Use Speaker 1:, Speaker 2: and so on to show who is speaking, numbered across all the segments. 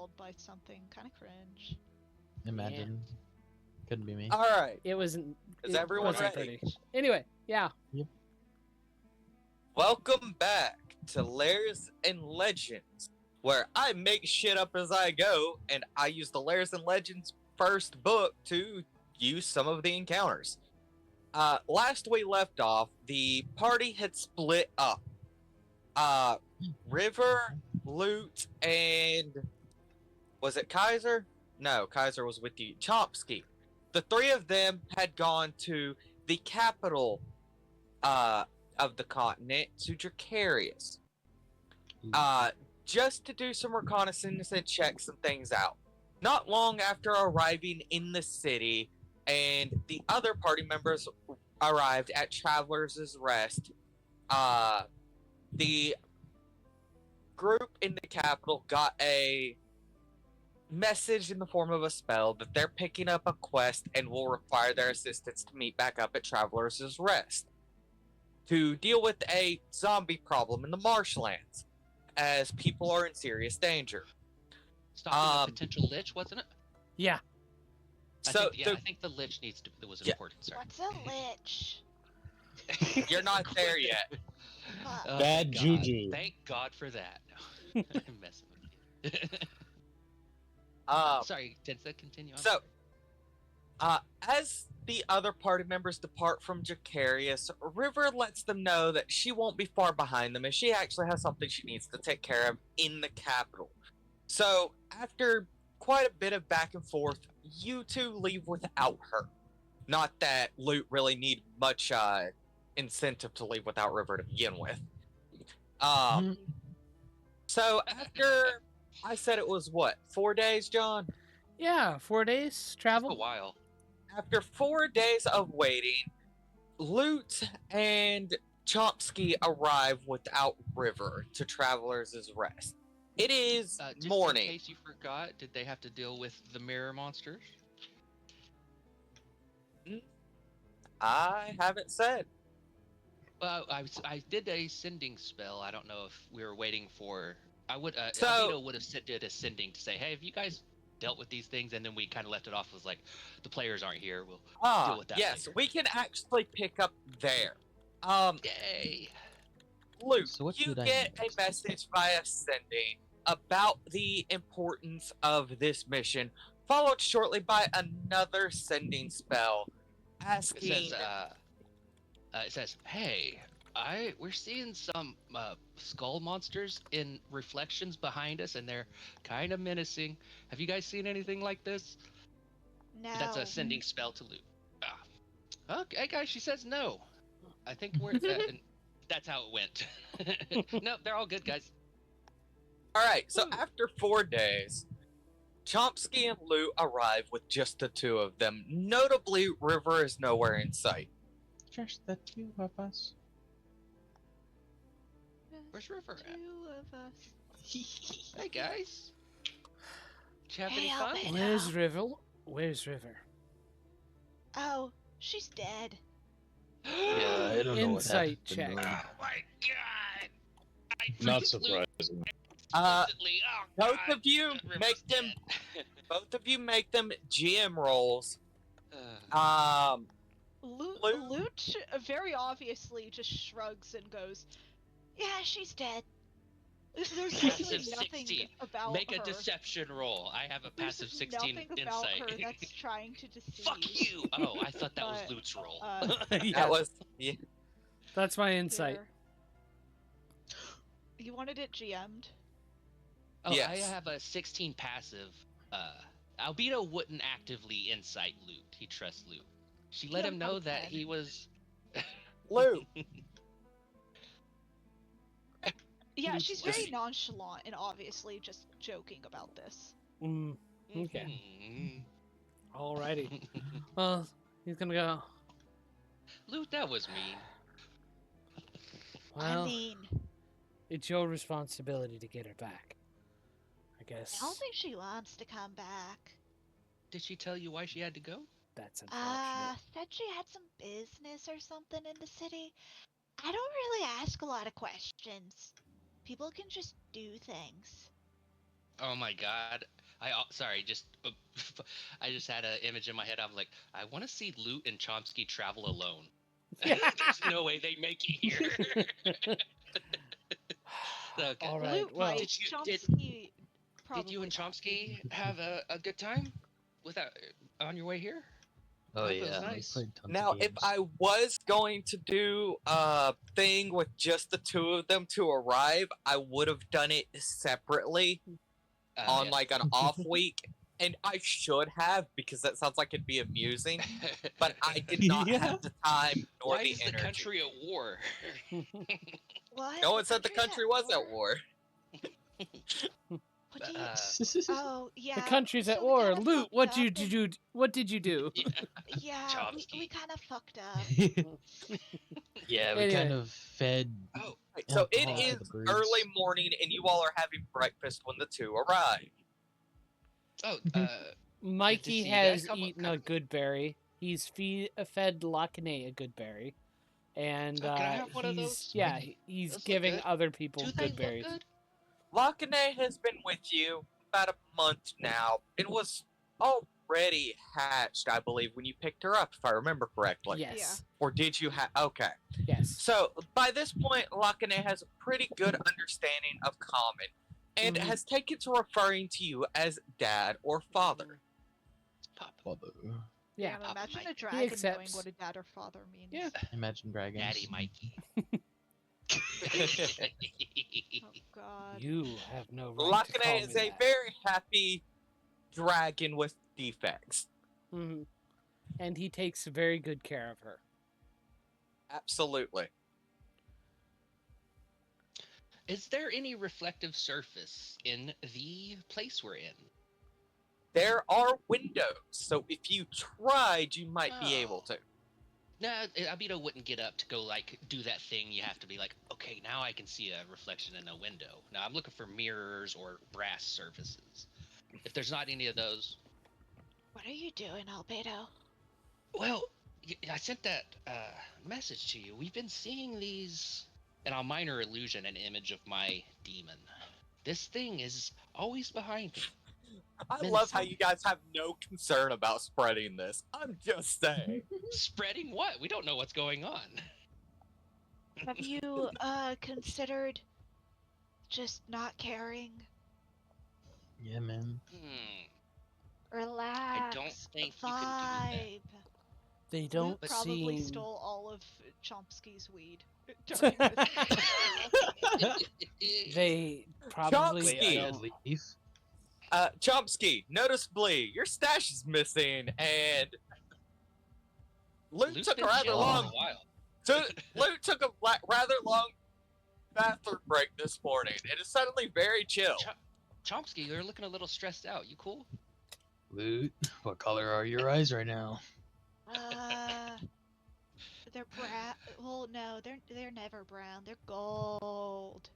Speaker 1: enthralled by something. Kind of cringe.
Speaker 2: Imagine. Yeah. Couldn't be me.
Speaker 3: All right.
Speaker 4: It wasn't.
Speaker 3: Is everyone ready?
Speaker 4: Pretty. Anyway, yeah.
Speaker 2: Yep.
Speaker 3: Welcome back to Lairs and Legends, where I make shit up as I go, and I use the Lairs and Legends first book to use some of the encounters. Last we left off, the party had split up. River, Lute, and... was it Kaiser? No, Kaiser was with you. Chomsky. The three of them had gone to the capital of the continent, to Dracarius. Just to do some reconnaissance and check some things out. Not long after arriving in the city, and the other party members arrived at Traveler's Rest, the group in the capital got a message in the form of a spell that they're picking up a quest and will require their assistance to meet back up at Traveler's Rest to deal with a zombie problem in the marshlands, as people are in serious danger.
Speaker 5: Stopping a potential lich, wasn't it?
Speaker 4: Yeah.
Speaker 5: I think the lich needs to. It was important, sir.
Speaker 1: What's a lich?
Speaker 3: You're not there yet.
Speaker 6: Bad juju.
Speaker 5: Thank God for that. I'm messing with you. Sorry, Tensa, continue on.
Speaker 3: So, as the other party members depart from Dracarius, River lets them know that she won't be far behind them, and she actually has something she needs to take care of in the capital. So, after quite a bit of back and forth, you two leave without her. Not that Lute really need much incentive to leave without River to begin with. So, after... I said it was, what, 4 days, John?
Speaker 4: Yeah, 4 days travel.
Speaker 5: A while.
Speaker 3: After 4 days of waiting, Lute and Chomsky arrive without River to Traveler's Rest. It is
Speaker 5: just
Speaker 3: morning.
Speaker 5: In case you forgot, did they have to deal with the mirror monsters?
Speaker 3: I haven't said.
Speaker 5: Well, I did a sending spell. I don't know if we were waiting for...
Speaker 3: So,
Speaker 5: Albedo would have did a sending to say, hey, have you guys dealt with these things? And then we kind of left it off as like, the players aren't here. We'll deal with that
Speaker 3: yes,
Speaker 5: later.
Speaker 3: we can actually pick up there.
Speaker 5: Yay.
Speaker 3: Luke,
Speaker 2: so
Speaker 3: you get a message via sending about the importance of this mission, followed shortly by another sending spell asking...
Speaker 5: It says, hey... we're seeing some skull monsters in reflections behind us, and they're kind of menacing. Have you guys seen anything like this?
Speaker 1: No.
Speaker 5: That's a sending spell to Luke. Okay, guys, she says no. I think we're... that's how it went. No, they're all good, guys.
Speaker 3: Alright, so after 4 days, Chomsky and Lute arrive with just the two of them. Notably, River is nowhere in sight.
Speaker 2: Just the two of us.
Speaker 5: Where's River at?
Speaker 1: Two of us.
Speaker 5: Hey, guys. Did you have
Speaker 1: Hey,
Speaker 5: any fun?
Speaker 1: Albedo.
Speaker 4: Where's River? Where's River?
Speaker 1: Oh, she's dead.
Speaker 6: Yeah, I don't know what
Speaker 4: Insight
Speaker 6: happened.
Speaker 4: check.
Speaker 5: Oh my God!
Speaker 6: Not surprising.
Speaker 3: Both of you make them GM rolls.
Speaker 1: Lute very obviously just shrugs and goes, yeah, she's dead. There's
Speaker 5: Passive
Speaker 1: literally nothing
Speaker 5: 16.
Speaker 1: about
Speaker 5: Make
Speaker 1: her.
Speaker 5: a deception roll. I have a
Speaker 1: There's
Speaker 5: passive 16
Speaker 1: nothing about
Speaker 5: insight.
Speaker 1: her that's trying to deceive.
Speaker 5: Fuck you! Oh, I thought that was
Speaker 1: But,
Speaker 5: Lute's roll.
Speaker 3: That was... Yeah.
Speaker 4: That's my insight.
Speaker 1: Here. You wanted it GM'd?
Speaker 5: Oh,
Speaker 3: Yes.
Speaker 5: I have a 16 passive. Albedo wouldn't actively insight Lute. He trusts Lute. She let him know that he was...
Speaker 3: Lute!
Speaker 1: Yeah, she's very nonchalant and obviously just joking about this.
Speaker 4: Okay. Alrighty. Well, he's gonna go.
Speaker 5: Lute, that was mean.
Speaker 4: Well,
Speaker 1: I mean,
Speaker 4: it's your responsibility to get her back. I guess.
Speaker 1: I don't think she wants to come back.
Speaker 5: Did she tell you why she had to go?
Speaker 4: That's unfortunate.
Speaker 1: Said she had some business or something in the city. I don't really ask a lot of questions. People can just do things.
Speaker 5: Oh my god. Sorry, just I just had an image in my head. I'm like, I want to see Loot and Chomsky travel alone. There's no way they make it here. Okay.
Speaker 4: All right.
Speaker 1: Loot
Speaker 4: Well,
Speaker 1: might.
Speaker 5: Did you- did-
Speaker 1: Chomsky
Speaker 5: Did you and
Speaker 1: probably not.
Speaker 5: Chomsky have a good time without on your way here?
Speaker 6: Oh
Speaker 5: Hope it was
Speaker 6: yeah.
Speaker 5: nice.
Speaker 2: Played tons of
Speaker 3: Now, if
Speaker 2: games.
Speaker 3: I was going to do a thing with just the two of them to arrive, I would have done it separately on
Speaker 5: Yeah.
Speaker 3: like an off week, and I should have because that sounds like it'd be amusing. But I did not
Speaker 2: Yeah.
Speaker 3: have the time nor
Speaker 5: Why
Speaker 3: the
Speaker 5: is the
Speaker 3: energy.
Speaker 5: country at war?
Speaker 1: What?
Speaker 3: No one said the country was at war.
Speaker 1: What do you? Oh yeah.
Speaker 4: the country's
Speaker 1: so
Speaker 4: at
Speaker 1: we
Speaker 4: war.
Speaker 1: kinda
Speaker 4: Loot,
Speaker 1: fucked
Speaker 4: what
Speaker 1: up
Speaker 4: did you do? What did you do?
Speaker 1: Yeah,
Speaker 5: Chomsky.
Speaker 1: we kind of fucked up.
Speaker 6: Yeah, we
Speaker 4: Anyway.
Speaker 6: kind of fed.
Speaker 5: Oh,
Speaker 3: Right, so it
Speaker 2: Alcohol to
Speaker 3: is
Speaker 2: the birds.
Speaker 3: early morning, and you all are having breakfast when the two arrive.
Speaker 5: oh,
Speaker 4: Mikey
Speaker 5: see you guys.
Speaker 4: has
Speaker 5: Come on,
Speaker 4: eaten
Speaker 5: come
Speaker 4: a
Speaker 5: on.
Speaker 4: good berry. He's fed Lakane a good berry, and
Speaker 5: Oh, can I have one of
Speaker 4: he's
Speaker 5: those?
Speaker 4: he's
Speaker 5: Those look
Speaker 4: giving
Speaker 5: good.
Speaker 4: other people
Speaker 5: Do they
Speaker 4: good
Speaker 5: look
Speaker 4: berries.
Speaker 5: good?
Speaker 3: Lakane has been with you about a month now. It was already hatched, I believe, when you picked her up, if I remember correctly.
Speaker 4: Yes,
Speaker 3: Or did you have? Okay.
Speaker 4: yes.
Speaker 3: So by this point, Lakane has a pretty good understanding of common, and
Speaker 4: Mhm.
Speaker 3: has taken to referring to you as dad or father.
Speaker 5: Pop.
Speaker 2: Father.
Speaker 4: Yeah.
Speaker 1: Damn, imagine
Speaker 5: Mike.
Speaker 1: a
Speaker 5: He
Speaker 1: dragon knowing
Speaker 4: accepts.
Speaker 1: what a dad or father means.
Speaker 4: Yeah.
Speaker 2: Imagine dragons.
Speaker 5: Daddy Mikey.
Speaker 1: Oh god.
Speaker 4: You have no right to call
Speaker 3: Lakane
Speaker 4: me
Speaker 3: is a
Speaker 4: that.
Speaker 3: very happy dragon with defects.
Speaker 4: Mhm. And he takes very good care of her.
Speaker 3: Absolutely.
Speaker 5: Is there any reflective surface in the place we're in?
Speaker 3: There are windows, so if you tried, you might be able to.
Speaker 5: Nah, Abito wouldn't get up to go like do that thing. You have to be like, okay, now I can see a reflection in a window. Now I'm looking for mirrors or brass surfaces. If there's not any of those,
Speaker 1: What are you doing, Albedo?
Speaker 5: well, I sent that message to you. We've been seeing these, and I'll minor illusion an image of my demon. This thing is always behind me.
Speaker 3: I
Speaker 5: Man,
Speaker 3: love how
Speaker 5: some-
Speaker 3: you guys have no concern about spreading this. I'm just saying.
Speaker 5: Spreading what? We don't know what's going on.
Speaker 1: Have you considered just not caring?
Speaker 2: Yeah, man.
Speaker 1: Relax.
Speaker 5: think you can
Speaker 1: vibe.
Speaker 4: They
Speaker 1: Luke
Speaker 4: don't
Speaker 1: probably
Speaker 4: seem.
Speaker 1: stole all of Chomsky's weed during this.
Speaker 4: They probably
Speaker 3: Chomsky.
Speaker 4: don't.
Speaker 2: Leaf.
Speaker 3: Chomsky, noticeably, your stash is missing, and Luke
Speaker 5: Luke's
Speaker 3: took a
Speaker 5: been
Speaker 3: rather
Speaker 5: chilling for
Speaker 3: long.
Speaker 5: a while.
Speaker 3: Luke took a rather long bathroom break this morning. It is suddenly very chill.
Speaker 5: Chomsky, you're looking a little stressed out. You cool?
Speaker 6: Loot. What color are your eyes right now?
Speaker 1: They're brown. Well, no, they're never brown. They're gold.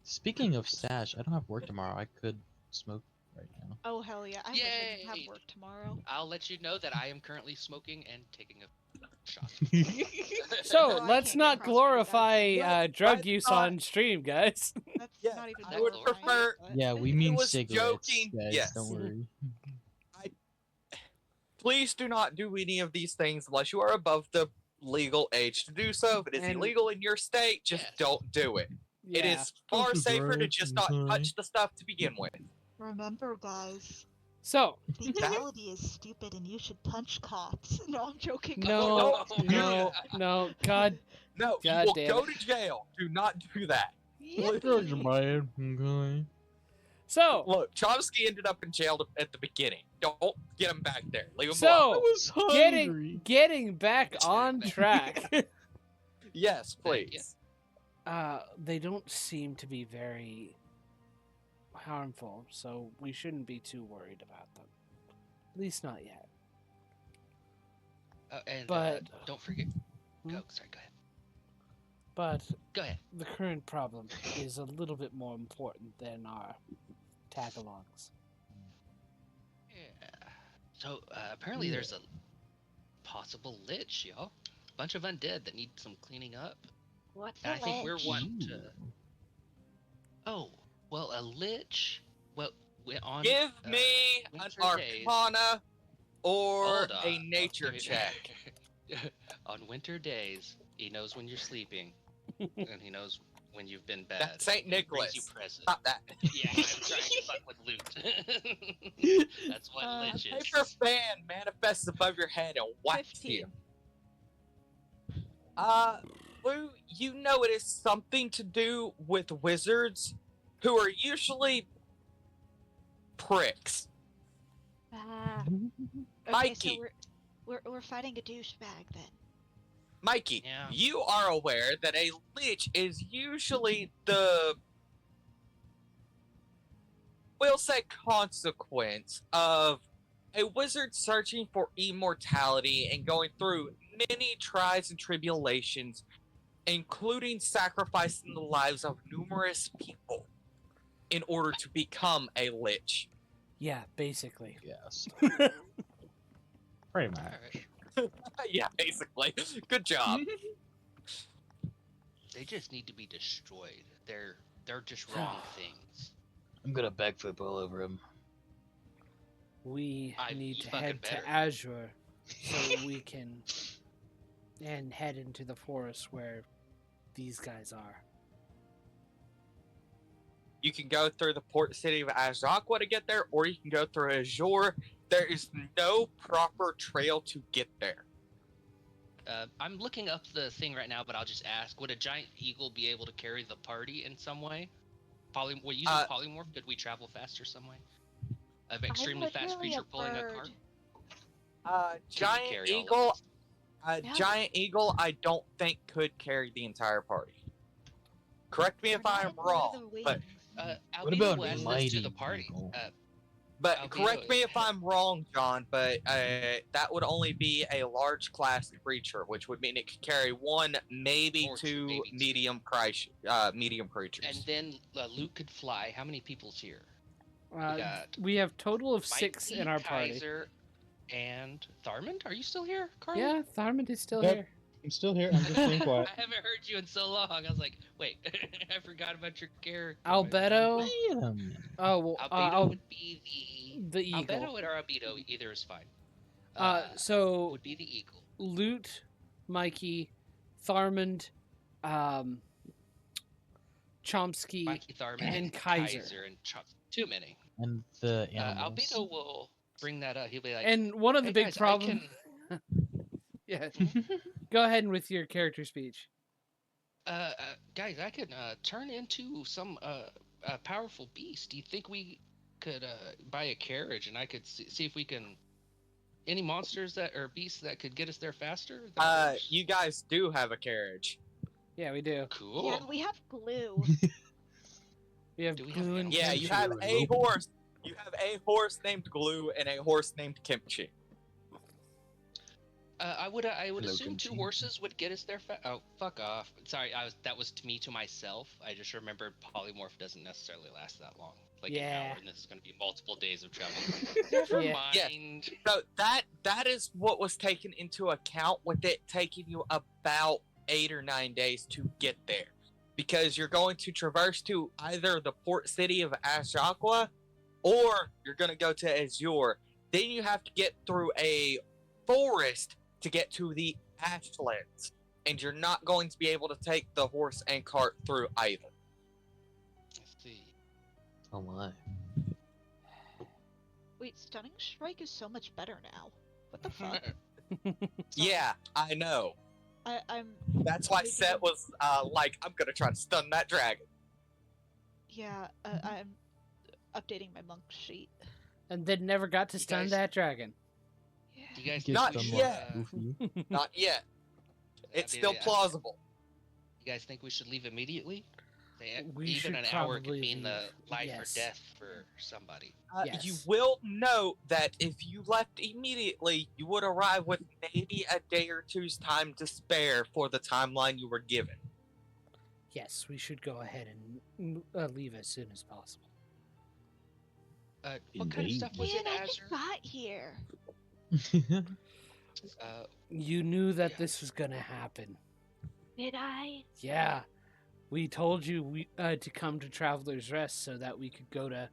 Speaker 2: Speaking of stash, I don't have work tomorrow. I could smoke right now.
Speaker 1: Oh hell yeah! I wish I didn't have
Speaker 5: Yay.
Speaker 1: work tomorrow.
Speaker 5: I'll let you know that I am currently smoking and taking a shot.
Speaker 4: So
Speaker 1: No, I
Speaker 4: let's
Speaker 1: can't
Speaker 4: not
Speaker 1: get crossfit
Speaker 4: glorify
Speaker 3: without-
Speaker 4: drug
Speaker 3: That's
Speaker 4: use
Speaker 3: not-
Speaker 4: on stream, guys.
Speaker 1: That's
Speaker 3: Yeah,
Speaker 1: not even.
Speaker 5: I
Speaker 3: would
Speaker 1: glorifying
Speaker 3: prefer-
Speaker 1: it, but-
Speaker 2: Yeah, we mean
Speaker 3: was
Speaker 2: cigarettes,
Speaker 3: joking,
Speaker 2: guys.
Speaker 3: yes.
Speaker 2: Don't worry.
Speaker 3: Please do not do any of these things unless you are above the legal age to do so. If it is
Speaker 4: And-
Speaker 3: illegal in your state, just
Speaker 5: Yes.
Speaker 3: don't do it. It
Speaker 4: Yeah.
Speaker 3: is far
Speaker 2: This is
Speaker 3: safer to
Speaker 2: right,
Speaker 3: just not
Speaker 2: okay.
Speaker 3: touch the stuff to begin with.
Speaker 1: Remember, guys,
Speaker 4: So
Speaker 1: legality is stupid, and you should punch cops. No, I'm joking.
Speaker 4: no,
Speaker 5: Oh,
Speaker 4: no, no. God,
Speaker 3: No,
Speaker 4: God
Speaker 3: you will
Speaker 4: damn
Speaker 3: go
Speaker 4: it.
Speaker 3: to jail. Do not do that.
Speaker 1: Yippee.
Speaker 2: Okay.
Speaker 4: so
Speaker 3: Look, Chomsky ended up in jail at the beginning. Don't get him back there. Leave him
Speaker 4: So-
Speaker 3: alone.
Speaker 2: I was hungry.
Speaker 4: getting back on track.
Speaker 3: Yes,
Speaker 5: Thank you.
Speaker 3: please.
Speaker 4: They don't seem to be very harmful, so we shouldn't be too worried about them. At least not yet.
Speaker 5: And
Speaker 4: But-
Speaker 5: don't forget.
Speaker 4: Hmm?
Speaker 5: Go. Sorry. Go ahead.
Speaker 4: But
Speaker 5: Go ahead.
Speaker 4: the current problem is a little bit more important than our tag-alongs.
Speaker 5: Yeah. So apparently there's a possible lich, y'all. Bunch of undead that need some cleaning up.
Speaker 1: What's
Speaker 5: And I think
Speaker 1: lich?
Speaker 5: we're one to. Oh, well, a lich. Well, On
Speaker 3: Give me an
Speaker 5: winter days-
Speaker 3: Arcana or
Speaker 5: Hold
Speaker 3: a
Speaker 5: on.
Speaker 3: nature
Speaker 5: Give me-
Speaker 3: check.
Speaker 5: On winter days, he knows when you're sleeping, and he knows when you've been bad.
Speaker 3: That's Saint
Speaker 5: He brings you
Speaker 3: Nicholas.
Speaker 5: presents.
Speaker 3: Stop that.
Speaker 5: Yeah, I'm trying to fuck with loot. That's what Lich is.
Speaker 3: Paper fan manifests above your head and whacks
Speaker 1: 15.
Speaker 3: you. Lou, you know it is something to do with wizards who are usually pricks.
Speaker 1: Okay,
Speaker 3: Mikey.
Speaker 1: so we're fighting a douchebag then.
Speaker 3: Mikey,
Speaker 5: Yeah.
Speaker 3: you are aware that a lich is usually the, we'll say, consequence of a wizard searching for immortality and going through many trials and tribulations, including sacrificing the lives of numerous people in order to become a lich.
Speaker 4: Yeah, basically.
Speaker 2: Yes. Pretty much.
Speaker 5: Alright.
Speaker 3: Yeah, basically. Good job.
Speaker 5: They just need to be destroyed. They're just wrong things.
Speaker 6: I'm gonna backflip all over him.
Speaker 4: We need
Speaker 5: you
Speaker 4: to
Speaker 5: fucking
Speaker 4: head
Speaker 5: better.
Speaker 4: to Azure so we can and head into the forest where these guys are.
Speaker 3: You can go through the port city of Azakwa to get there, or you can go through Azure. There is no proper trail to get there.
Speaker 5: I'm looking up the thing right now, but I'll just ask: would a giant eagle be able to carry the party in some way? Using polymorph, could we travel faster some way? An extremely fast
Speaker 1: literally
Speaker 5: creature
Speaker 1: a
Speaker 5: pulling a
Speaker 1: bird.
Speaker 5: cart.
Speaker 3: Giant
Speaker 5: carry all of
Speaker 3: eagle.
Speaker 5: us?
Speaker 1: Yeah.
Speaker 3: Giant eagle, I don't think could carry the entire party. Correct me if
Speaker 1: We're not
Speaker 3: I'm
Speaker 1: in Lord
Speaker 3: wrong,
Speaker 1: of the
Speaker 3: but
Speaker 1: Wings.
Speaker 2: What
Speaker 5: Albedo
Speaker 2: about
Speaker 5: will add this to
Speaker 2: mighty
Speaker 5: the party.
Speaker 2: eagle?
Speaker 3: but
Speaker 5: Albedo
Speaker 3: correct me
Speaker 5: is-
Speaker 3: if I'm wrong, John. But that would only be a large class creature, which would mean it could carry one, maybe
Speaker 5: Or
Speaker 3: two
Speaker 5: maybe two.
Speaker 3: medium creatures.
Speaker 5: And then Luke could fly. How many people's here? got
Speaker 4: We have total of 6
Speaker 5: Mikey,
Speaker 4: in our party.
Speaker 5: Kaiser, and Tharmand. Are you still here, Carl?
Speaker 4: Yeah, Tharmand is still
Speaker 7: Yep.
Speaker 4: here.
Speaker 7: I'm still here. I'm just being quiet.
Speaker 5: I haven't heard you in so long. I was like, wait, I forgot about your character.
Speaker 4: Albedo.
Speaker 2: Wait a minute.
Speaker 4: Oh, well,
Speaker 5: Albedo would be
Speaker 4: the eagle.
Speaker 5: Albedo or Albedo, either is fine.
Speaker 4: So
Speaker 5: would be the eagle.
Speaker 4: Loot, Mikey, Tharmand, Chomsky,
Speaker 5: Mikey Tharmand
Speaker 4: and Kaiser.
Speaker 5: and too many.
Speaker 2: And the animals.
Speaker 5: Albedo will bring that up. He'll be like,
Speaker 4: and one of the
Speaker 5: "Hey,
Speaker 4: big
Speaker 5: guys, I
Speaker 4: problems.
Speaker 5: can-
Speaker 4: Yeah. Go ahead with your character speech.
Speaker 5: guys, I could turn into some powerful beast. Do you think we could buy a carriage and I could see if we can any monsters that or beasts that could get us there faster?
Speaker 3: You guys do have a carriage.
Speaker 4: Yeah, we do.
Speaker 5: Cool.
Speaker 1: Yeah, and we have glue.
Speaker 4: We have
Speaker 5: Do we have
Speaker 4: glue and
Speaker 3: Yeah, you
Speaker 4: kimchi.
Speaker 3: have a horse. You have a horse named Glue and a horse named Kimchi.
Speaker 5: I would
Speaker 2: Hello,
Speaker 5: assume 2
Speaker 2: Kimchi.
Speaker 5: horses would get us there. Oh, fuck off! Sorry, that was to me to myself. I just remembered polymorph doesn't necessarily last that long, like an
Speaker 4: Yeah.
Speaker 5: hour, and this is going to be multiple days of travel. Never
Speaker 4: Yeah.
Speaker 5: mind.
Speaker 3: So that is what was taken into account with it taking you about 8 or 9 days to get there, because you're going to traverse to either the port city of Ashaqua, or you're going to go to Azure. Then you have to get through a forest to get to the Ashlands, and you're not going to be able to take the horse and cart through either.
Speaker 5: Let's see.
Speaker 2: Oh my.
Speaker 1: Wait, Stunning Strike is so much better now. What the fuck?
Speaker 3: Yeah, I know.
Speaker 1: I'm
Speaker 3: That's why Set was like, I'm gonna try to stun that dragon.
Speaker 1: yeah. I'm updating my monk sheet.
Speaker 4: And then never got to
Speaker 5: You
Speaker 4: stun
Speaker 5: guys-
Speaker 4: that dragon.
Speaker 1: Yeah.
Speaker 5: Do you guys
Speaker 2: Get
Speaker 3: Not
Speaker 2: them
Speaker 5: think we
Speaker 2: like
Speaker 3: yet.
Speaker 2: Goofy.
Speaker 3: Not yet. It's
Speaker 5: Yeah,
Speaker 3: still
Speaker 5: yeah.
Speaker 3: plausible.
Speaker 5: You guys think we should leave immediately?
Speaker 4: We
Speaker 5: Even
Speaker 4: should
Speaker 5: an hour could
Speaker 4: probably
Speaker 5: mean the
Speaker 4: leave,
Speaker 5: life
Speaker 4: yes.
Speaker 5: or death for somebody.
Speaker 4: Yes.
Speaker 3: You will note that if you left immediately, you would arrive with maybe a day or two's time to spare for the timeline you were given.
Speaker 4: Yes, we should go ahead and leave as soon as possible.
Speaker 5: What kind of
Speaker 2: Indeed.
Speaker 5: stuff was
Speaker 1: Man,
Speaker 5: in
Speaker 1: I
Speaker 5: Azure?
Speaker 1: just got here.
Speaker 4: You knew that
Speaker 5: Yeah.
Speaker 4: this was gonna happen.
Speaker 1: Did I?
Speaker 4: Yeah, we told you to come to Traveler's Rest so that we could go to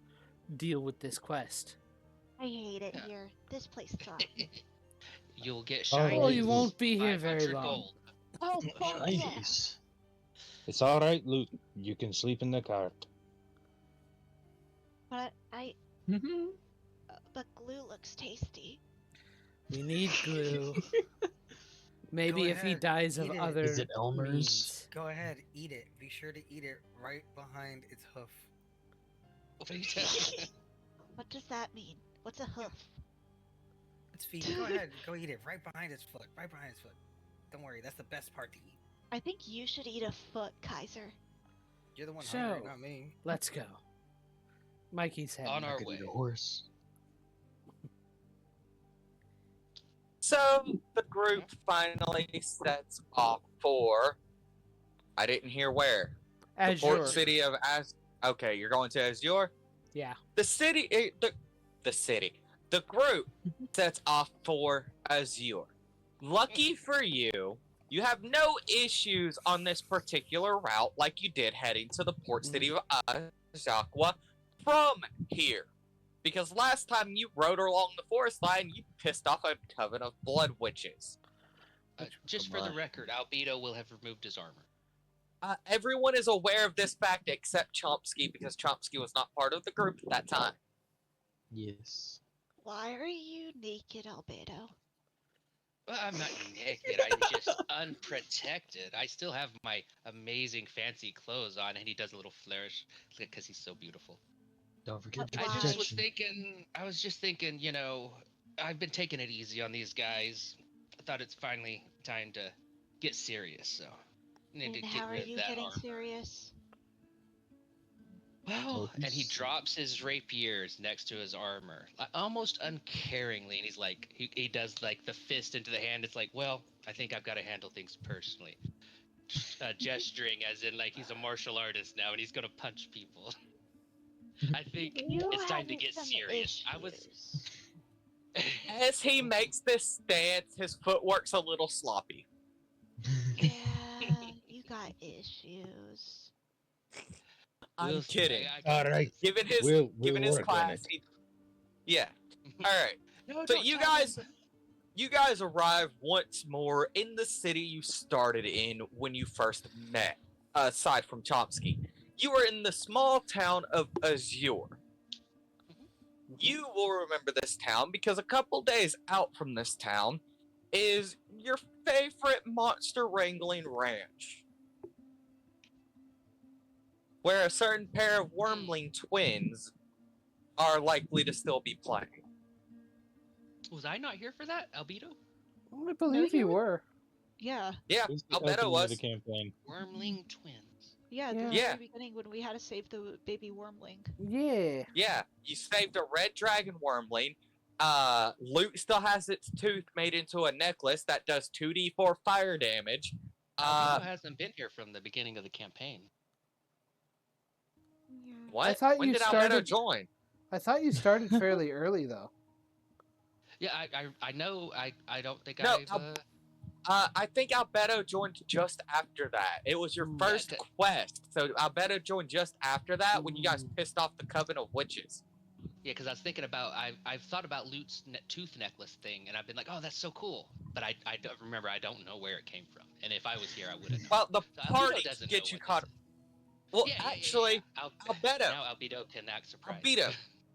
Speaker 4: deal with this quest.
Speaker 1: I hate it here. This place sucks.
Speaker 5: You'll get
Speaker 7: Oh,
Speaker 5: shiny.
Speaker 7: well,
Speaker 4: you won't be here very
Speaker 5: 500
Speaker 4: long.
Speaker 5: gold.
Speaker 1: Oh, thank you.
Speaker 6: Nice.
Speaker 7: It's all right, Luke. You can sleep in the cart.
Speaker 1: But
Speaker 6: Mm-hmm.
Speaker 1: but glue looks tasty.
Speaker 4: We need glue. Maybe
Speaker 8: Go
Speaker 4: if he
Speaker 8: ahead,
Speaker 4: dies of
Speaker 8: eat it.
Speaker 4: other
Speaker 6: Is it Elmer's?
Speaker 4: means.
Speaker 8: Go ahead, eat it. Be sure to eat it right behind its hoof.
Speaker 5: What are you talking about?
Speaker 1: What does that mean? What's a hoof?
Speaker 8: Its feet. Go ahead, go eat it right behind its foot. Right behind its foot. Don't worry, that's the best part to eat.
Speaker 1: I think you should eat a foot, Kaiser.
Speaker 8: You're the one
Speaker 4: So-
Speaker 8: hungry, not me.
Speaker 4: Let's go. Mikey's head.
Speaker 5: On
Speaker 6: I
Speaker 5: our
Speaker 6: could
Speaker 5: way.
Speaker 6: eat a horse.
Speaker 3: So the group finally sets off for. I didn't hear where. The
Speaker 4: Azure.
Speaker 3: port city of Okay, you're going to Azure.
Speaker 4: Yeah.
Speaker 3: The city. The city. The group sets off for Azure. Lucky for you, you have no issues on this particular route like you did heading to the port city of Sagawa from here. Because last time you rode along the forest line, you pissed off a coven of blood witches.
Speaker 5: Just for the record, Albedo will have removed his armor.
Speaker 3: Everyone is aware of this fact except Chomsky, because Chomsky was not part of the group at that time.
Speaker 2: Yes.
Speaker 1: Why are you naked, Albedo?
Speaker 5: Well, I'm not naked. I'm just unprotected. I still have my amazing fancy clothes on, and he does a little flourish because he's so beautiful.
Speaker 2: Don't forget
Speaker 1: But
Speaker 2: your
Speaker 5: I
Speaker 1: why?
Speaker 5: just was
Speaker 2: protection.
Speaker 5: thinking, you know, I've been taking it easy on these guys. I thought it's finally time to get serious, so need
Speaker 1: And
Speaker 5: to
Speaker 1: how
Speaker 5: get
Speaker 1: are
Speaker 5: rid of
Speaker 1: you
Speaker 5: that
Speaker 1: getting
Speaker 5: armor.
Speaker 1: serious?
Speaker 5: Well, and he
Speaker 2: Focus.
Speaker 5: drops his rapiers next to his armor, almost uncaringly, and he's like, he does like the fist into the hand. It's like, well, I think I've got to handle things personally. Gesturing as in like he's a martial artist now, and he's gonna punch people. I think
Speaker 1: You
Speaker 5: it's time to
Speaker 1: having
Speaker 5: get
Speaker 1: some
Speaker 5: serious.
Speaker 1: issues.
Speaker 3: As he makes this stance, his footwork's a little sloppy.
Speaker 1: Yeah, you got issues.
Speaker 3: I'm
Speaker 5: We'll see.
Speaker 3: kidding.
Speaker 7: All right.
Speaker 3: Given his
Speaker 7: We'll
Speaker 3: given his
Speaker 7: work on
Speaker 3: class,
Speaker 7: it.
Speaker 3: yeah. All right.
Speaker 5: No,
Speaker 3: So
Speaker 5: don't
Speaker 3: you
Speaker 5: tell him.
Speaker 3: guys arrive once more in the city you started in when you first met. Aside from Chomsky, you were in the small town of Azure. You will remember this town because a couple days out from this town is your favorite monster wrangling ranch, where a certain pair of wormling twins are likely to still be playing.
Speaker 5: Was I not here for that, Albedo?
Speaker 4: I believe
Speaker 1: you
Speaker 4: you
Speaker 1: were-
Speaker 4: were.
Speaker 1: Yeah,
Speaker 3: Yeah,
Speaker 7: It was the
Speaker 3: Albedo
Speaker 7: opening of
Speaker 3: was.
Speaker 7: the campaign.
Speaker 5: Wormling twins.
Speaker 1: yeah,
Speaker 4: Yeah.
Speaker 1: the
Speaker 3: Yeah.
Speaker 1: very beginning when we had to save the baby wormling.
Speaker 4: Yeah.
Speaker 3: Yeah, you saved a red dragon wormling. Loot still has its tooth made into a necklace that does 2d4 fire damage.
Speaker 5: Albedo hasn't been here from the beginning of the campaign.
Speaker 1: Yeah.
Speaker 3: What?
Speaker 4: I thought
Speaker 3: when
Speaker 4: you
Speaker 3: did
Speaker 4: started-
Speaker 3: Albedo join?
Speaker 4: I thought you started fairly early though.
Speaker 5: Yeah, I know. I don't think
Speaker 3: No,
Speaker 5: I've.
Speaker 3: I think Albedo joined just after that. It was your
Speaker 4: Mm.
Speaker 3: first
Speaker 5: Yeah,
Speaker 3: quest, so Albedo joined just after that when you guys
Speaker 4: Mm.
Speaker 3: pissed off the Coven of Witches.
Speaker 5: Yeah, because I was thinking about I've thought about Lute's tooth necklace thing, and I've been like, oh, that's so cool. But I don't remember. I don't know where it came from. And if I was here, I would have.
Speaker 3: Well, the
Speaker 5: So Albedo
Speaker 3: party
Speaker 5: doesn't
Speaker 3: get
Speaker 5: know
Speaker 3: you
Speaker 5: what
Speaker 3: caught.
Speaker 5: this is.
Speaker 3: Well,
Speaker 5: Yeah,
Speaker 3: actually, Albedo.
Speaker 5: Now Albedo can act surprised.
Speaker 3: Albedo,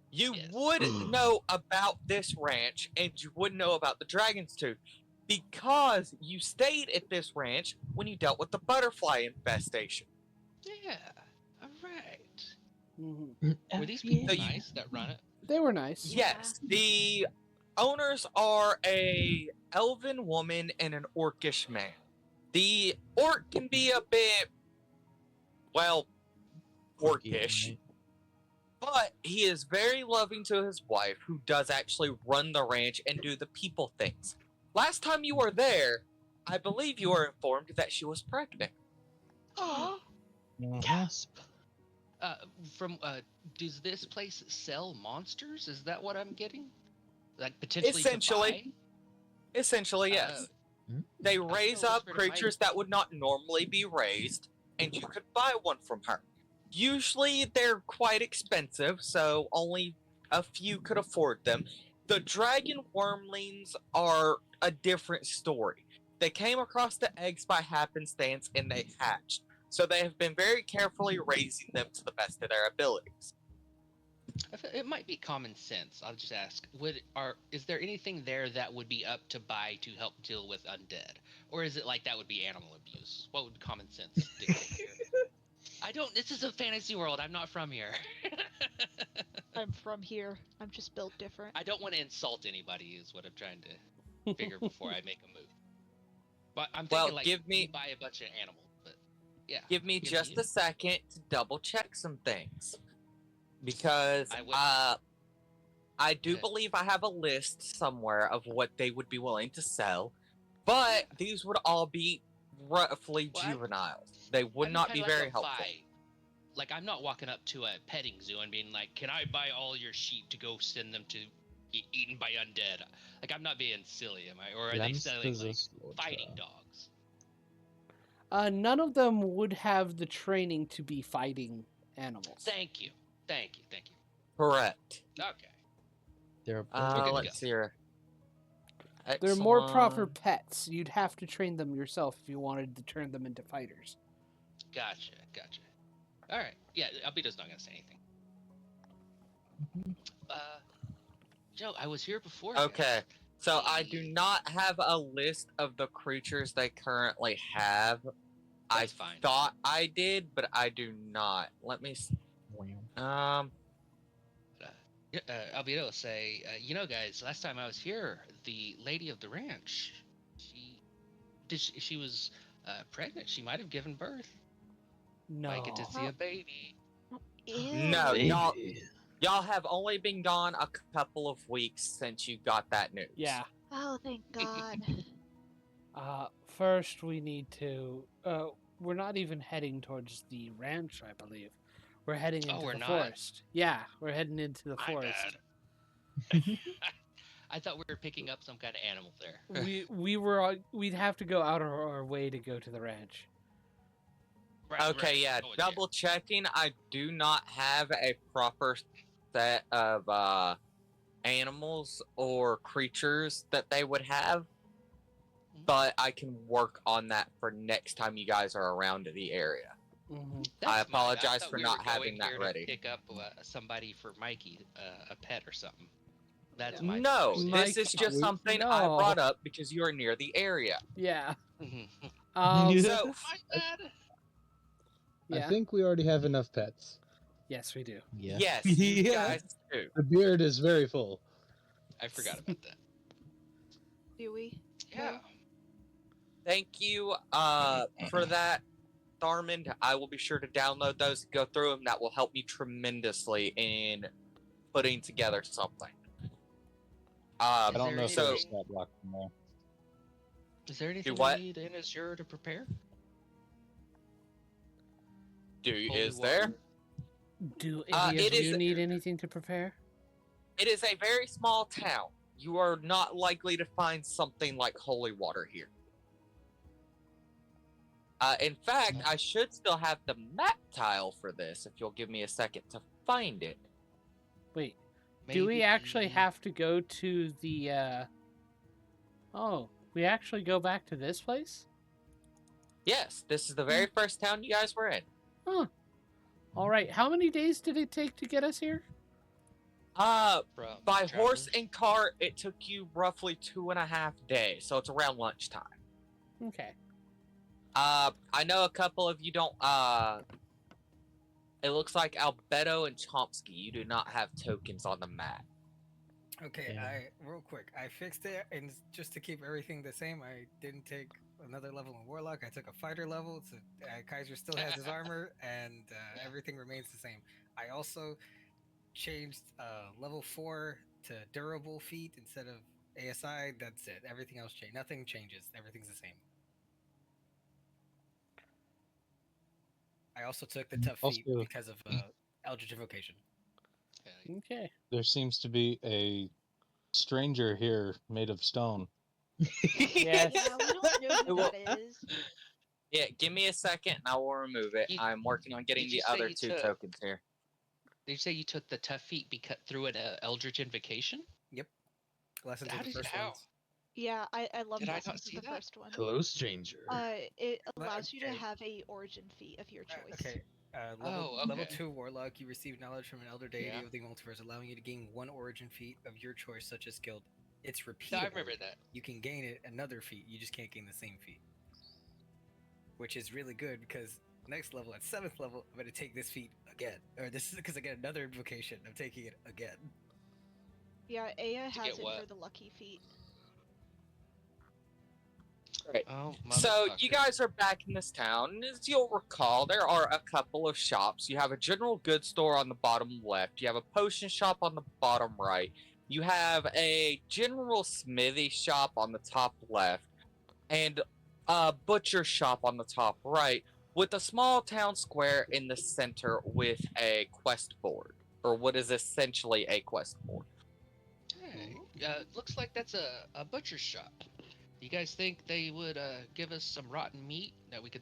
Speaker 3: you
Speaker 5: Yes.
Speaker 3: would know about this ranch, and you would know about the Dragon's Tooth because you stayed at this ranch when you dealt with the butterfly infestation.
Speaker 5: Yeah. All right.
Speaker 4: Mhm.
Speaker 5: Were these people
Speaker 3: So you-
Speaker 5: nice that run it?
Speaker 4: They were nice.
Speaker 1: Yeah.
Speaker 3: Yes, the owners are a elven woman and an orcish man. The orc can be a bit, well, orcish, but he is very loving to his wife, who does actually run the ranch and do the people things. Last time you were there, I believe you were informed that she was pregnant.
Speaker 1: Aw,
Speaker 2: Gasp.
Speaker 5: Does this place sell monsters? Is that what I'm getting? Like potentially. to
Speaker 3: Essentially.
Speaker 5: buy?
Speaker 3: Essentially, yes. They raise
Speaker 5: still
Speaker 3: up
Speaker 5: whispered in my-
Speaker 3: creatures that would not normally be raised, and you could buy one from her. Usually they're quite expensive, so only a few could afford them. The dragon wormlings are a different story. They came across the eggs by happenstance and they hatched. So they have been very carefully raising them to the best of their abilities.
Speaker 5: It might be common sense. I'll just ask: is there anything there that would be up to buy to help deal with undead, or is it like that would be animal abuse? What would common sense dictate here? I don't. This is a fantasy world. I'm not from here.
Speaker 1: I'm from here. I'm just built different.
Speaker 5: I don't want to insult anybody. Is what I'm trying to figure before I make a move. But I'm thinking like buy a bunch of animals. But yeah,
Speaker 3: Give me just a second to double check some things. Because I do believe I have a list somewhere of what they would be willing to sell, but these would all be roughly juveniles. They would not be very helpful.
Speaker 5: Like, I'm not walking up to a petting zoo and being like, "Can I buy all your sheep to go send them to be eaten by undead?" Like, I'm not being silly, am I? Or are they selling like fighting dogs?
Speaker 4: None of them would have the training to be fighting animals.
Speaker 5: Thank you.
Speaker 3: Correct.
Speaker 5: Okay.
Speaker 2: They're
Speaker 3: let's see here.
Speaker 4: They're more proper pets. You'd have to train them yourself if you wanted to turn them into fighters.
Speaker 5: Gotcha. All right. Yeah, Albedo's not gonna say anything. Joe, I was here before.
Speaker 3: Okay. So I do not have a list of the creatures they currently have.
Speaker 5: That's fine.
Speaker 3: Thought I did, but I do not. Let me.
Speaker 5: Albedo will say, guys, last time I was here, the lady of the ranch, she was pregnant. She might have given birth.
Speaker 4: No.
Speaker 5: I get to see a baby.
Speaker 3: No, y'all have only been gone a couple of weeks since you got that news.
Speaker 4: Yeah.
Speaker 1: Oh, thank God.
Speaker 4: First we need to... we're not even heading towards the ranch, I believe. We're heading into the forest. Yeah, we're heading into the forest.
Speaker 5: I thought we were picking up some kind of animal there.
Speaker 4: We'd have to go out of our way to go to the ranch.
Speaker 3: Okay, yeah, double checking. I do not have a proper set of animals or creatures that they would have, but I can work on that for next time you guys are around the area.
Speaker 4: Mm-hmm.
Speaker 3: I apologize for not having that ready.
Speaker 5: Pick up somebody for Mikey, a pet or something. That's
Speaker 3: No, this is just something I brought up because you are near the area.
Speaker 4: Yeah.
Speaker 3: So,
Speaker 7: I think we already have enough pets.
Speaker 4: Yes, we do.
Speaker 2: Yeah.
Speaker 3: Yes, you guys do.
Speaker 7: The beard is very full.
Speaker 5: I forgot about that.
Speaker 1: Do we?
Speaker 5: Yeah.
Speaker 3: Thank you for that, Tharmand. I will be sure to download those and go through them. That will help me tremendously in putting together something.
Speaker 7: I don't know if
Speaker 3: so,
Speaker 7: there's stat block in there.
Speaker 5: Is there anything you need in Azure to prepare?
Speaker 3: Is there?
Speaker 4: Do any of you need anything to prepare?
Speaker 3: It is a very small town. You are not likely to find something like holy water here. In fact, I should still have the map tile for this, if you'll give me a second to find it.
Speaker 4: Wait, do we actually have to go to the, Oh, we actually go back to this place?
Speaker 3: Yes, this is the very first town you guys were in.
Speaker 4: Huh. Alright, how many days did it take to get us here?
Speaker 3: By horse and cart, it took you roughly 2.5 days, so it's around lunchtime.
Speaker 4: Okay.
Speaker 3: I know a couple of you don't, it looks like Albedo and Chomsky, you do not have tokens on the map.
Speaker 8: Okay, real quick, I fixed it, and just to keep everything the same, I didn't take another level in Warlock, I took a fighter level, so Kaiser still has his armor, and everything remains the same. I also changed level 4 to durable feat instead of ASI, that's it. Everything else changed. Nothing changes, everything's the same. I also took the tough feat because of Eldritch Invocation.
Speaker 4: Okay.
Speaker 7: There seems to be a stranger here made of stone.
Speaker 4: Yes.
Speaker 1: Yeah, we don't know who that is.
Speaker 3: Yeah, give me a second and I will remove it.
Speaker 5: You-
Speaker 3: I'm working on getting
Speaker 5: did you
Speaker 3: the
Speaker 5: say
Speaker 3: other
Speaker 5: you
Speaker 3: two
Speaker 5: took-
Speaker 3: tokens here.
Speaker 5: Did you say you took the tough feat through an Eldritch Invocation?
Speaker 8: Lessons
Speaker 5: How
Speaker 8: are the
Speaker 5: did you-
Speaker 8: first
Speaker 5: how?
Speaker 8: ones.
Speaker 1: Yeah, I love
Speaker 5: Did I not
Speaker 1: lessons
Speaker 5: see
Speaker 1: of the
Speaker 5: that?
Speaker 1: first one.
Speaker 6: Hello, stranger.
Speaker 1: It
Speaker 8: Well,
Speaker 1: allows you to
Speaker 8: okay.
Speaker 1: have a origin feat of your choice.
Speaker 8: Okay. Level
Speaker 5: Oh,
Speaker 8: level
Speaker 5: okay.
Speaker 8: 2 warlock. You receive knowledge from an elder deity
Speaker 5: Yeah.
Speaker 8: of the multiverse, allowing you to gain one origin feat of your choice, such as guild. It's
Speaker 5: No,
Speaker 8: repeatable.
Speaker 5: I remember that.
Speaker 8: You can gain it another feat. You just can't gain the same feat, which is really good because next level at 7th level, I'm gonna take this feat again, or this is because I get another invocation. I'm taking it again.
Speaker 1: Yeah, Aya
Speaker 5: To
Speaker 1: has
Speaker 5: get
Speaker 1: it
Speaker 5: what?
Speaker 1: for the lucky feat.
Speaker 3: Right.
Speaker 5: Oh,
Speaker 3: So you
Speaker 5: motherfucker.
Speaker 3: guys are back in this town. As you'll recall, there are a couple of shops. You have a general goods store on the bottom left. You have a potion shop on the bottom right. You have a general smithy shop on the top left, and a butcher shop on the top right, with a small town square in the center with a quest board, or what is essentially a quest board.
Speaker 5: Hey, looks like that's a butcher's shop. You guys think they would give us some rotten meat that we could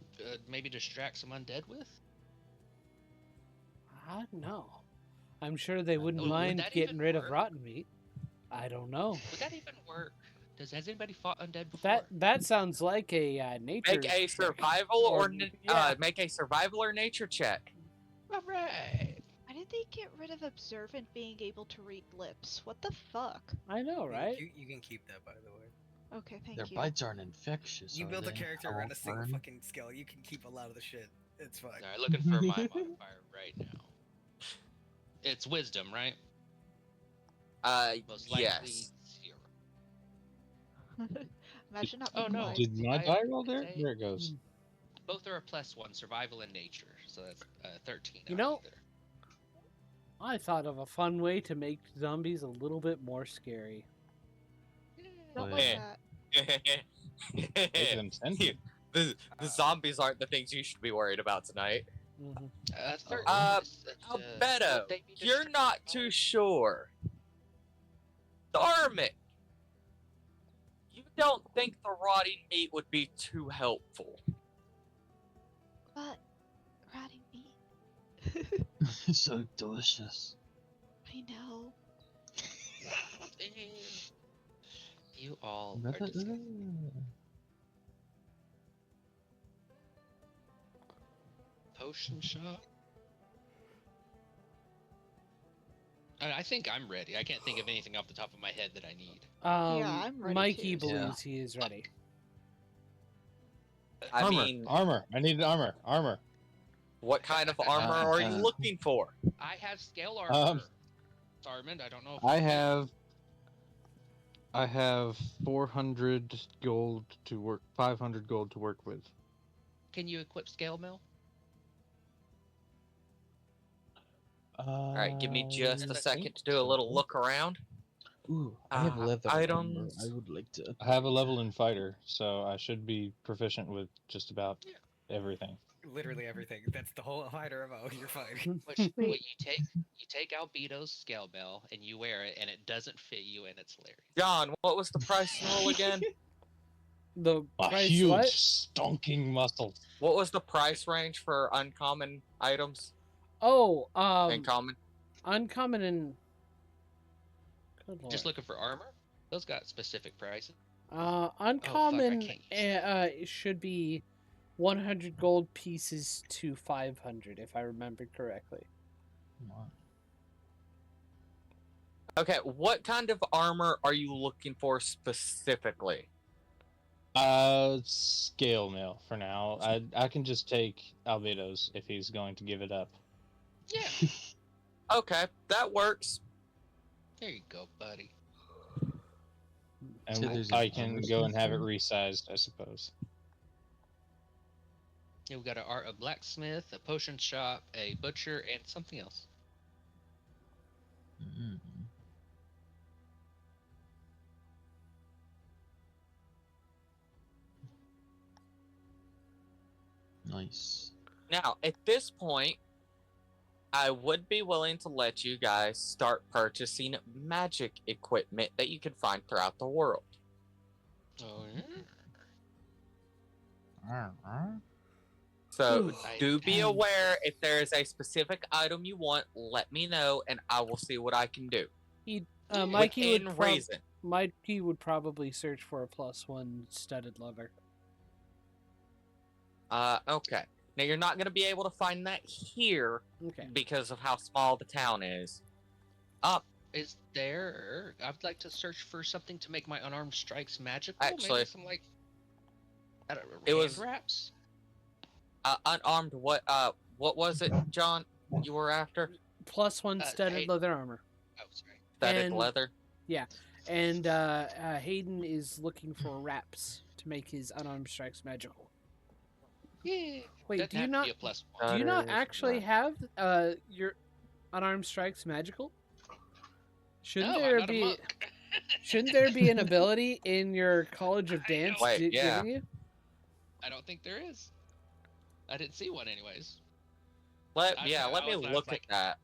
Speaker 5: maybe distract some undead with?
Speaker 4: I don't know. I'm sure they wouldn't
Speaker 5: Would
Speaker 4: mind
Speaker 5: that
Speaker 4: getting
Speaker 5: even
Speaker 4: rid of
Speaker 5: work?
Speaker 4: rotten meat. I don't know.
Speaker 5: Would that even work? Has anybody fought undead before?
Speaker 4: That sounds like a nature.
Speaker 3: Make a
Speaker 4: check.
Speaker 3: survival
Speaker 4: yeah.
Speaker 3: make a survival or nature check.
Speaker 5: All right.
Speaker 1: Why did they get rid of observant being able to read lips? What the fuck?
Speaker 4: I know, right?
Speaker 8: You can keep that, by the way.
Speaker 1: Okay, thank
Speaker 6: Their
Speaker 1: you.
Speaker 6: bites aren't infectious.
Speaker 8: You
Speaker 6: are
Speaker 8: build a
Speaker 6: they?
Speaker 8: character
Speaker 6: I
Speaker 8: around
Speaker 6: won't
Speaker 8: a single
Speaker 6: burn.
Speaker 8: fucking skill. You can keep a lot of the shit. It's fine.
Speaker 5: All right, looking for my modifier right now. It's wisdom, right? Most likely
Speaker 3: Yes.
Speaker 5: 0.
Speaker 1: Imagine not
Speaker 5: Oh,
Speaker 1: being
Speaker 5: no.
Speaker 1: wise.
Speaker 7: Did my
Speaker 5: I
Speaker 7: die roll there?
Speaker 5: say-
Speaker 7: There it goes.
Speaker 5: Both are a +1, survival and nature, so that's 13.
Speaker 4: You
Speaker 5: on
Speaker 4: know-
Speaker 5: either.
Speaker 4: I thought of a fun way to make zombies a little bit more scary.
Speaker 1: Don't
Speaker 6: Oh,
Speaker 1: like
Speaker 3: yeah.
Speaker 1: that.
Speaker 7: Make them sentient.
Speaker 3: the zombies aren't the things you should be worried about tonight.
Speaker 4: Mm-hmm.
Speaker 5: 13 is,
Speaker 3: Albedo,
Speaker 5: would they be
Speaker 3: you're not
Speaker 5: distracted
Speaker 3: too
Speaker 5: by-
Speaker 3: sure. Darmit, you don't think the rotting meat would be too helpful.
Speaker 1: But rotting meat.
Speaker 6: So delicious.
Speaker 1: I know.
Speaker 5: You all are disgusting. Potion shop. I think I'm ready. I can't think of anything off the top of my head that I need.
Speaker 1: I'm ready
Speaker 4: Mikey
Speaker 1: too.
Speaker 4: believes he is ready.
Speaker 3: I
Speaker 7: Armor,
Speaker 3: mean,
Speaker 7: armor. I need armor.
Speaker 3: what kind of armor are you looking for?
Speaker 5: I have scale armor. Armand, I don't know. If
Speaker 7: I have 400 gold to work, 500 gold to work with.
Speaker 5: Can you equip scale mill?
Speaker 3: All right, give me just a
Speaker 5: I
Speaker 3: second to do a little look around.
Speaker 6: Ooh, I have leather armor.
Speaker 3: Items.
Speaker 6: I would like to.
Speaker 7: I have a level in fighter, so I should be proficient with just about everything.
Speaker 8: Literally everything. That's the whole fighter MO. You're fine.
Speaker 5: What you take Albedo's scale mill and you wear it, and it doesn't fit you, and it's hilarious.
Speaker 3: John, what was the price roll again?
Speaker 4: The
Speaker 7: A
Speaker 4: price
Speaker 7: huge,
Speaker 4: what?
Speaker 7: stonking muscle.
Speaker 3: What was the price range for uncommon items
Speaker 4: Oh,
Speaker 3: and common?
Speaker 4: uncommon and good
Speaker 5: Just
Speaker 4: lord.
Speaker 5: looking for armor. Those got specific prices.
Speaker 4: Uncommon
Speaker 5: can't use
Speaker 4: it should be 100 gold pieces to 500 if I remember correctly.
Speaker 6: Come on.
Speaker 3: Okay, what kind of armor are you looking for specifically?
Speaker 7: Scale mail for now. I can just take Albedo's if he's going to give it up.
Speaker 5: Yeah,
Speaker 3: Okay, that works.
Speaker 5: there you go, buddy.
Speaker 7: And
Speaker 6: So there's
Speaker 7: I
Speaker 6: an
Speaker 7: can
Speaker 6: armor
Speaker 7: go and have it
Speaker 6: smith
Speaker 7: resized, I suppose.
Speaker 5: Yeah, we got a blacksmith, a potion shop, a butcher, and something else.
Speaker 6: Mm. Nice.
Speaker 3: Now, at this point, I would be willing to let you guys start purchasing magic equipment that you can find throughout the world.
Speaker 5: Oh yeah.
Speaker 3: So
Speaker 5: I
Speaker 3: do be
Speaker 5: have-
Speaker 3: aware if there is a specific item you want, let me know and I will see what I can do.
Speaker 4: Mikey
Speaker 3: Within
Speaker 4: would
Speaker 3: reason.
Speaker 4: Mikey would probably search for a +1 studded leather.
Speaker 3: Okay. Now you're not going to be able to find that here
Speaker 4: Okay.
Speaker 3: because of how small the town is.
Speaker 5: Is there? I'd like to search for something to make my unarmed strikes magical.
Speaker 3: Actually-
Speaker 5: Maybe some like. I don't know.
Speaker 3: It was-
Speaker 5: hand wraps.
Speaker 3: Unarmed, what was it, John, you were after?
Speaker 4: +1 studded
Speaker 5: hey-
Speaker 4: leather armor.
Speaker 5: Oh, sorry.
Speaker 3: Studded
Speaker 4: And-
Speaker 3: leather?
Speaker 4: And Hayden is looking for wraps to make his unarmed strikes magical.
Speaker 5: Yeah.
Speaker 4: Wait,
Speaker 5: Doesn't
Speaker 4: do you
Speaker 5: have to
Speaker 4: not
Speaker 5: be a +1.
Speaker 4: do you not
Speaker 3: Studded
Speaker 4: actually
Speaker 3: leather.
Speaker 4: have your unarmed strikes magical? Shouldn't
Speaker 5: No, I'm
Speaker 4: there
Speaker 5: not a
Speaker 4: be
Speaker 5: monk.
Speaker 4: shouldn't there be an ability in your College of Dance
Speaker 3: Wait, yeah.
Speaker 4: giving you?
Speaker 5: I don't think there is. I didn't see one, anyways.
Speaker 3: Let
Speaker 5: I
Speaker 3: me
Speaker 5: was
Speaker 3: look
Speaker 5: like-
Speaker 3: at that.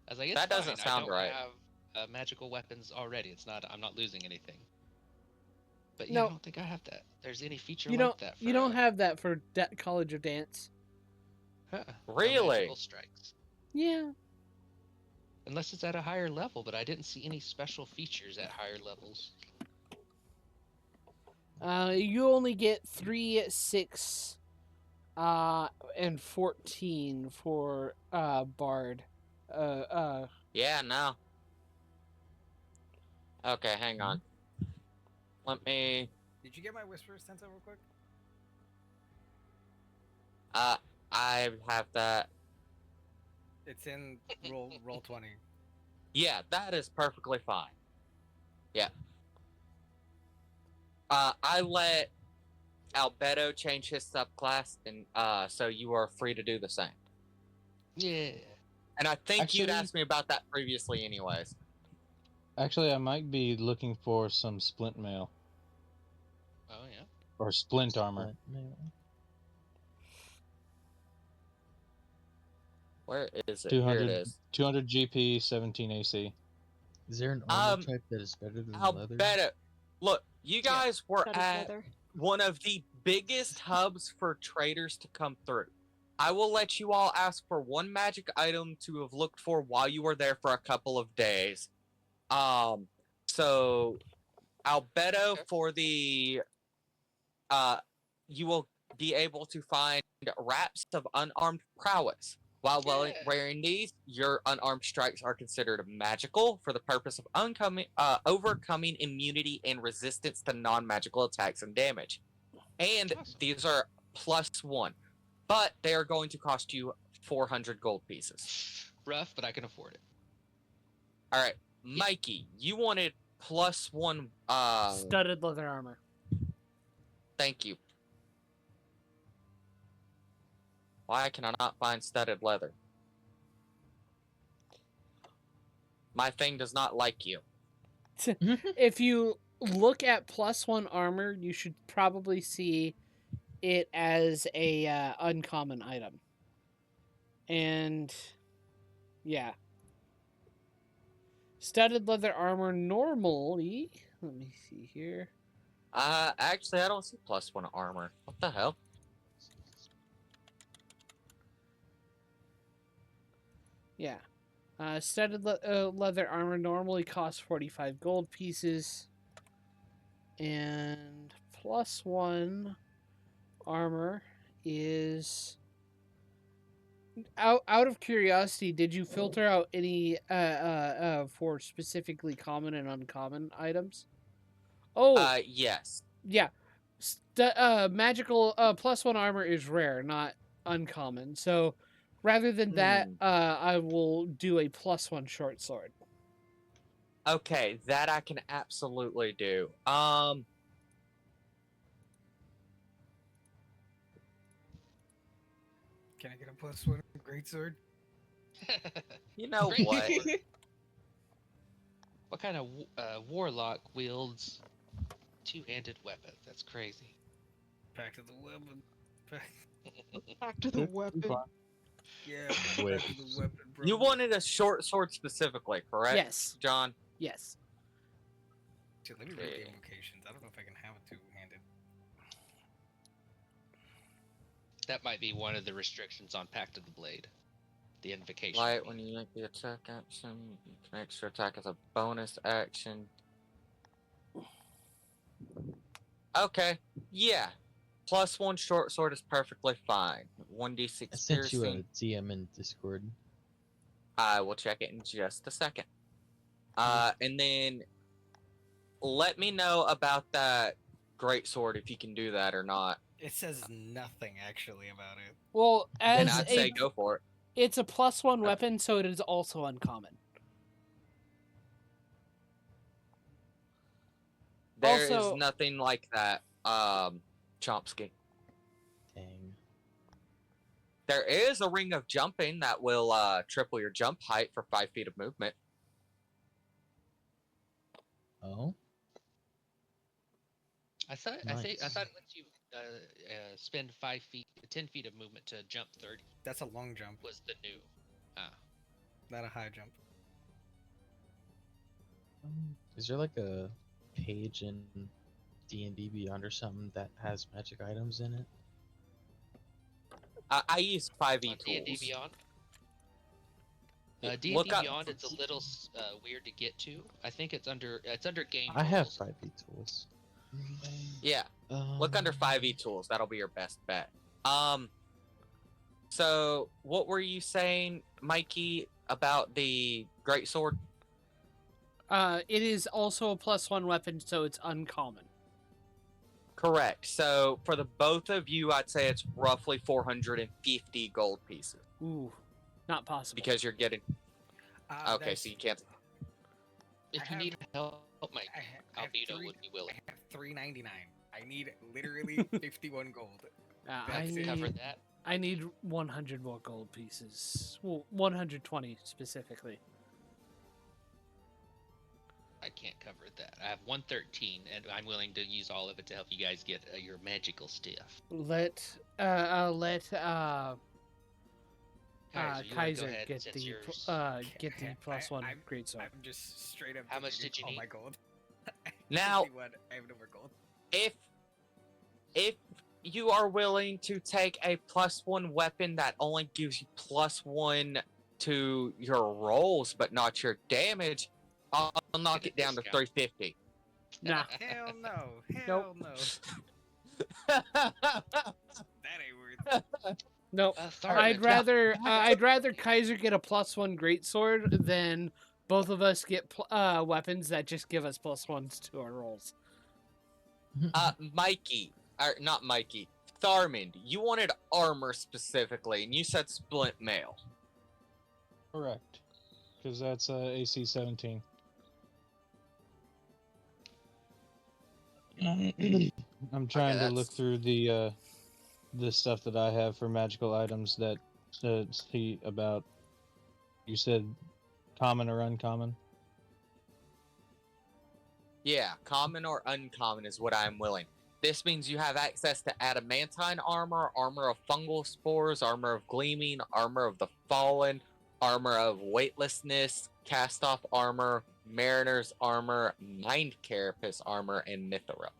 Speaker 5: I was like,
Speaker 3: That
Speaker 5: it's
Speaker 3: doesn't
Speaker 5: fine.
Speaker 3: sound
Speaker 5: I don't
Speaker 3: right.
Speaker 5: have magical weapons already. It's not. I'm not losing anything. But yeah,
Speaker 4: No.
Speaker 5: I don't think I have that. There's any feature
Speaker 4: You
Speaker 5: like
Speaker 4: don't
Speaker 5: that.
Speaker 4: you don't have that for College of Dance.
Speaker 5: no
Speaker 3: Really?
Speaker 5: magical strikes.
Speaker 4: Yeah.
Speaker 5: Unless it's at a higher level, but I didn't see any special features at higher levels.
Speaker 4: You only get 3, 6, and 14 for Bard.
Speaker 3: Yeah, no. Okay, hang on. Let me
Speaker 8: Did you get my whispers sent out real quick?
Speaker 3: I have that.
Speaker 8: It's in roll 20.
Speaker 3: Yeah, that is perfectly fine. Yeah. I let Albedo change his subclass, and so you are free to do the same.
Speaker 5: Yeah.
Speaker 3: And I think you'd
Speaker 7: Actually-
Speaker 3: asked me about that previously, anyways.
Speaker 7: Actually, I might be looking for some splint mail
Speaker 5: Oh yeah.
Speaker 7: or splint armor.
Speaker 3: Where is it? Here it
Speaker 7: 200,
Speaker 3: is.
Speaker 7: 200 GP, 17 AC.
Speaker 2: Is there an armor
Speaker 3: Um,
Speaker 2: type that is better than leather?
Speaker 3: Albedo, look, you guys were
Speaker 1: Studded
Speaker 3: at
Speaker 1: leather.
Speaker 3: one of the biggest hubs for traders to come through. I will let you all ask for one magic item to have looked for while you were there for a couple of days. So Albedo
Speaker 5: Okay.
Speaker 3: for the you will be able to find wraps of unarmed prowess. While
Speaker 5: Yeah.
Speaker 3: wearing these, your unarmed strikes are considered magical for the purpose of overcoming immunity and resistance to non-magical attacks and damage. And
Speaker 5: Awesome.
Speaker 3: these are +1, but they are going to cost you 400 gold pieces.
Speaker 5: Rough, but I can afford it.
Speaker 3: All right, Mikey, you wanted +1.
Speaker 4: Studded leather armor.
Speaker 3: Thank you. Why can I not find studded leather? My thing does not like you.
Speaker 4: If you look at +1 armor, you should probably see it as a uncommon item. And yeah. Studded leather armor normally. Let me see here.
Speaker 3: Actually, I don't see +1 armor. What the hell?
Speaker 4: Yeah. Studded leather armor normally costs 45 gold pieces. And +1 armor is. Out of curiosity, did you filter out any for specifically common and uncommon items? Oh,
Speaker 3: Yes.
Speaker 4: yeah. Magical +1 armor is rare, not uncommon. So rather than that, I will do a +1 short sword.
Speaker 3: Okay, that I can absolutely do.
Speaker 8: Can I get a +1 greatsword?
Speaker 3: You know
Speaker 5: Great.
Speaker 3: what?
Speaker 5: What kind of warlock wields two-handed weapon? That's crazy.
Speaker 8: Back to the weapon.
Speaker 1: Back to the weapon.
Speaker 8: Yeah,
Speaker 7: Wait.
Speaker 8: back to the weapon, bro.
Speaker 3: You wanted a short sword specifically, correct?
Speaker 4: Yes.
Speaker 3: John?
Speaker 4: Yes.
Speaker 8: Dude, let me read the
Speaker 3: Okay.
Speaker 8: invocations. I don't know if I can have it two-handed.
Speaker 5: that might be one of the restrictions on Pact of the Blade. The invocation.
Speaker 3: Right when you make the attack action, you can extra attack as a bonus action. Okay, yeah. +1 short sword is perfectly fine. 1d6
Speaker 2: I sent you a
Speaker 3: piercing.
Speaker 2: DM in Discord.
Speaker 3: I will check it in just a second. And then let me know about that great sword if you can do that or not.
Speaker 8: It says nothing actually about it.
Speaker 4: Well,
Speaker 3: And
Speaker 4: as
Speaker 3: I'd say go for it.
Speaker 4: it's a +1 weapon, so it is also uncommon.
Speaker 3: There is
Speaker 4: Also-
Speaker 3: nothing like that, Chomsky.
Speaker 2: Dang.
Speaker 3: There is a ring of jumping that will triple your jump height for 5 feet of movement.
Speaker 2: Oh?
Speaker 5: I thought
Speaker 2: Nice.
Speaker 5: it lets you spend 5 feet, 10 feet of movement to jump 30.
Speaker 8: That's a long jump,
Speaker 5: Was the new?
Speaker 8: not a high jump.
Speaker 2: Is there like a page in D&D Beyond or something that has magic items in it?
Speaker 3: I use 5e
Speaker 5: On D&D
Speaker 3: tools.
Speaker 5: Beyond.
Speaker 3: Yeah,
Speaker 5: D&D
Speaker 3: look up-
Speaker 5: Beyond, it's a little weird to get to. I think it's under game.
Speaker 2: I have
Speaker 5: rules.
Speaker 2: 5e tools.
Speaker 3: Yeah, look under 5e tools. That'll be your best bet. So what were you saying, Mikey, about the great sword?
Speaker 4: It is also a +1 weapon, so it's uncommon.
Speaker 3: Correct. So for the both of you, I'd say it's roughly 450 gold pieces
Speaker 4: Ooh, not possible.
Speaker 3: because you're getting. Okay,
Speaker 8: That's-
Speaker 3: so you can't.
Speaker 5: If
Speaker 8: I
Speaker 5: you
Speaker 8: have-
Speaker 5: need help, Mike,
Speaker 8: I have
Speaker 5: Albedo
Speaker 8: three-
Speaker 5: would be willing.
Speaker 8: I have 399. I need literally 51 gold.
Speaker 4: I
Speaker 8: That's it.
Speaker 5: Cover
Speaker 4: need
Speaker 5: that.
Speaker 4: I need 100 more gold pieces. Well, 120 specifically.
Speaker 5: I can't cover that. I have 113, and I'm willing to use all of it to help you guys get your magical stuff.
Speaker 4: I'll let
Speaker 5: Kaiser, you wanna go
Speaker 4: Kaiser
Speaker 5: ahead
Speaker 4: get
Speaker 5: since
Speaker 4: the
Speaker 5: yours-
Speaker 4: get the +1
Speaker 8: I'm-
Speaker 4: greatsword.
Speaker 8: I'm just straight up.
Speaker 5: How much
Speaker 8: giving
Speaker 5: did you
Speaker 8: all
Speaker 5: need?
Speaker 8: my gold.
Speaker 3: Now-
Speaker 8: 51. I have no more gold.
Speaker 3: If you are willing to take a +1 weapon that only gives you +1 to your rolls but not your damage, I'll knock
Speaker 5: Get a
Speaker 3: it down to
Speaker 5: discount.
Speaker 3: 350.
Speaker 4: Nah.
Speaker 8: Hell no. Hell
Speaker 4: Nope.
Speaker 8: no. That ain't worth it.
Speaker 4: Nope.
Speaker 5: Tharp,
Speaker 4: I'd rather Kaiser get a +1 greatsword than both of us get weapons that just give us +1s to our rolls.
Speaker 3: Mikey, or not Mikey, Tharmand, you wanted armor specifically, and you said splint mail.
Speaker 7: Correct. Because that's AC 17. I'm trying to look
Speaker 3: that's-
Speaker 7: through the stuff that I have for magical items that see about. You said common or uncommon?
Speaker 3: Yeah, common or uncommon is what I'm willing. This means you have access to adamantine armor, armor of fungal spores, armor of gleaming, armor of the fallen, armor of weightlessness, cast-off armor, mariner's armor, mind carapace armor, and mithril.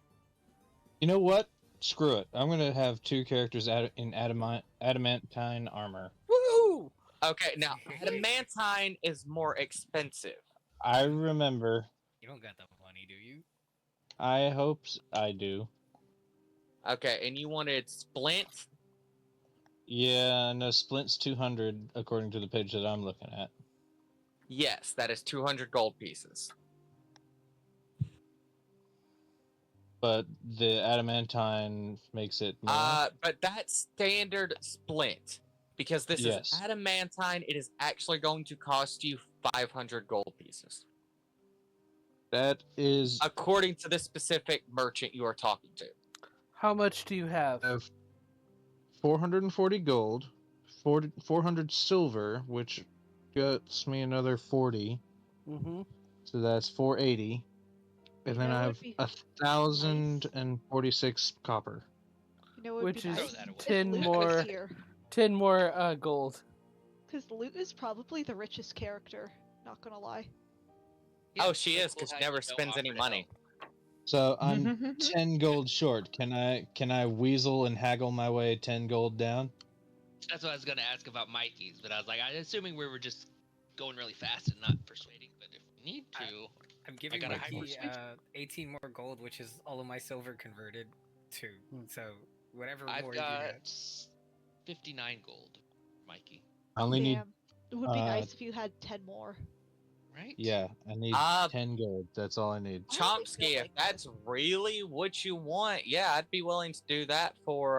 Speaker 7: You know what? Screw it. I'm gonna have 2 characters in adamantine armor.
Speaker 4: Woo!
Speaker 3: Okay, now adamantine is more expensive.
Speaker 7: I remember.
Speaker 8: You don't got the money, do you?
Speaker 7: I hope I do.
Speaker 3: Okay, and you wanted splint?
Speaker 7: Yeah, no, Splint's 200 according to the page that I'm looking at.
Speaker 3: Yes, that is 200 gold pieces.
Speaker 7: But the adamantine makes it more.
Speaker 3: But that's standard splint. Because this
Speaker 7: Yes.
Speaker 3: is adamantine, it is actually going to cost you 500 gold pieces.
Speaker 7: That is
Speaker 3: According to the specific merchant you are talking to.
Speaker 4: How much do you have?
Speaker 7: 440 gold, 400 silver, which gets me another 40.
Speaker 4: Mm-hmm.
Speaker 7: So that's 480. And
Speaker 1: You
Speaker 7: then
Speaker 1: know
Speaker 7: I
Speaker 1: what
Speaker 7: have
Speaker 1: would be
Speaker 7: 1,046 copper.
Speaker 1: You know what would
Speaker 4: Which
Speaker 1: be
Speaker 4: is
Speaker 1: nice?
Speaker 5: Throw that away.
Speaker 4: 10
Speaker 1: Luke
Speaker 4: more.
Speaker 1: was here.
Speaker 4: 10 more gold.
Speaker 1: Because Luke is probably the richest character. Not gonna lie.
Speaker 5: Yeah,
Speaker 3: Oh,
Speaker 5: it's
Speaker 3: she
Speaker 5: so
Speaker 3: is,
Speaker 5: cool
Speaker 3: because she
Speaker 5: how
Speaker 3: never
Speaker 5: you don't
Speaker 3: spends any
Speaker 5: offer to
Speaker 3: money.
Speaker 5: help.
Speaker 7: So I'm 10 gold short. Can I weasel and haggle my way 10 gold down?
Speaker 5: That's what I was gonna ask about Mikey's, but I was like, I'm assuming we were just going really fast and not persuading. But if we need to,
Speaker 8: I'm giving
Speaker 5: got a high
Speaker 8: Mikey
Speaker 5: persuasion.
Speaker 8: 18 more gold, which is all of my silver converted to. So whatever
Speaker 5: I've
Speaker 8: more
Speaker 5: got
Speaker 8: you got.
Speaker 5: 59 gold, Mikey.
Speaker 7: I only need.
Speaker 1: Damn. It would be
Speaker 7: uh,
Speaker 1: nice if you had 10 more.
Speaker 5: Right?
Speaker 7: Yeah, I need
Speaker 3: Uh,
Speaker 7: 10 gold. That's all I need.
Speaker 1: I only
Speaker 3: Chomsky,
Speaker 1: feel
Speaker 3: if
Speaker 1: like
Speaker 3: that's really what you want, yeah, I'd be willing to do that for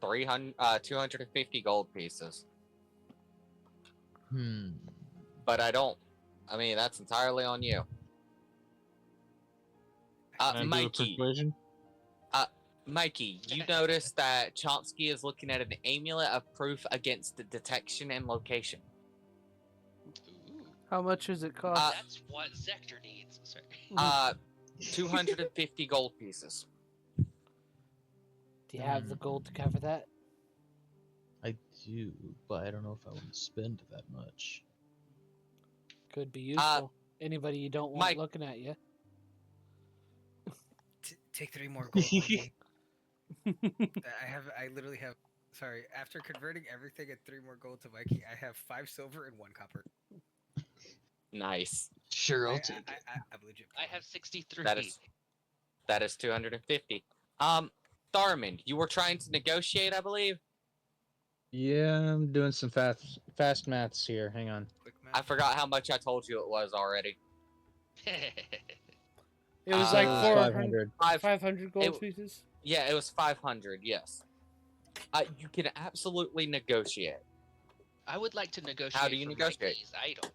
Speaker 3: 250 gold pieces. But I don't. I mean, that's entirely on you.
Speaker 7: Can I do a
Speaker 3: Mikey,
Speaker 7: persuasion?
Speaker 3: Mikey, you notice that Chomsky is looking at an amulet of proof against the detection and location.
Speaker 5: Ooh,
Speaker 4: How much does it cost?
Speaker 5: that's what Zector needs. Sorry.
Speaker 3: 250 gold pieces.
Speaker 4: Do you have the gold to cover that?
Speaker 2: I do, but I don't know if I want to spend that much.
Speaker 4: Could be useful. Anybody you don't want
Speaker 3: Mike-
Speaker 4: looking at you.
Speaker 8: Take 3 more gold. Mikey. I literally have. Sorry, after converting everything at 3 more gold to Mikey, I have 5 silver and 1 copper.
Speaker 3: Nice.
Speaker 6: Sure,
Speaker 8: I,
Speaker 6: I'll take it.
Speaker 8: I'm legit.
Speaker 5: I have 63.
Speaker 3: That is 250. Tharman, you were trying to negotiate, I believe.
Speaker 7: Yeah, I'm doing some fast maths here. Hang on.
Speaker 8: Quick
Speaker 3: I
Speaker 8: math.
Speaker 3: forgot how much I told you it was already.
Speaker 4: It was like
Speaker 7: 500.
Speaker 4: 500 gold
Speaker 3: it-
Speaker 4: pieces.
Speaker 3: Yeah, it was 500. Yes. You can absolutely negotiate.
Speaker 5: I would like to negotiate.
Speaker 3: do you
Speaker 5: for
Speaker 3: negotiate?
Speaker 5: Mikey's item.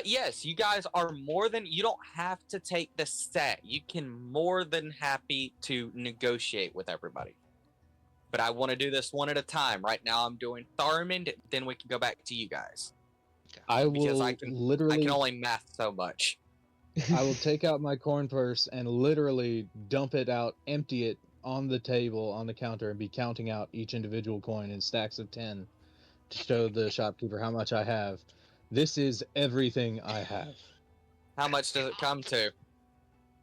Speaker 3: Yes, you guys are more than. You don't have to take the set. You can more than happy to negotiate with everybody. But I want to do this one at a time. Right now, I'm doing Tharman. Then we can go back to you guys.
Speaker 7: I
Speaker 3: Because
Speaker 7: will
Speaker 3: I can
Speaker 7: literally.
Speaker 3: only math so much.
Speaker 7: I will take out my corn purse and literally dump it out, empty it on the table, on the counter, and be counting out each individual coin in stacks of 10 to show the shopkeeper how much I have. This is everything I have.
Speaker 3: How much does it come to?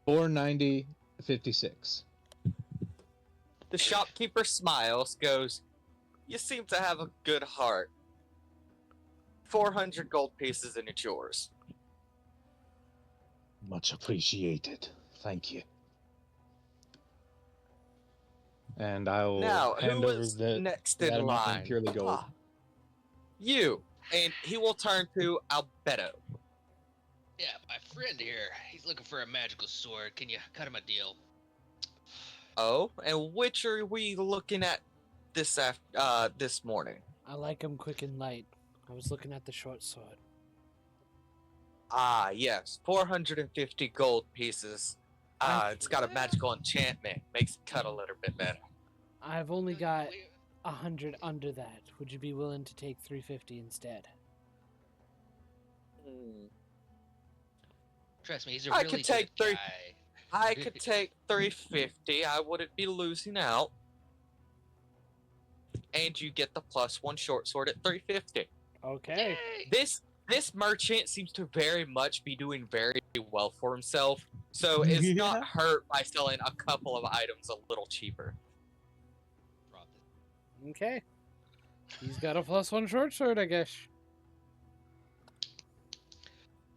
Speaker 7: 490.56.
Speaker 3: The shopkeeper smiles, goes, "You seem to have a good heart. 400 gold pieces and it's yours."
Speaker 7: Much appreciated. Thank you. And I will
Speaker 3: Now,
Speaker 7: hand
Speaker 3: who
Speaker 7: over
Speaker 3: is
Speaker 7: that
Speaker 3: next
Speaker 7: that
Speaker 3: in
Speaker 7: amount
Speaker 3: line?
Speaker 7: purely gold.
Speaker 3: Ah, you. And he will turn to Albedo.
Speaker 5: Yeah, my friend here. He's looking for a magical sword. Can you cut him a deal?
Speaker 3: Oh, and which are we looking at this morning?
Speaker 4: I like them quick and light. I was looking at the short sword.
Speaker 3: Ah, yes, 450 gold pieces. It's got a magical enchantment. Makes it cut a little bit better.
Speaker 4: I've only got 100 under that. Would you be willing to take 350 instead?
Speaker 5: Trust me, he's a
Speaker 3: I
Speaker 5: really
Speaker 3: could take
Speaker 5: good
Speaker 3: 3
Speaker 5: guy.
Speaker 3: I could take 350. I wouldn't be losing out. And you get the +1 short sword at 350.
Speaker 4: Okay.
Speaker 5: Yay!
Speaker 3: This merchant seems to very much be doing very well for himself, so it's not hurt by selling a couple of items a little cheaper.
Speaker 5: Rob this.
Speaker 4: Okay. He's got a +1 short sword, I guess.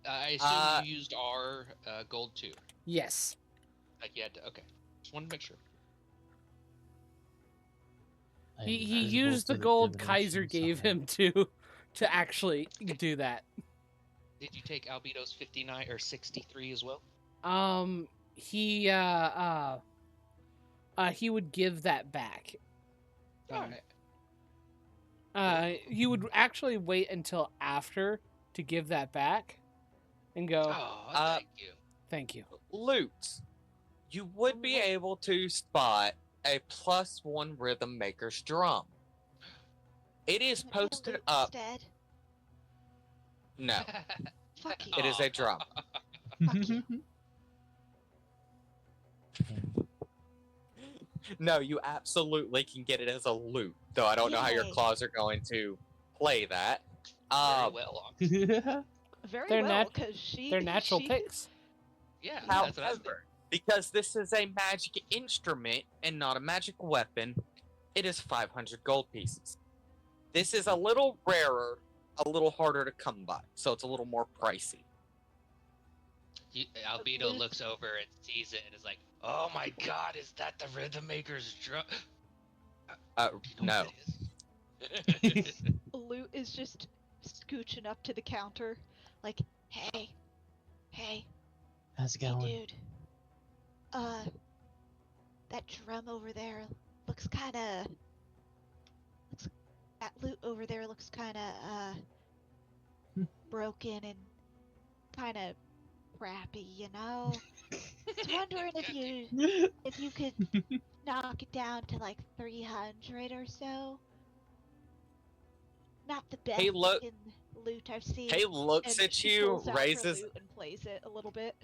Speaker 5: I assume you used our gold too.
Speaker 4: Yes.
Speaker 5: Like you had to. Okay, just wanted to make sure.
Speaker 2: I'm
Speaker 4: He
Speaker 2: invisible
Speaker 4: used
Speaker 2: to
Speaker 4: the gold
Speaker 2: divination
Speaker 4: Kaiser gave
Speaker 2: somehow.
Speaker 4: him to actually do that.
Speaker 5: Did you take Albedo's 59 or 63 as well?
Speaker 4: He would give that back.
Speaker 5: All right.
Speaker 4: He would actually wait until after to give that back and go,
Speaker 5: Oh, thank you.
Speaker 4: thank you.
Speaker 3: Loot. You would be able to spot a +1 rhythm maker's drum. It is posted up.
Speaker 1: Instead.
Speaker 3: No,
Speaker 1: Fuck you.
Speaker 3: it is a drum.
Speaker 1: Fuck you.
Speaker 3: No, you absolutely can get it as a loot, though I don't know how your
Speaker 1: Yay.
Speaker 3: claws are going to play that.
Speaker 5: Very well.
Speaker 1: Very
Speaker 4: They're
Speaker 1: well,
Speaker 4: nat-
Speaker 1: because she.
Speaker 4: They're natural
Speaker 1: she,
Speaker 4: picks.
Speaker 5: Yeah, that's what I was thinking.
Speaker 3: However, because this is a magic instrument and not a magic weapon, it is 500 gold pieces. This is a little rarer, a little harder to come by, so it's a little more pricey.
Speaker 5: Albedo looks over and sees it and is like, "Oh my God, is that the Rhythm Maker's drum?"
Speaker 3: No.
Speaker 1: Loot is just scooching up to the counter, like, hey,
Speaker 2: How's it
Speaker 1: hey,
Speaker 2: going?
Speaker 1: dude. That drum over there looks kinda. That loot over there looks kinda, broken and kinda crappy, you know? I was wondering if you could knock it down to like 300 or so. Not the best
Speaker 3: Hey, look.
Speaker 1: looking loot I've seen.
Speaker 3: He looks
Speaker 1: And
Speaker 3: at
Speaker 1: she
Speaker 3: you,
Speaker 1: pulls out her
Speaker 3: raises.
Speaker 1: loot and plays it a little bit.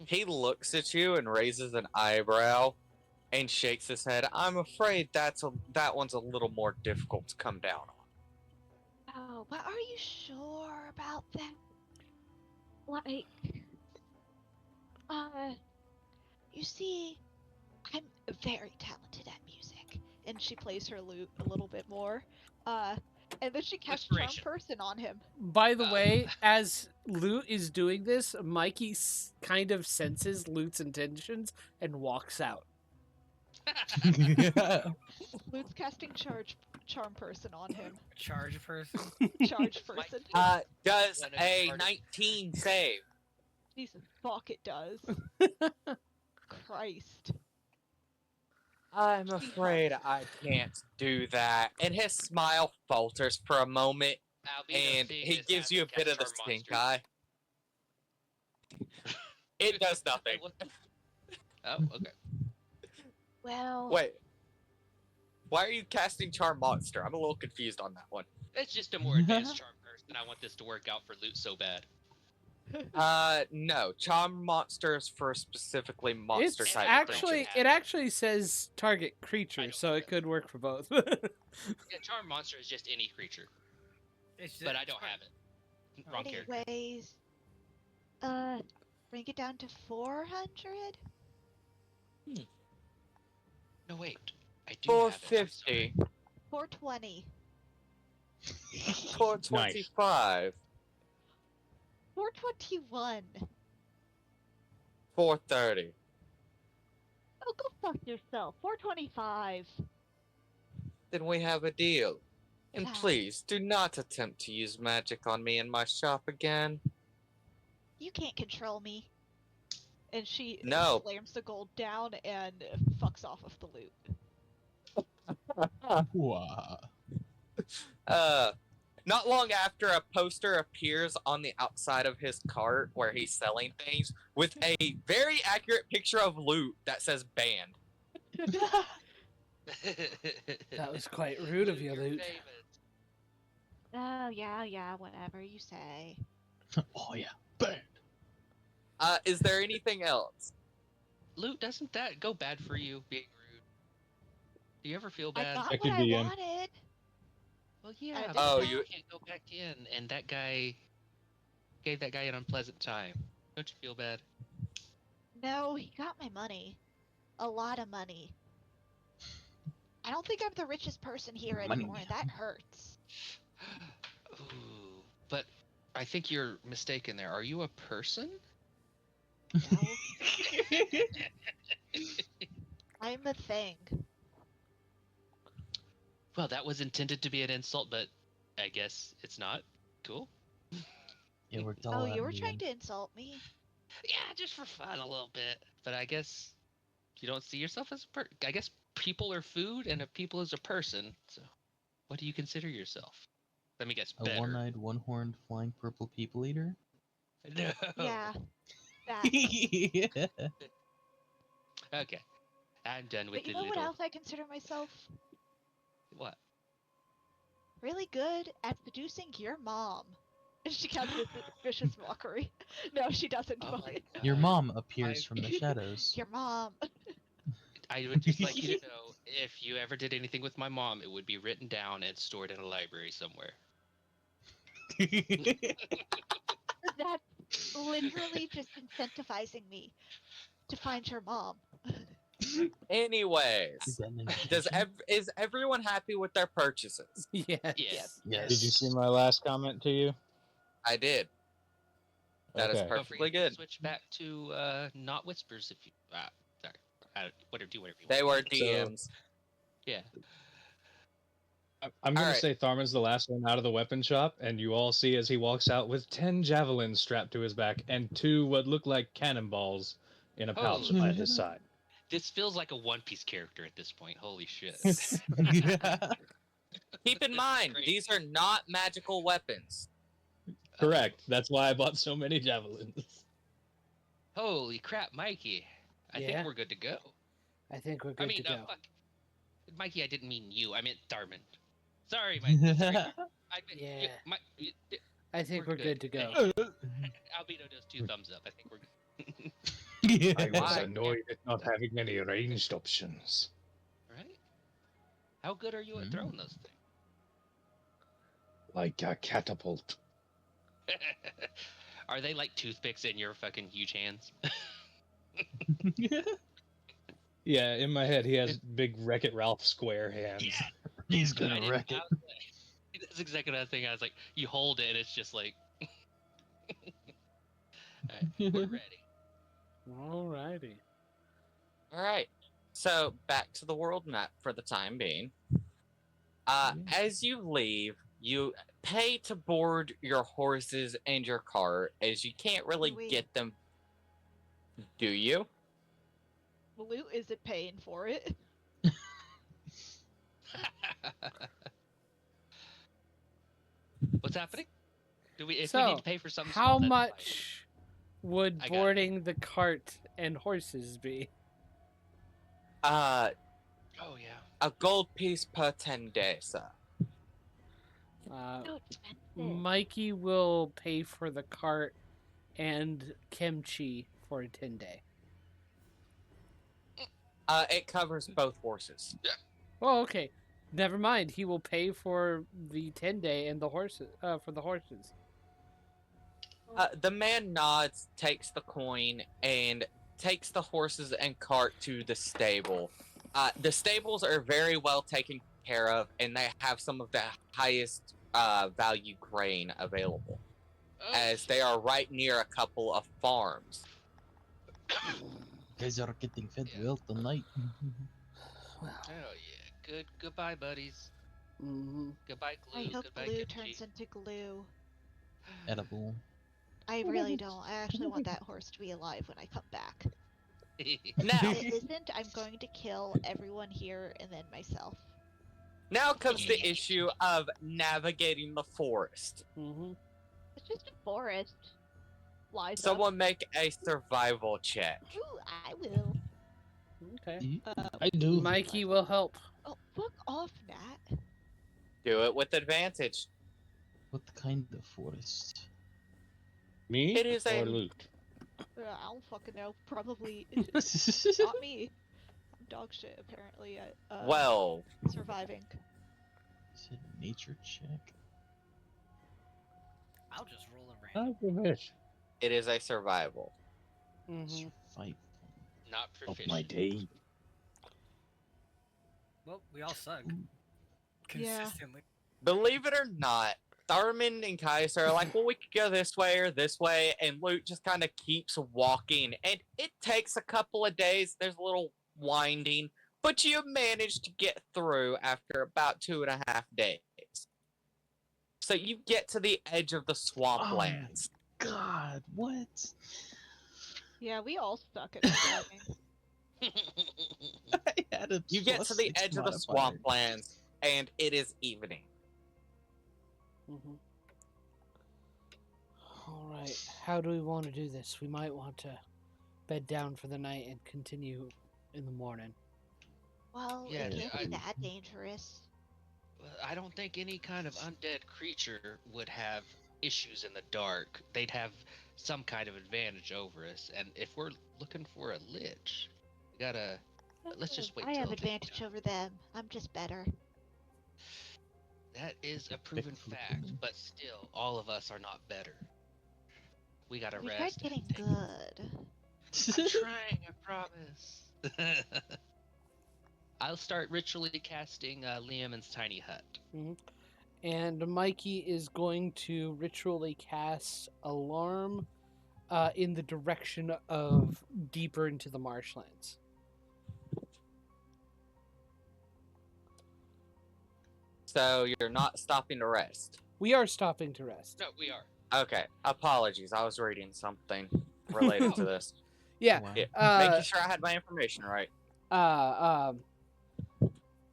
Speaker 3: He looks at you and raises an eyebrow, and shakes his head. I'm afraid that one's a little more difficult to come down on.
Speaker 1: Oh, but are you sure about that? Like, you see, I'm very talented at music, and she plays her lute a little bit more. And then she casts Charm
Speaker 5: Inspiration.
Speaker 1: Person on him.
Speaker 4: By the way, as Loot is doing this, Mikey kind of senses Loot's intentions and walks out.
Speaker 1: Lute's casting Charm Person on him.
Speaker 8: Charge person.
Speaker 1: Charge Person.
Speaker 3: Does a 19 save?
Speaker 1: Jesus fuck, it does. Christ.
Speaker 3: I'm afraid I can't do that. And his smile falters for a moment,
Speaker 5: Albedo
Speaker 3: and
Speaker 5: seeing
Speaker 3: he
Speaker 5: this
Speaker 3: gives
Speaker 5: happen,
Speaker 3: you a bit
Speaker 5: casts
Speaker 3: of the
Speaker 5: Charm
Speaker 3: stink
Speaker 5: Monsters.
Speaker 3: eye. It does nothing.
Speaker 5: Oh, okay.
Speaker 1: Well,
Speaker 3: Wait. Why are you casting Charm Monster? I'm a little confused on that one.
Speaker 5: It's just a more advanced charm person. I want this to work out for Loot so bad.
Speaker 3: No. Charm Monster is for specifically monster
Speaker 4: It's
Speaker 3: type
Speaker 4: actually
Speaker 3: creatures.
Speaker 4: it actually says target creature, so it could work for both.
Speaker 5: Yeah, charm monster is just any creature,
Speaker 8: It's
Speaker 5: but I don't have it. Wrong character.
Speaker 1: anyways, bring it down to 400?
Speaker 5: No, wait. I do have it. I'm sorry.
Speaker 3: 450.
Speaker 1: 420.
Speaker 3: 425.
Speaker 1: 421.
Speaker 3: 430.
Speaker 1: Oh, go fuck yourself. 425.
Speaker 3: Then we have a deal. And
Speaker 1: Yeah.
Speaker 3: please, do not attempt to use magic on me in my shop again.
Speaker 1: You can't control me. And she
Speaker 3: No.
Speaker 1: slams the gold down and fucks off of the loot.
Speaker 2: Wow.
Speaker 3: Not long after, a poster appears on the outside of his cart where he's selling things with a very accurate picture of loot that says banned.
Speaker 4: That was quite rude of you,
Speaker 5: You're
Speaker 4: Loot.
Speaker 5: famous.
Speaker 1: Oh, yeah, whatever you say.
Speaker 2: Oh yeah, bang.
Speaker 3: Is there anything else?
Speaker 5: Loot, doesn't that go bad for you being rude? Do you ever feel
Speaker 1: I
Speaker 5: bad?
Speaker 1: got
Speaker 7: Check
Speaker 1: what
Speaker 7: your
Speaker 1: I
Speaker 7: DM.
Speaker 1: wanted.
Speaker 5: Well, yeah,
Speaker 1: I
Speaker 5: but
Speaker 1: did
Speaker 3: Oh,
Speaker 5: now
Speaker 3: you-
Speaker 5: can't go back in, and that guy gave that guy an unpleasant time. Don't you feel bad?
Speaker 1: No, he got my money. A lot of money. I don't think I'm the richest person here
Speaker 2: Money.
Speaker 1: anymore, and that hurts.
Speaker 5: Ooh, but I think you're mistaken there. Are you a person?
Speaker 1: No, I'm a thing.
Speaker 5: Well, that was intended to be an insult, but I guess it's not. Cool.
Speaker 2: It worked all
Speaker 1: Oh,
Speaker 2: out
Speaker 1: you were
Speaker 2: in the
Speaker 1: trying
Speaker 2: end.
Speaker 1: to insult me?
Speaker 5: Yeah, just for fun a little bit. But I guess you don't see yourself as a I guess people are food, and a people is a person. So, what do you consider yourself? Let me guess.
Speaker 2: A
Speaker 5: Better.
Speaker 2: one-eyed, one-horned, flying purple people eater.
Speaker 5: No.
Speaker 1: Yeah. That.
Speaker 2: Yeah.
Speaker 5: Okay. I'm done with
Speaker 1: But you
Speaker 5: the
Speaker 1: know what
Speaker 5: little.
Speaker 1: else I consider myself?
Speaker 5: What?
Speaker 1: Really good at seducing your mom. And she counts as a vicious mockery. No, she doesn't.
Speaker 5: Oh my
Speaker 2: Your
Speaker 5: God.
Speaker 2: mom appears
Speaker 5: I-
Speaker 2: from the shadows.
Speaker 1: Your mom.
Speaker 5: I would just like you to know, if you ever did anything with my mom, it would be written down and stored in a library somewhere.
Speaker 1: That's literally just incentivizing me to find your mom.
Speaker 3: Anyways, is everyone happy with their purchases?
Speaker 4: Yes.
Speaker 5: Yes.
Speaker 7: Did you see my last comment to you?
Speaker 3: I did. That is
Speaker 7: Okay.
Speaker 5: Don't
Speaker 3: perfectly
Speaker 5: forget to
Speaker 3: good.
Speaker 5: switch back to not whispers if you. Sorry. Do whatever you
Speaker 3: They
Speaker 5: want.
Speaker 3: were DMs.
Speaker 5: Yeah.
Speaker 7: I'm gonna
Speaker 3: Alright.
Speaker 7: say Tharman's the last one out of the weapon shop, and you all see as he walks out with 10 javelins strapped to his back and 2 what look like cannonballs in a pouch
Speaker 5: Holy
Speaker 7: by his side.
Speaker 5: This feels like a One Piece character at this point. Holy shit.
Speaker 3: Keep in mind,
Speaker 5: Great.
Speaker 3: these are not magical weapons.
Speaker 7: Correct. That's why I bought so many javelins.
Speaker 5: Holy crap, Mikey. I
Speaker 4: Yeah?
Speaker 5: think we're good to go.
Speaker 4: I think we're good to go.
Speaker 5: Fuck. Mikey, I didn't mean you. I meant Darman. Sorry, Mikey. Sorry. I meant,
Speaker 4: Yeah.
Speaker 5: you,
Speaker 4: I think
Speaker 5: we're
Speaker 4: we're good to go.
Speaker 5: Albino does 2 thumbs up. I think we're good.
Speaker 7: I was
Speaker 3: Why?
Speaker 7: annoyed at not having any ranged options.
Speaker 5: Right? How good are you at throwing those things?
Speaker 7: Like a catapult.
Speaker 5: Are they like toothpicks in your fucking huge hands?
Speaker 7: Yeah, in my head he has big Wreck-It Ralph square hands.
Speaker 6: Yeah. He's
Speaker 5: I
Speaker 6: gonna
Speaker 5: didn't-
Speaker 6: wreck
Speaker 5: I
Speaker 6: it.
Speaker 5: was like- That's exactly what I was thinking. I was like, you hold it and it's just like. Alright, we're ready.
Speaker 4: Alrighty.
Speaker 3: Alright. So, back to the world map for the time being. As you leave, you pay to board your horses and your cart, as you can't really
Speaker 1: Wait.
Speaker 3: get them. Do you?
Speaker 1: Loot isn't paying for it.
Speaker 5: What's happening? If we
Speaker 4: So,
Speaker 5: need to pay for something
Speaker 4: How
Speaker 5: small, that's fine.
Speaker 4: much would
Speaker 5: I got it.
Speaker 4: boarding the cart and horses be?
Speaker 5: Oh yeah.
Speaker 3: A gold piece per 10 days, sir.
Speaker 1: So expensive.
Speaker 4: Mikey will pay for the cart and kimchi for a 10-day.
Speaker 3: It covers both horses.
Speaker 4: Oh, okay. Never mind. He will pay for the 10-day and the horses. For the horses.
Speaker 3: The man nods, takes the coin, and takes the horses and cart to the stable. The stables are very well taken care of, and they have some of the highest value grain available, as they are right near a couple of farms.
Speaker 6: Guys are getting fed
Speaker 5: Yeah.
Speaker 6: well tonight.
Speaker 4: Well,
Speaker 5: Oh yeah. Goodbye, buddies.
Speaker 4: mm-hmm.
Speaker 5: Goodbye,
Speaker 1: I
Speaker 5: glue.
Speaker 1: hope
Speaker 5: Goodbye,
Speaker 1: glue
Speaker 5: kimchi.
Speaker 1: turns into glue.
Speaker 6: Edible.
Speaker 1: I really don't. I actually want that horse to be alive when I come back.
Speaker 3: Now,
Speaker 1: If it isn't, I'm going to kill everyone here and then myself.
Speaker 3: now comes the issue of navigating the forest.
Speaker 4: Mm-hmm.
Speaker 1: It's just a forest. Liza.
Speaker 3: Someone make a survival check.
Speaker 1: Ooh, I will.
Speaker 4: Okay.
Speaker 6: I do.
Speaker 4: Mikey will help.
Speaker 1: Oh, fuck off, Nat.
Speaker 3: Do it with advantage.
Speaker 6: What kind of forest?
Speaker 7: Me
Speaker 3: It is
Speaker 7: or
Speaker 3: a-
Speaker 7: Luke?
Speaker 1: I don't fucking know. Probably not me. I'm dog shit, apparently, at
Speaker 3: Well,
Speaker 1: surviving.
Speaker 6: Is it a nature check?
Speaker 8: I'll just roll a random.
Speaker 7: I wish.
Speaker 3: it is a survival.
Speaker 4: Mm-hmm.
Speaker 6: Survival
Speaker 5: Not
Speaker 6: of
Speaker 5: proficient.
Speaker 6: my day.
Speaker 8: Well, we all suck.
Speaker 1: Yeah.
Speaker 8: Consistently.
Speaker 3: Believe it or not, Tharman and Kaiser are like, well, we could go this way or this way, and Luke just kind of keeps walking, and it takes a couple of days. There's a little winding, but you manage to get through after about 2.5 days. So you get to the edge of the swamplands.
Speaker 6: God, what?
Speaker 1: Yeah, we all suck at surviving.
Speaker 6: I had a
Speaker 3: You get to the
Speaker 6: +6
Speaker 3: edge of the
Speaker 6: modifier.
Speaker 3: swamplands, and it is evening.
Speaker 4: Mm-hmm. All right. How do we want to do this? We might want to bed down for the night and continue in the morning.
Speaker 1: Well,
Speaker 5: Yeah,
Speaker 1: it can't
Speaker 5: I-
Speaker 1: be that dangerous.
Speaker 5: I don't think any kind of undead creature would have issues in the dark. They'd have some kind of advantage over us. And if we're looking for a lich, we gotta. Let's just wait
Speaker 1: I have
Speaker 5: till
Speaker 1: advantage
Speaker 5: daytime.
Speaker 1: over them. I'm just better.
Speaker 5: That is a proven
Speaker 6: Bigfoot
Speaker 5: fact,
Speaker 6: woman.
Speaker 5: but still, all of us are not better. We gotta
Speaker 1: We tried
Speaker 5: rest.
Speaker 1: getting good.
Speaker 5: I'm trying, I promise. I'll start ritually casting Liam's tiny hut.
Speaker 4: And Mikey is going to ritually cast Alarm in the direction of deeper into the marshlands.
Speaker 3: So you're not stopping to rest.
Speaker 4: We are stopping to rest.
Speaker 5: No, we are.
Speaker 3: Okay, apologies. I was reading something related to this.
Speaker 4: Yeah.
Speaker 2: Wow.
Speaker 3: Yeah, making sure I had my information right.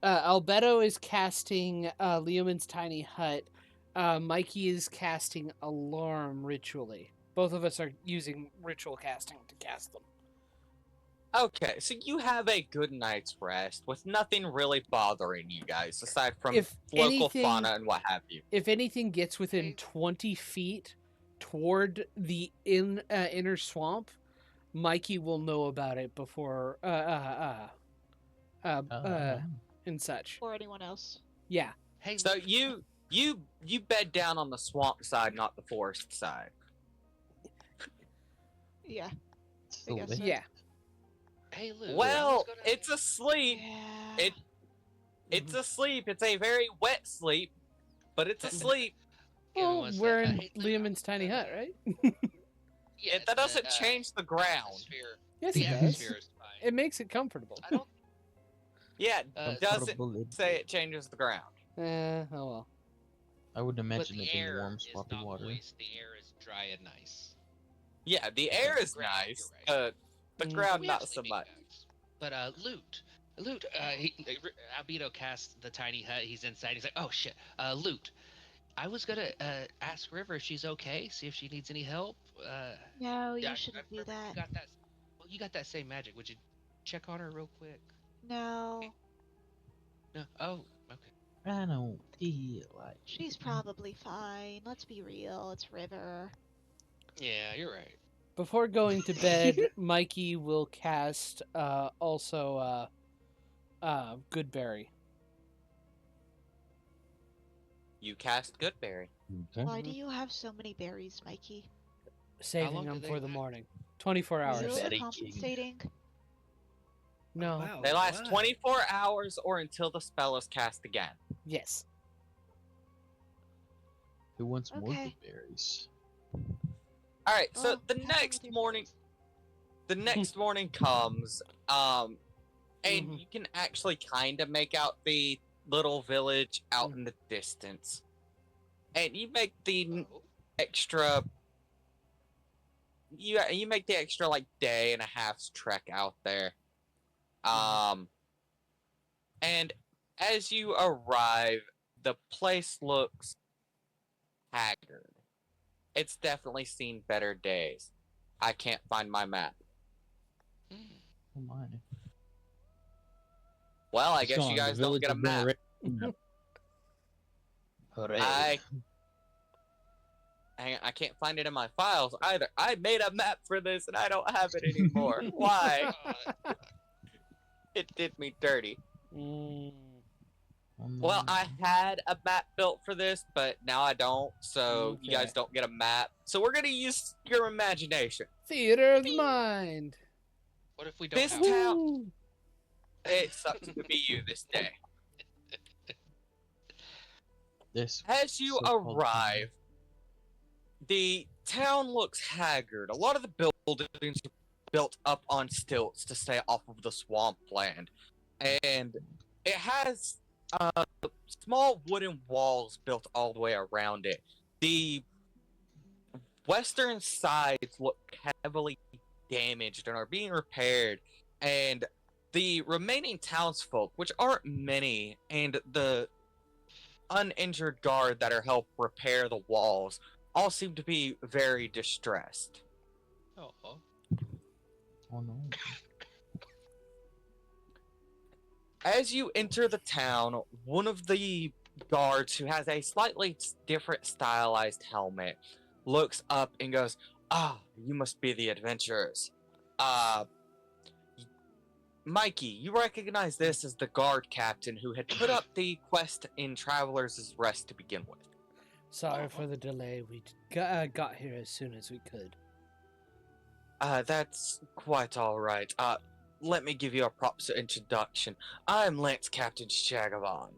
Speaker 4: Albedo is casting Leoman's tiny hut. Mikey is casting Alarm ritually. Both of us are using ritual casting to cast them.
Speaker 3: Okay, so you have a good night's rest with nothing really bothering you guys aside from
Speaker 4: If
Speaker 3: local
Speaker 4: anything-
Speaker 3: fauna and what have you.
Speaker 4: If anything gets within 20 feet toward the inner swamp, Mikey will know about it before and such.
Speaker 1: Or anyone else.
Speaker 4: Yeah.
Speaker 5: Hey,
Speaker 3: So you bed down on the swamp side, not the forest side.
Speaker 1: Yeah.
Speaker 2: So
Speaker 1: guess
Speaker 2: lit.
Speaker 1: so.
Speaker 4: Yeah.
Speaker 5: hey, Lou.
Speaker 3: Well, it's asleep.
Speaker 1: Yeah.
Speaker 3: It's asleep. It's a very wet sleep, but it's asleep.
Speaker 4: Well,
Speaker 5: wants
Speaker 4: we're
Speaker 5: that.
Speaker 4: in
Speaker 5: Hey, Lou,
Speaker 4: Leoman's tiny hut, right?
Speaker 5: Yeah,
Speaker 3: That doesn't change the ground.
Speaker 5: Atmosphere,
Speaker 4: Yes,
Speaker 5: the
Speaker 4: it does.
Speaker 5: atmosphere is fine.
Speaker 4: It makes it comfortable.
Speaker 5: I don't.
Speaker 3: Yeah, it doesn't
Speaker 2: Comfortable.
Speaker 3: say it changes the ground.
Speaker 4: Oh well.
Speaker 2: I wouldn't
Speaker 5: But
Speaker 2: imagine
Speaker 5: the
Speaker 2: it being
Speaker 5: air
Speaker 2: warm,
Speaker 5: is
Speaker 2: sloppy
Speaker 5: not
Speaker 2: water.
Speaker 5: moist. The air is dry and nice.
Speaker 3: Yeah, the air is
Speaker 5: ground,
Speaker 3: nice.
Speaker 5: you're right.
Speaker 3: The
Speaker 4: Mm.
Speaker 3: ground
Speaker 5: We
Speaker 3: not
Speaker 5: have
Speaker 3: so
Speaker 5: sleeping
Speaker 3: much.
Speaker 5: bags. But loot. Albedo casts the tiny hut. He's inside. He's like, oh shit, loot. I was gonna ask River if she's okay. See if she needs any help.
Speaker 1: No, you
Speaker 5: Yeah, I
Speaker 1: shouldn't do
Speaker 5: remember
Speaker 1: that.
Speaker 5: You got that. Well, you got that same magic. Would you check on her real quick?
Speaker 1: No.
Speaker 5: No. Oh, okay.
Speaker 2: I don't feel like.
Speaker 1: She's probably fine. Let's be real. It's River.
Speaker 5: Yeah, you're right.
Speaker 4: Before going to bed, Mikey will cast Goodberry.
Speaker 3: You cast Goodberry.
Speaker 2: Okay.
Speaker 1: Why do you have so many berries, Mikey?
Speaker 4: Saving
Speaker 5: long do
Speaker 4: them
Speaker 5: they
Speaker 4: for the
Speaker 5: last?
Speaker 4: morning. 24
Speaker 1: Are
Speaker 4: hours.
Speaker 1: you
Speaker 2: Berry King.
Speaker 1: compensating?
Speaker 4: No.
Speaker 8: Wow,
Speaker 3: They last
Speaker 8: why?
Speaker 3: 24 hours or until the spell is cast again.
Speaker 4: Yes.
Speaker 2: Who wants more
Speaker 1: Okay.
Speaker 2: good berries?
Speaker 3: All right, so
Speaker 1: Well,
Speaker 3: the
Speaker 1: have fun
Speaker 3: next
Speaker 1: with your
Speaker 3: morning,
Speaker 1: berries.
Speaker 3: the next morning comes, and
Speaker 4: Mhm.
Speaker 3: you can actually kind of make out the little village out in the distance, and you make the
Speaker 5: Oh.
Speaker 3: extra. You make the extra like day and a half's trek out there, and as you arrive, the place looks haggard. It's definitely seen better days. I can't find my map.
Speaker 5: Hmm.
Speaker 2: Oh my.
Speaker 3: Well, I guess
Speaker 7: Sean,
Speaker 3: you
Speaker 7: the
Speaker 3: guys don't
Speaker 7: village
Speaker 3: get a
Speaker 7: has been
Speaker 3: map.
Speaker 7: erased.
Speaker 2: Hooray.
Speaker 3: I can't find it in my files either. I made a map for this and I don't have it anymore. Why? It did me dirty.
Speaker 4: Mm.
Speaker 3: Well, I had a map built for this, but now I don't, so you
Speaker 4: Okay.
Speaker 3: guys don't get a map. So we're gonna use your imagination.
Speaker 4: Theater of the mind.
Speaker 5: What if we don't
Speaker 3: This
Speaker 5: have?
Speaker 3: town-
Speaker 4: Woo.
Speaker 3: It sucks to be you this day.
Speaker 2: This
Speaker 3: As you
Speaker 2: so-called
Speaker 3: arrive, the town looks haggard. A lot of the buildings are built up on stilts to stay off of the swampland. And it has small wooden walls built all the way around it. The western sides look heavily damaged and are being repaired. And the remaining townsfolk, which aren't many, and the uninjured guard that are help repair the walls all seem to be very distressed.
Speaker 5: Oh,
Speaker 2: Oh no.
Speaker 3: As you enter the town, one of the guards who has a slightly different stylized helmet looks up and goes, "Ah, you must be the adventurers. Mikey, you recognize this as the guard captain who had put up the quest in Traveler's Rest to begin with."
Speaker 4: Sorry for the delay. We got here as soon as we could.
Speaker 3: That's quite alright. Let me give you a proper introduction. I'm Lance Captain Shagavon.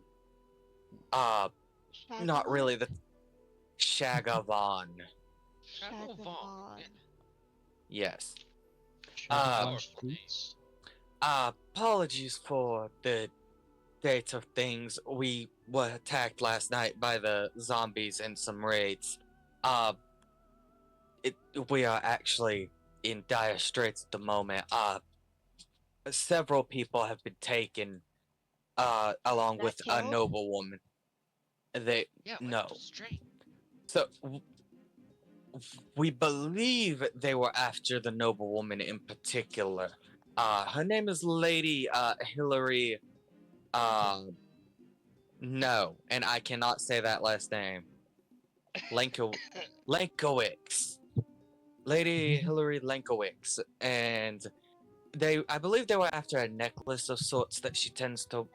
Speaker 3: Not
Speaker 1: Shagwa?
Speaker 3: really the Shagavon.
Speaker 1: Shagavon.
Speaker 3: Yes.
Speaker 2: Shadowrun
Speaker 3: Uh,
Speaker 2: Streets.
Speaker 3: Apologies for the state of things. We were attacked last night by the zombies and some raids. Uh, we are actually in dire straits at the moment. Several people have been taken, along
Speaker 1: Not
Speaker 3: with a
Speaker 1: killed?
Speaker 3: noble woman. They
Speaker 5: Yeah, but
Speaker 3: no.
Speaker 5: straight.
Speaker 3: So we believe they were after the noble woman in particular. Her name is Lady Hillary. No, and I cannot say that last name. Lenkowicz. Lady Hillary Lenkowicz, and I believe they were after a necklace of sorts that she tends to.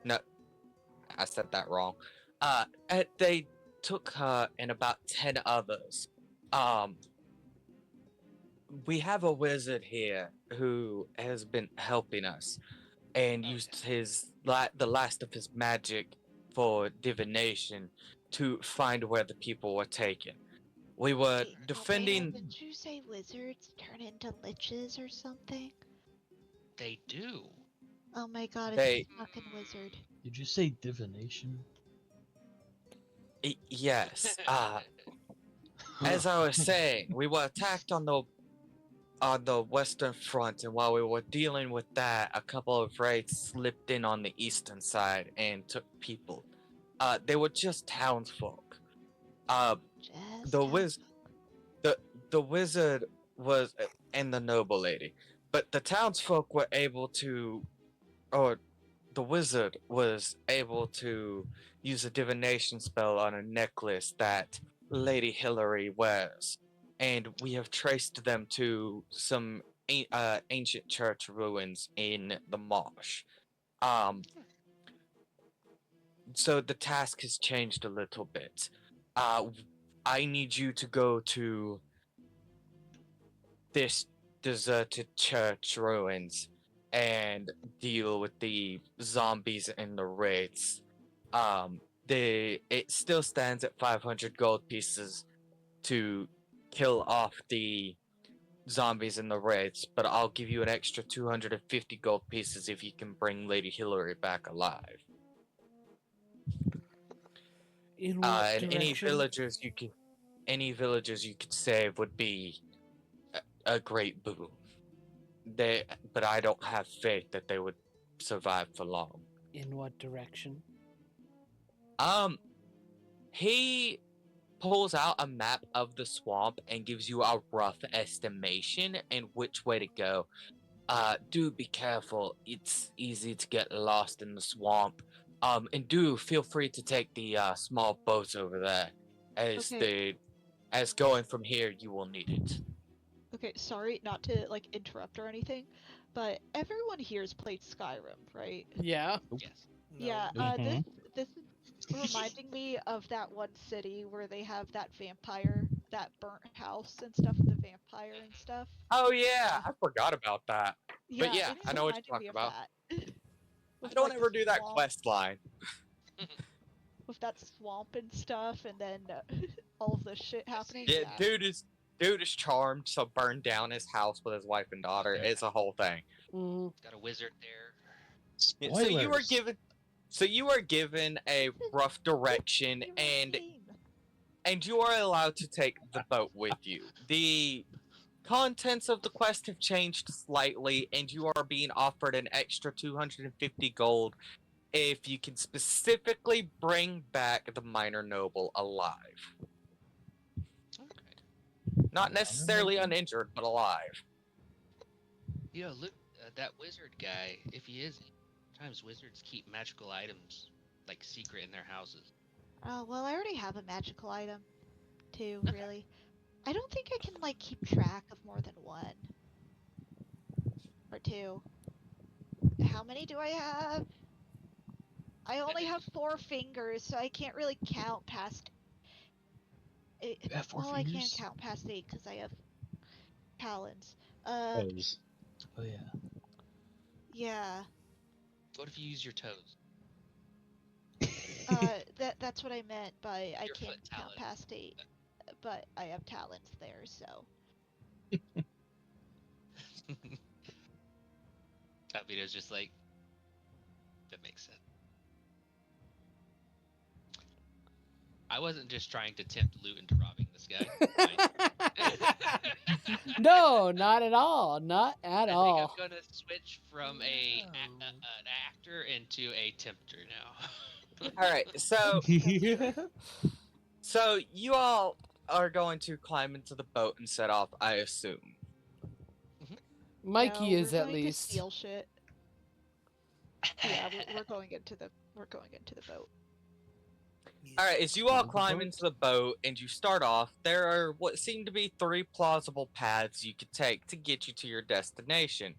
Speaker 3: No, I said that wrong. They took her and about 10 others. We have a wizard here who has been helping us and used the last of his magic for divination to find where the people were taken. We were
Speaker 1: Wait,
Speaker 3: defending.
Speaker 1: didn't you say wizards turn into liches or something?
Speaker 5: They do.
Speaker 1: Oh my god, it's
Speaker 3: They
Speaker 1: a fucking wizard.
Speaker 2: Did you say divination?
Speaker 3: Yes. As I was saying, we were attacked on the western front, and while we were dealing with that, a couple of raids slipped in on the eastern side and took people. They were just townsfolk.
Speaker 1: Just
Speaker 3: The wiz the wizard was and the noble lady, but the townsfolk were able to, or the wizard was able to use a divination spell on a necklace that Lady Hillary wears, and we have traced them to some ancient church ruins in the marsh. Um, so the task has changed a little bit. I need you to go to this deserted church ruins and deal with the zombies and the raids. It still stands at 500 gold pieces to kill off the zombies and the raids, but I'll give you an extra 250 gold pieces if you can bring Lady Hillary back alive.
Speaker 4: In what
Speaker 3: And
Speaker 4: direction?
Speaker 3: any villagers you could save would be a great boon. But I don't have faith that they would survive for long.
Speaker 4: In what direction?
Speaker 3: He pulls out a map of the swamp and gives you a rough estimation and which way to go. Do be careful. It's easy to get lost in the swamp. And do feel free to take the small boats over there, as going from here you will need it.
Speaker 9: Okay, sorry not to like interrupt or anything, but everyone here's played Skyrim, right?
Speaker 4: Yeah.
Speaker 5: Yes.
Speaker 9: Yeah,
Speaker 2: Mhm.
Speaker 9: this is reminding me of that one city where they have that vampire, that burnt house and stuff with the vampire and stuff.
Speaker 3: Oh yeah, I forgot about that.
Speaker 9: Yeah,
Speaker 3: But yeah,
Speaker 9: it's
Speaker 3: I know what you're
Speaker 9: reminding me
Speaker 3: talking
Speaker 9: of
Speaker 3: about.
Speaker 9: that.
Speaker 3: I
Speaker 9: With,
Speaker 3: don't
Speaker 9: like, the
Speaker 3: ever do that
Speaker 9: swamp-
Speaker 3: quest line.
Speaker 9: with that swamp and stuff, and then all of this shit happening.
Speaker 3: Yeah, dude is charmed, so burned down his house with his wife and daughter. It's a whole thing.
Speaker 4: Mm.
Speaker 5: Got a wizard there.
Speaker 3: Yeah,
Speaker 2: Spoilers.
Speaker 3: so you are given a rough direction,
Speaker 9: You're
Speaker 3: and
Speaker 9: insane.
Speaker 3: you are allowed to take the boat with you. The contents of the quest have changed slightly, and you are being offered an extra 250 gold if you can specifically bring back the minor noble alive.
Speaker 5: Okay.
Speaker 3: Not necessarily uninjured, but alive.
Speaker 5: You know, look, that wizard guy. If he is, sometimes wizards keep magical items like secret in their houses.
Speaker 1: Oh, well, I already have a magical item, too,
Speaker 5: Okay.
Speaker 1: really. I don't think I can, like, keep track of more than one. Or two. How many do I have? I only have 4 fingers, so I can't really count past...
Speaker 2: You have 4
Speaker 1: well, I can't
Speaker 2: fingers?
Speaker 1: count past 8 because I have
Speaker 9: Talons.
Speaker 7: Toes.
Speaker 6: Oh yeah.
Speaker 9: Yeah.
Speaker 5: What if you use your toes?
Speaker 9: That's what I meant by I
Speaker 5: Your
Speaker 9: can't
Speaker 5: foot
Speaker 9: count
Speaker 5: talon.
Speaker 9: past 8, but I have talons there, so.
Speaker 5: Tapito's just like, that makes sense. I wasn't just trying to tempt Loot into robbing this guy.
Speaker 4: No, not at all. Not at
Speaker 5: I think
Speaker 4: all.
Speaker 5: I'm gonna switch from an actor into a tempter now.
Speaker 3: All right, so you all are going to climb into the boat and set off, I assume.
Speaker 4: Mikey
Speaker 9: No,
Speaker 4: is
Speaker 9: we're
Speaker 4: at
Speaker 9: going to
Speaker 4: least.
Speaker 9: steal shit. Yeah, we're going into the boat.
Speaker 3: All right, as you all climb into the boat and you start off, there are what seem to be 3 plausible paths you could take to get you to your destination.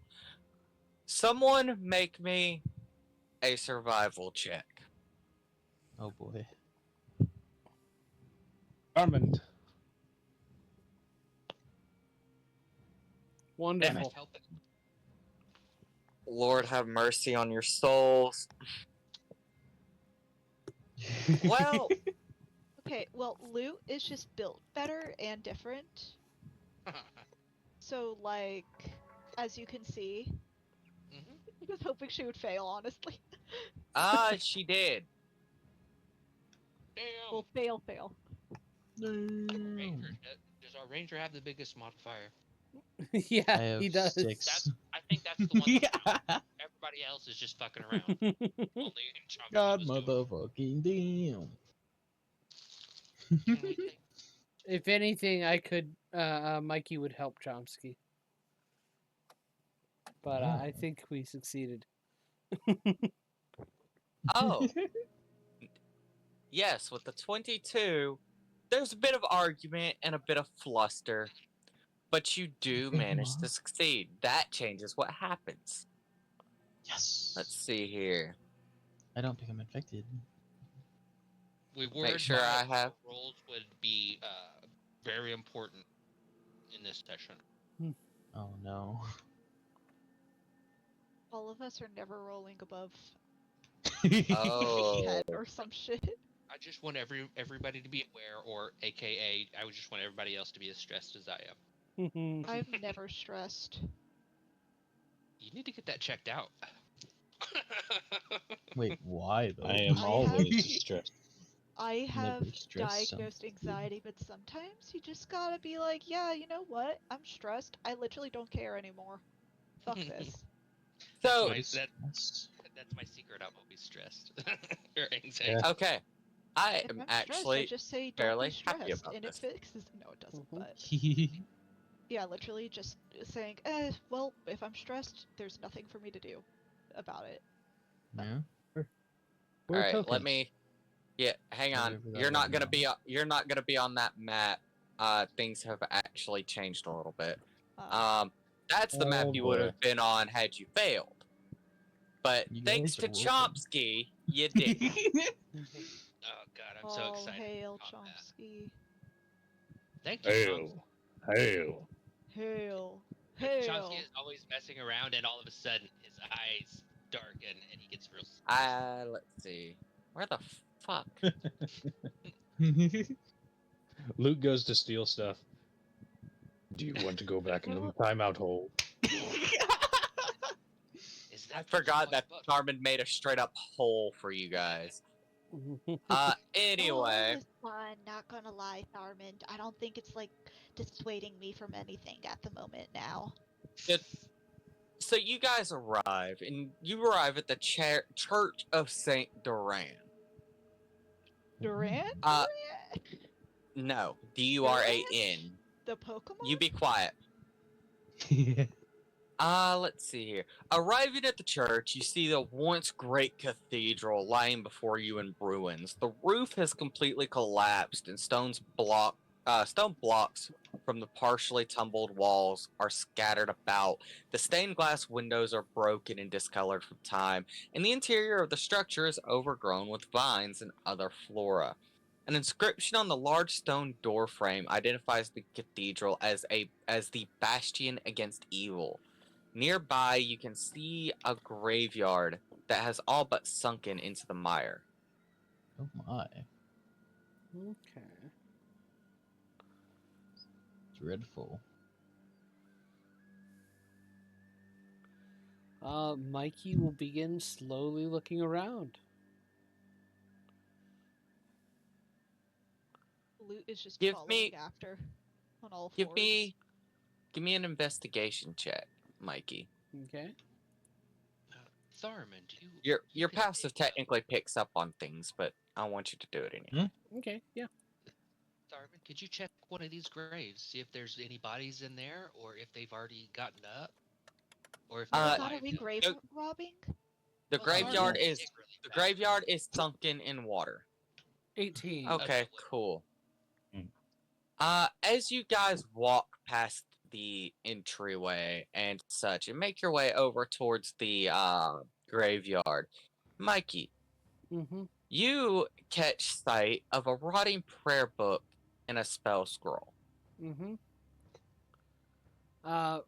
Speaker 3: Someone make me a survival check.
Speaker 2: Oh boy.
Speaker 7: Armand.
Speaker 4: Wonderful.
Speaker 5: Help it.
Speaker 3: Lord have mercy on your souls. Well,
Speaker 9: Okay, well, Loot is just built better and different. So, like, as you can see, I was hoping she would fail, honestly.
Speaker 3: she did.
Speaker 5: Damn.
Speaker 9: Well, fail.
Speaker 5: Ranger, does our ranger have the biggest modifier?
Speaker 2: I
Speaker 4: Yeah,
Speaker 2: have
Speaker 4: he does.
Speaker 2: 6.
Speaker 5: I think that's the one. Everybody else is just fucking around. Only Chomsky
Speaker 2: God
Speaker 5: was doing it.
Speaker 2: motherfucking damn.
Speaker 5: Can we take-
Speaker 4: If anything, I could. Mikey would help Chomsky, but I think we succeeded.
Speaker 3: Oh. Yes, with the 22, there's a bit of argument and a bit of fluster, but you do manage to succeed. That changes what happens.
Speaker 2: Yes.
Speaker 3: Let's see here.
Speaker 2: I don't think I'm infected.
Speaker 5: We were
Speaker 3: Make sure
Speaker 5: advised
Speaker 3: I have-
Speaker 5: rolls would be very important in this session.
Speaker 2: Oh no.
Speaker 9: All of us are never rolling above
Speaker 3: Oh.
Speaker 9: 10 or some shit.
Speaker 5: I just want everybody to be aware, or AKA, I would just want everybody else to be as stressed as I am.
Speaker 9: I'm never stressed.
Speaker 5: You need to get that checked out.
Speaker 2: Wait, why though?
Speaker 7: I am
Speaker 9: I
Speaker 7: always
Speaker 9: have-
Speaker 7: stressed.
Speaker 9: I have
Speaker 2: Never stressed
Speaker 9: diagnosed
Speaker 2: something.
Speaker 9: anxiety, but sometimes you just gotta be like, yeah, you know what? I'm stressed. I literally don't care anymore. Fuck this.
Speaker 3: So,
Speaker 5: That's my secret. I'm always stressed. Or anxiety.
Speaker 7: Yeah.
Speaker 3: okay. I
Speaker 9: If
Speaker 3: am
Speaker 9: I'm stressed, I
Speaker 3: actually
Speaker 9: just say don't
Speaker 3: fairly
Speaker 9: be
Speaker 3: happy
Speaker 9: stressed,
Speaker 3: about
Speaker 9: and
Speaker 3: this.
Speaker 9: it fixes. No, it doesn't.
Speaker 4: Mhm.
Speaker 9: But yeah, literally just saying, well, if I'm stressed, there's nothing for me to do about it.
Speaker 2: Yeah.
Speaker 3: All right, let me. Yeah, hang on.
Speaker 2: Whatever that
Speaker 3: You're not
Speaker 2: right
Speaker 3: gonna
Speaker 2: now.
Speaker 3: be. You're not gonna be on that map. Things have actually changed a little bit. That's the map
Speaker 7: Oh,
Speaker 3: you would
Speaker 7: boy.
Speaker 3: have been on had you failed. But
Speaker 2: You
Speaker 3: thanks
Speaker 2: guys
Speaker 3: to
Speaker 2: are welcome.
Speaker 3: Chomsky, you did.
Speaker 5: Oh god, I'm so
Speaker 9: All
Speaker 5: excited.
Speaker 9: hail
Speaker 5: about that.
Speaker 9: Chomsky.
Speaker 5: Thank you, Chomsky.
Speaker 7: Hail.
Speaker 9: Hail.
Speaker 5: Chomsky
Speaker 9: Hail.
Speaker 5: is always messing around, and all of a sudden his eyes darken and he gets real.
Speaker 3: Let's see. Where the fuck?
Speaker 7: Luke goes to steal stuff. Do you want to go back in the timeout hole?
Speaker 5: Is
Speaker 3: I
Speaker 5: that
Speaker 3: forgot
Speaker 5: what
Speaker 3: that
Speaker 5: fuck?
Speaker 3: Carmen made a straight up hole for you guys. Anyway.
Speaker 9: Oh, it's fun, not gonna lie, Tharmand. I don't think it's like dissuading me from anything at the moment now.
Speaker 3: So you guys arrive, and you arrive at the Church of Saint Duran.
Speaker 9: Duran?
Speaker 3: No, Duran.
Speaker 9: The Pokemon?
Speaker 3: You be quiet. Let's see here. Arriving at the church, you see the once great cathedral lying before you in ruins. The roof has completely collapsed, and stone blocks from the partially tumbled walls are scattered about. The stained glass windows are broken and discolored from time, and the interior of the structure is overgrown with vines and other flora. An inscription on the large stone doorframe identifies the cathedral as the bastion against evil. Nearby, you can see a graveyard that has all but sunken into the mire.
Speaker 2: Oh my.
Speaker 4: Okay.
Speaker 2: Dreadful.
Speaker 4: Mikey will begin slowly looking around.
Speaker 9: Loot is just
Speaker 3: Give
Speaker 9: following
Speaker 3: me-
Speaker 9: after on all
Speaker 3: Give
Speaker 9: fours.
Speaker 3: me an investigation check, Mikey.
Speaker 4: Okay.
Speaker 5: Tharman, do you?
Speaker 3: Your
Speaker 5: you can
Speaker 3: passive
Speaker 5: take,
Speaker 3: technically picks up on things, but I want you to do it anyway.
Speaker 4: Okay. Yeah.
Speaker 5: Tharman, could you check one of these graves, see if there's any bodies in there, or if they've already gotten up, or if they're
Speaker 3: Uh,
Speaker 9: God, are
Speaker 5: alive?
Speaker 9: we grave
Speaker 3: no-
Speaker 9: robbing?
Speaker 3: The
Speaker 5: Well,
Speaker 3: graveyard
Speaker 5: Tharman
Speaker 3: is
Speaker 5: dig really
Speaker 3: the
Speaker 5: fast.
Speaker 3: graveyard is sunken in water.
Speaker 4: 18.
Speaker 3: Okay,
Speaker 5: Okay.
Speaker 3: cool.
Speaker 6: Mm.
Speaker 3: As you guys walk past the entryway and such, and make your way over towards the graveyard, Mikey,
Speaker 4: Mm-hmm.
Speaker 3: you catch sight of a rotting prayer book and a spell scroll.
Speaker 4: Mm-hmm.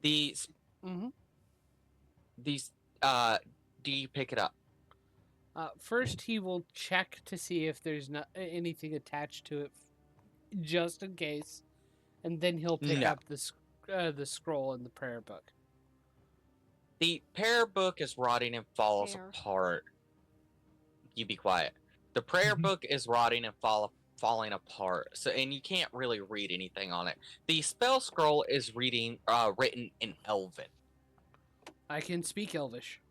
Speaker 3: These,
Speaker 4: Mm-hmm.
Speaker 3: do you pick it up?
Speaker 4: First, he will check to see if there's not anything attached to it, just in case, and then he'll pick
Speaker 3: No.
Speaker 4: up the scroll in the prayer book.
Speaker 3: The prayer book is rotting and falls
Speaker 9: Fair.
Speaker 3: apart. You be quiet. The prayer book is rotting and falling apart. So, and you can't really read anything on it. The spell scroll is written in Elven.
Speaker 4: I can speak Elvish.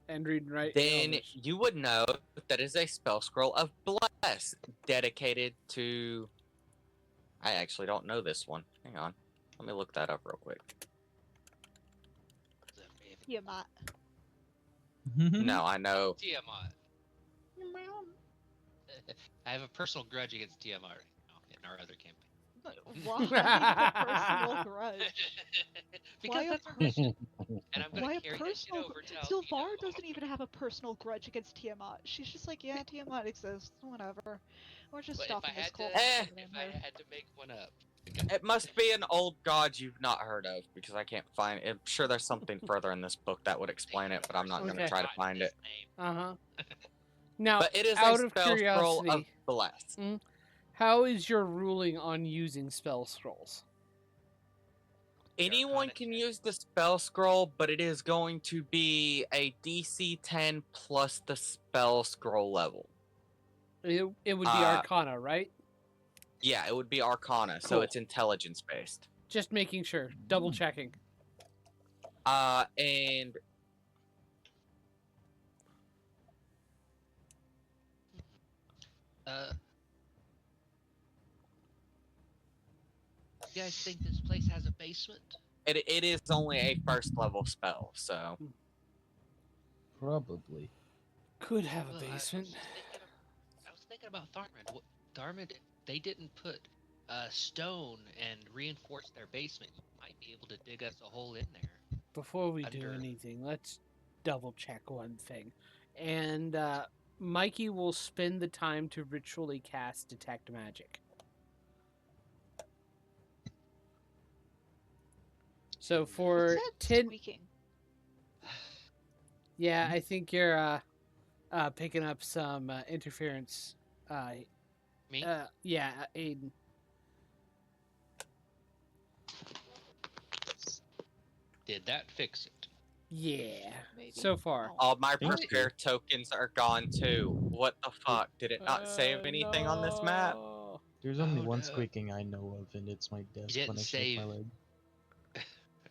Speaker 4: And read and write
Speaker 3: Then
Speaker 4: Elvish.
Speaker 3: you would know that is a spell scroll of bless, dedicated to. I actually don't know this one. Hang on, let me look that up real quick.
Speaker 9: Tiamat.
Speaker 3: No, I know.
Speaker 5: Tiamat. I have a personal grudge against Tiamat right now in our other campaign.
Speaker 9: Why a personal grudge?
Speaker 5: Because
Speaker 9: Why a
Speaker 5: that's our
Speaker 9: per-
Speaker 5: mission. And I'm
Speaker 9: Why
Speaker 5: gonna
Speaker 9: a
Speaker 5: carry that shit
Speaker 9: personal?
Speaker 5: over to
Speaker 9: Sylvar
Speaker 5: Alpino.
Speaker 9: doesn't even have a personal grudge against Tiamat. She's just like, yeah, Tiamat exists, whatever. We're just
Speaker 5: But
Speaker 9: stopping this cult.
Speaker 3: Eh.
Speaker 5: if I had to make one up,
Speaker 3: It must be an old god you've not heard of because I can't find it. I'm sure there's something further in this book that would explain it, but I'm not going to
Speaker 4: Okay.
Speaker 3: try to find it.
Speaker 4: Uh-huh. Now,
Speaker 3: But it is
Speaker 4: out
Speaker 3: a
Speaker 4: of
Speaker 3: spell scroll of
Speaker 4: curiosity,
Speaker 3: bless.
Speaker 4: how is your ruling on using spell scrolls?
Speaker 3: Anyone
Speaker 5: Arcana
Speaker 3: can
Speaker 5: check.
Speaker 3: use the spell scroll, but it is going to be a DC 10 plus the spell scroll level.
Speaker 4: It would be
Speaker 3: Uh,
Speaker 4: Arcana, right?
Speaker 3: Yeah, it would be Arcana, so
Speaker 4: Cool.
Speaker 3: it's intelligence based.
Speaker 4: Just making sure. Double checking.
Speaker 3: And
Speaker 5: you guys think this place has a basement?
Speaker 3: it is only a first level spell, so
Speaker 2: Probably.
Speaker 4: Could have a
Speaker 5: Well,
Speaker 4: basement.
Speaker 5: I was thinking about Tharman. Tharman, they didn't put stone and reinforce their basement. You might be able to dig us a hole in there.
Speaker 4: Before we do
Speaker 5: Under-
Speaker 4: anything, let's double check one thing. And Mikey will spend the time to ritually cast Detect Magic. So for
Speaker 9: What's that
Speaker 4: 10,
Speaker 9: squeaking?
Speaker 4: yeah, I think you're picking up some interference.
Speaker 5: Me?
Speaker 4: Yeah, Aiden.
Speaker 5: Did that fix it?
Speaker 4: Yeah,
Speaker 9: Maybe.
Speaker 4: so far.
Speaker 3: all my
Speaker 2: Thank you.
Speaker 3: prepare tokens are gone too. What the fuck? Did it not save anything on this map?
Speaker 4: No.
Speaker 2: There's only
Speaker 5: Oh,
Speaker 2: one
Speaker 5: no.
Speaker 2: squeaking I know of, and it's my desk
Speaker 5: didn't
Speaker 2: when I shake my
Speaker 5: save.
Speaker 2: leg.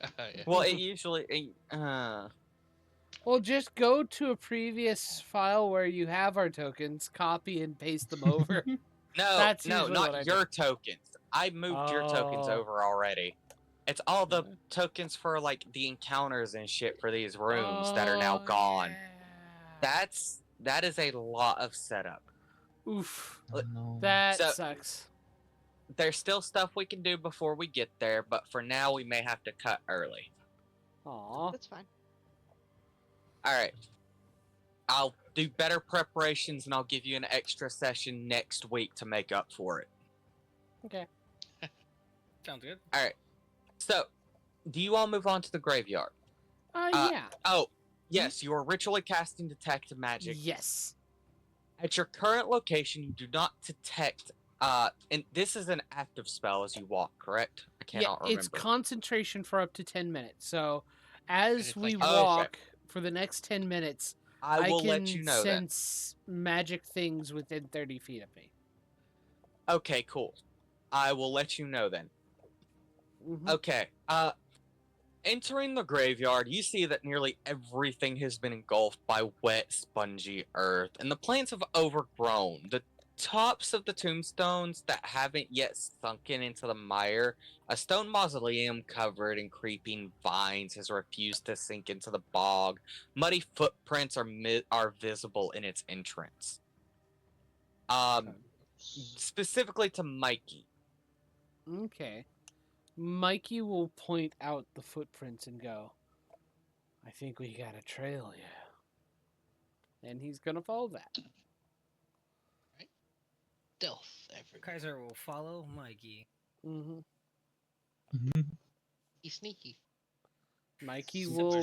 Speaker 5: Yeah.
Speaker 3: Well, it usually.
Speaker 4: Well, just go to a previous file where you have our tokens, copy and paste them over.
Speaker 3: No,
Speaker 4: That's
Speaker 3: no,
Speaker 4: usually what I
Speaker 3: not
Speaker 4: do.
Speaker 3: your tokens. I moved your tokens
Speaker 4: Oh.
Speaker 3: over already. It's all the
Speaker 4: Okay.
Speaker 3: tokens for like the encounters and shit for these rooms that are now
Speaker 4: Oh,
Speaker 3: gone.
Speaker 4: yeah.
Speaker 3: That is a lot of setup.
Speaker 4: Oof.
Speaker 2: Oh, no.
Speaker 4: That
Speaker 3: So-
Speaker 4: sucks.
Speaker 3: There's still stuff we can do before we get there, but for now we may have to cut early.
Speaker 4: Aw.
Speaker 9: That's fine.
Speaker 3: All right. I'll do better preparations and I'll give you an extra session next week to make up for it.
Speaker 4: Okay.
Speaker 8: Sounds good.
Speaker 3: All right. So, do you all move on to the graveyard?
Speaker 4: Yeah.
Speaker 3: Oh, yes, you are ritually casting Detect Magic.
Speaker 4: Yes.
Speaker 3: At your current location, you do not detect. And this is an active spell as you walk, correct? I cannot remember.
Speaker 4: It's concentration for up to 10 minutes. So, as
Speaker 5: it's
Speaker 4: we
Speaker 5: like-
Speaker 4: walk for the next 10 minutes,
Speaker 3: I will
Speaker 4: can
Speaker 3: let you know that.
Speaker 4: sense magic things within 30 feet of me.
Speaker 3: Okay, cool. I will let you know then.
Speaker 4: Mhm.
Speaker 3: Okay. Entering the graveyard, you see that nearly everything has been engulfed by wet, spongy earth, and the plants have overgrown. The tops of the tombstones that haven't yet sunken into the mire, a stone mausoleum covered in creeping vines has refused to sink into the bog. Muddy footprints are visible in its entrance. Specifically to Mikey.
Speaker 4: Okay. Mikey will point out the footprints and go, I think we got a trail here. And he's going to follow that.
Speaker 5: Stealth, everybody.
Speaker 8: Kaiser will follow Mikey.
Speaker 4: Mm-hmm.
Speaker 5: He's sneaky.
Speaker 4: Mikey
Speaker 5: Super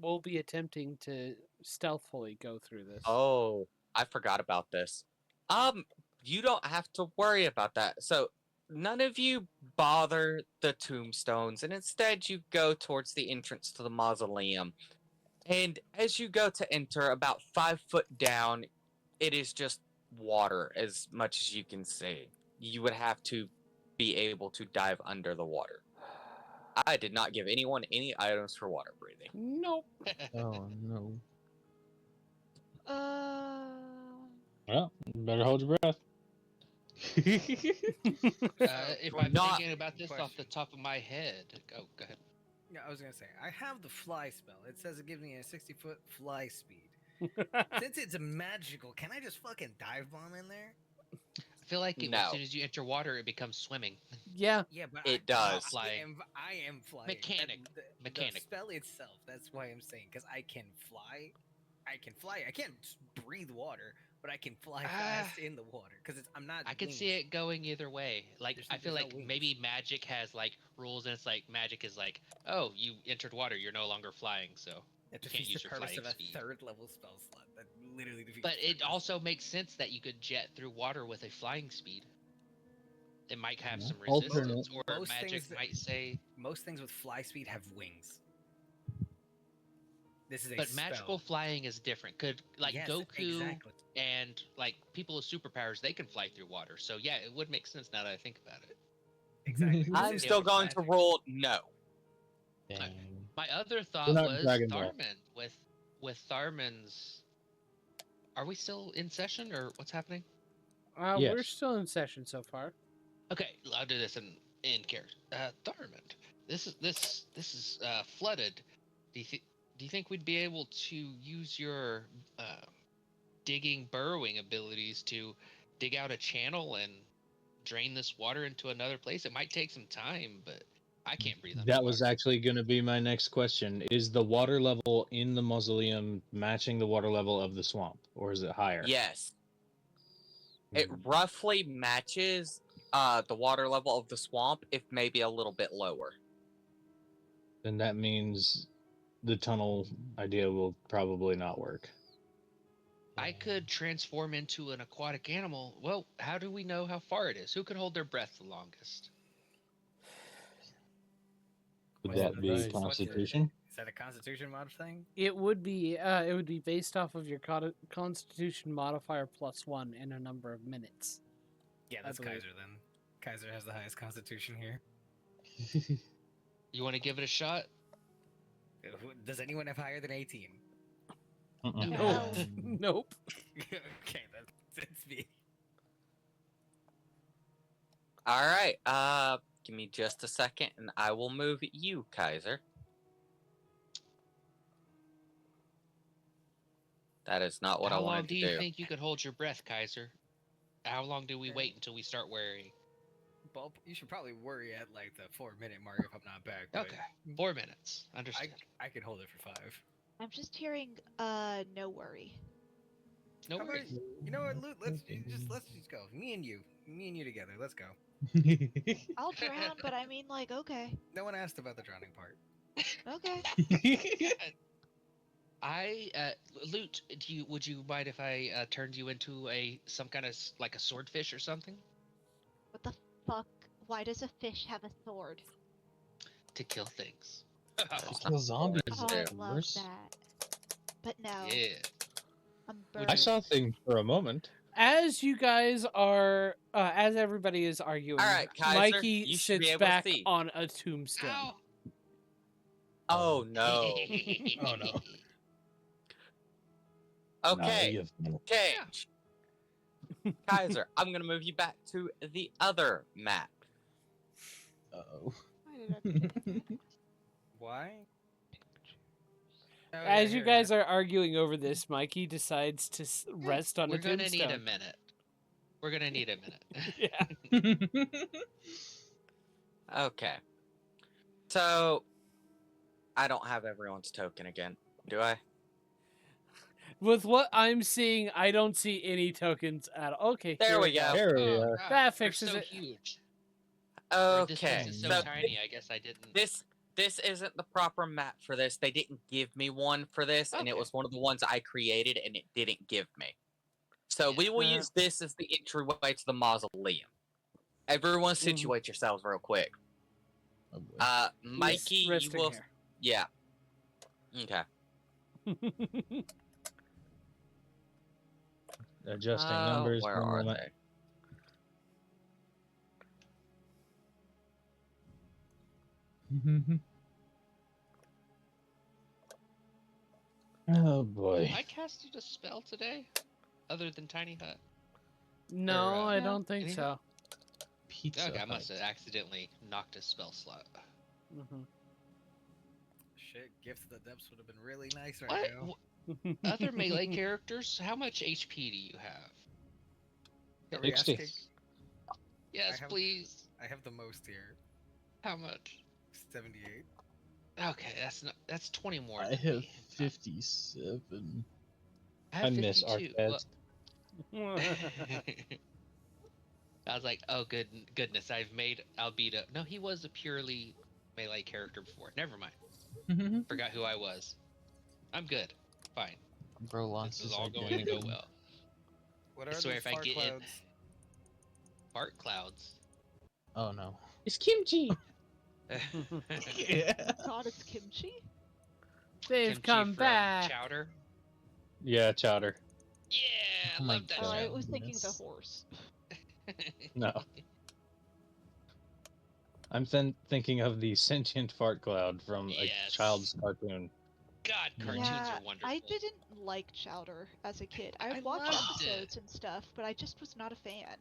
Speaker 4: will be attempting to stealthily go through this.
Speaker 3: Oh, I forgot about this. You don't have to worry about that. So, none of you bother the tombstones, and instead you go towards the entrance to the mausoleum. And as you go to enter, about 5 foot down, it is just water as much as you can see. You would have to be able to dive under the water. I did not give anyone any items for water breathing.
Speaker 4: Nope.
Speaker 7: Oh no.
Speaker 6: Well, you better hold your breath.
Speaker 5: If I'm
Speaker 3: Not-
Speaker 5: thinking about this off the top of my head, go ahead.
Speaker 8: Yeah, I was gonna say I have the fly spell. It says it gives me a 60-foot fly speed. Since it's magical, can I just fucking dive bomb in there?
Speaker 5: I feel like as
Speaker 3: No.
Speaker 5: soon as you enter water, it becomes swimming.
Speaker 4: Yeah.
Speaker 8: Yeah, but
Speaker 3: It
Speaker 8: I
Speaker 3: does.
Speaker 5: Flying.
Speaker 8: I am flying.
Speaker 5: Mechanic.
Speaker 8: The
Speaker 5: Mechanic.
Speaker 8: spell itself. That's why I'm saying because I can fly. I can fly. I can't breathe water, but I can fly fast in the water because I'm not.
Speaker 5: I could see it going either way. Like I feel
Speaker 8: there's no
Speaker 5: like
Speaker 8: wings.
Speaker 5: maybe magic has like rules, and it's like magic is like, oh, you entered water, you're no longer flying, so
Speaker 8: That
Speaker 5: you can't
Speaker 8: defeats
Speaker 5: use
Speaker 8: the
Speaker 5: your
Speaker 8: purpose
Speaker 5: flying
Speaker 8: of a
Speaker 5: speed.
Speaker 8: third level spell slot. That literally defeats.
Speaker 5: But
Speaker 8: the
Speaker 5: it
Speaker 8: purpose.
Speaker 5: also makes sense that you could jet through water with a flying speed. It might have
Speaker 7: Yeah.
Speaker 5: some
Speaker 7: Alternate.
Speaker 5: resistance, or
Speaker 8: Most
Speaker 5: magic
Speaker 8: things that-
Speaker 5: might say.
Speaker 8: most things with fly speed have wings. This is a
Speaker 5: But
Speaker 8: spell.
Speaker 5: magical flying is different. Could like
Speaker 8: Yes,
Speaker 5: Goku
Speaker 8: exactly.
Speaker 5: and like people with superpowers, they can fly through water. So yeah, it would make sense now that I think about it.
Speaker 8: Exactly. This
Speaker 3: I'm
Speaker 8: is
Speaker 3: still going to
Speaker 8: magic.
Speaker 3: roll no.
Speaker 2: Dang.
Speaker 5: My other thought
Speaker 7: not
Speaker 5: was
Speaker 7: Dragon Ball.
Speaker 5: Tharman. With Tharman's, are we still in session or what's happening?
Speaker 4: We're
Speaker 7: Yes.
Speaker 4: still in session so far.
Speaker 5: Okay, I'll do this in character. Tharman, this is flooded. Do you think we'd be able to use your digging, burrowing abilities to dig out a channel and drain this water into another place? It might take some time, but I can't breathe underwater.
Speaker 7: That was actually going to be my next question. Is the water level in the mausoleum matching the water level of the swamp, or is it higher?
Speaker 3: Yes. It roughly matches the water level of the swamp, if maybe a little bit lower.
Speaker 7: Then that means the tunnel idea will probably not work.
Speaker 5: I could transform into an aquatic animal. Well, how do we know how far it is? Who can hold their breath the longest?
Speaker 7: Would
Speaker 8: What's
Speaker 7: that
Speaker 8: the-
Speaker 7: be
Speaker 8: what's the-
Speaker 7: Constitution?
Speaker 8: Is that a Constitution mod thing?
Speaker 4: It would be based off of your Constitution modifier +1 in a number of minutes.
Speaker 8: Yeah, that's
Speaker 4: believe.
Speaker 8: Kaiser then. Kaiser has the highest Constitution here.
Speaker 5: You want to give it a shot?
Speaker 8: Does anyone have higher than 18?
Speaker 7: Mm-mm.
Speaker 4: Nope. Nope.
Speaker 8: Okay, that's me.
Speaker 3: All right. Give me just a second, and I will move you, Kaiser. That is not what I
Speaker 5: How long
Speaker 3: wanted
Speaker 5: do
Speaker 3: to
Speaker 5: you
Speaker 3: do.
Speaker 5: think you could hold your breath, Kaiser? How long do we wait until we start worrying?
Speaker 8: Well, you should probably worry at like the 4-minute mark if I'm not back. but
Speaker 5: Okay, 4 minutes. Understood.
Speaker 8: I could hold it for 5.
Speaker 1: I'm just hearing, no worry.
Speaker 5: No
Speaker 8: How about-
Speaker 5: worries.
Speaker 8: You know what, Luke? Let's just go. Me and you together. Let's go.
Speaker 1: I'll drown, but I mean, like, okay.
Speaker 8: No one asked about the drowning part.
Speaker 1: Okay.
Speaker 5: Loot. Would you mind if I turned you into some kind of like a swordfish or something
Speaker 1: What the fuck? Why does a fish have a sword?
Speaker 5: to kill things?
Speaker 2: Kill zombies,
Speaker 1: Oh, I
Speaker 2: of
Speaker 1: love
Speaker 2: course.
Speaker 1: that. But no,
Speaker 5: Yeah.
Speaker 1: I'm
Speaker 5: Would
Speaker 1: burned.
Speaker 7: I saw things for a moment.
Speaker 4: As you guys are, as everybody is arguing,
Speaker 3: All right, Kaiser,
Speaker 4: Mikey
Speaker 3: you should be
Speaker 4: sits
Speaker 3: able to
Speaker 4: back
Speaker 3: see.
Speaker 4: on a tombstone.
Speaker 5: Ow.
Speaker 3: Oh no.
Speaker 6: Oh no.
Speaker 3: Okay,
Speaker 6: Nah, you-
Speaker 3: change. Kaiser, I'm gonna move you back to the other map.
Speaker 2: Uh-oh.
Speaker 1: Why did I pick that?
Speaker 8: Why? Oh, yeah,
Speaker 4: As you
Speaker 8: here,
Speaker 4: guys are arguing over this, Mikey decides to rest on
Speaker 5: We're
Speaker 4: a
Speaker 5: gonna
Speaker 4: tombstone.
Speaker 5: need a minute. We're gonna need a minute.
Speaker 4: Yeah.
Speaker 3: Okay. So, I don't have everyone's token again, do I?
Speaker 4: With what I'm seeing, I don't see any tokens at all. Okay,
Speaker 3: There
Speaker 4: here
Speaker 3: we go.
Speaker 7: There we
Speaker 5: Oh,
Speaker 7: are.
Speaker 5: God,
Speaker 4: That
Speaker 5: they're
Speaker 4: fixes
Speaker 5: so
Speaker 4: it.
Speaker 5: huge. Or this
Speaker 3: Okay.
Speaker 5: place is so
Speaker 3: So
Speaker 5: tiny. I guess I didn't.
Speaker 3: this isn't the proper map for this. They didn't give me one for this, and it
Speaker 5: Okay.
Speaker 3: was one of the ones I created, and it didn't give me. So
Speaker 5: Yeah.
Speaker 3: we will use this as the entryway to the mausoleum. Everyone, situate yourselves real quick.
Speaker 2: Oh, boy.
Speaker 4: He's
Speaker 3: Mikey, you
Speaker 4: resting
Speaker 3: will.
Speaker 4: here.
Speaker 3: Yeah. Okay.
Speaker 7: Adjusting numbers.
Speaker 3: Where
Speaker 7: one
Speaker 3: are
Speaker 7: moment.
Speaker 3: they?
Speaker 7: Oh boy.
Speaker 5: I casted a spell today, other than Tiny Hut.
Speaker 4: No,
Speaker 5: Or,
Speaker 4: I
Speaker 1: No.
Speaker 4: don't think
Speaker 5: anything?
Speaker 4: so.
Speaker 2: Pizza
Speaker 5: Okay, I
Speaker 2: Hut.
Speaker 5: must have accidentally knocked a spell slot.
Speaker 4: Mhm.
Speaker 8: Shit, Gift of the Depths would have been really nice right
Speaker 5: What?
Speaker 8: now.
Speaker 5: Other melee characters? How much HP do you have?
Speaker 8: Are we
Speaker 7: 60.
Speaker 8: asking?
Speaker 5: Yes,
Speaker 8: have-
Speaker 5: please.
Speaker 8: I have the most here.
Speaker 5: How much?
Speaker 8: 78.
Speaker 5: Okay, that's 20 more.
Speaker 2: I
Speaker 5: than
Speaker 2: have
Speaker 5: me.
Speaker 2: 57.
Speaker 5: I have
Speaker 7: I miss
Speaker 5: 52.
Speaker 7: Arcades.
Speaker 5: I was like, oh goodness, I've made Albedo. No, he was a purely melee character before. Never mind. Forgot who I was. I'm good. Fine.
Speaker 2: Bro lost
Speaker 5: This is
Speaker 2: his
Speaker 5: all going to go
Speaker 2: identity.
Speaker 5: well.
Speaker 8: What
Speaker 5: I
Speaker 8: are
Speaker 5: swear
Speaker 8: these
Speaker 5: if I
Speaker 8: fart
Speaker 5: get in-
Speaker 8: clouds?
Speaker 5: Fart clouds.
Speaker 2: Oh no.
Speaker 7: It's kimchi.
Speaker 2: Yeah.
Speaker 1: God, it's kimchi?
Speaker 4: They've
Speaker 5: Kimchi
Speaker 4: come
Speaker 5: from
Speaker 4: back.
Speaker 5: Chowder.
Speaker 7: Yeah, chowder.
Speaker 5: Yeah,
Speaker 2: Oh
Speaker 5: I
Speaker 2: my
Speaker 5: love that
Speaker 1: Oh, I
Speaker 5: show.
Speaker 1: was thinking the
Speaker 2: Yes.
Speaker 1: horse.
Speaker 7: No. I'm thinking of the sentient fart cloud from a
Speaker 5: Yes.
Speaker 7: child's cartoon.
Speaker 5: God, cartoons
Speaker 1: Yeah,
Speaker 5: are wonderful.
Speaker 1: I didn't like Chowder as a kid. I
Speaker 5: I
Speaker 1: would watch
Speaker 5: loved it.
Speaker 1: episodes and stuff, but I just was not a fan.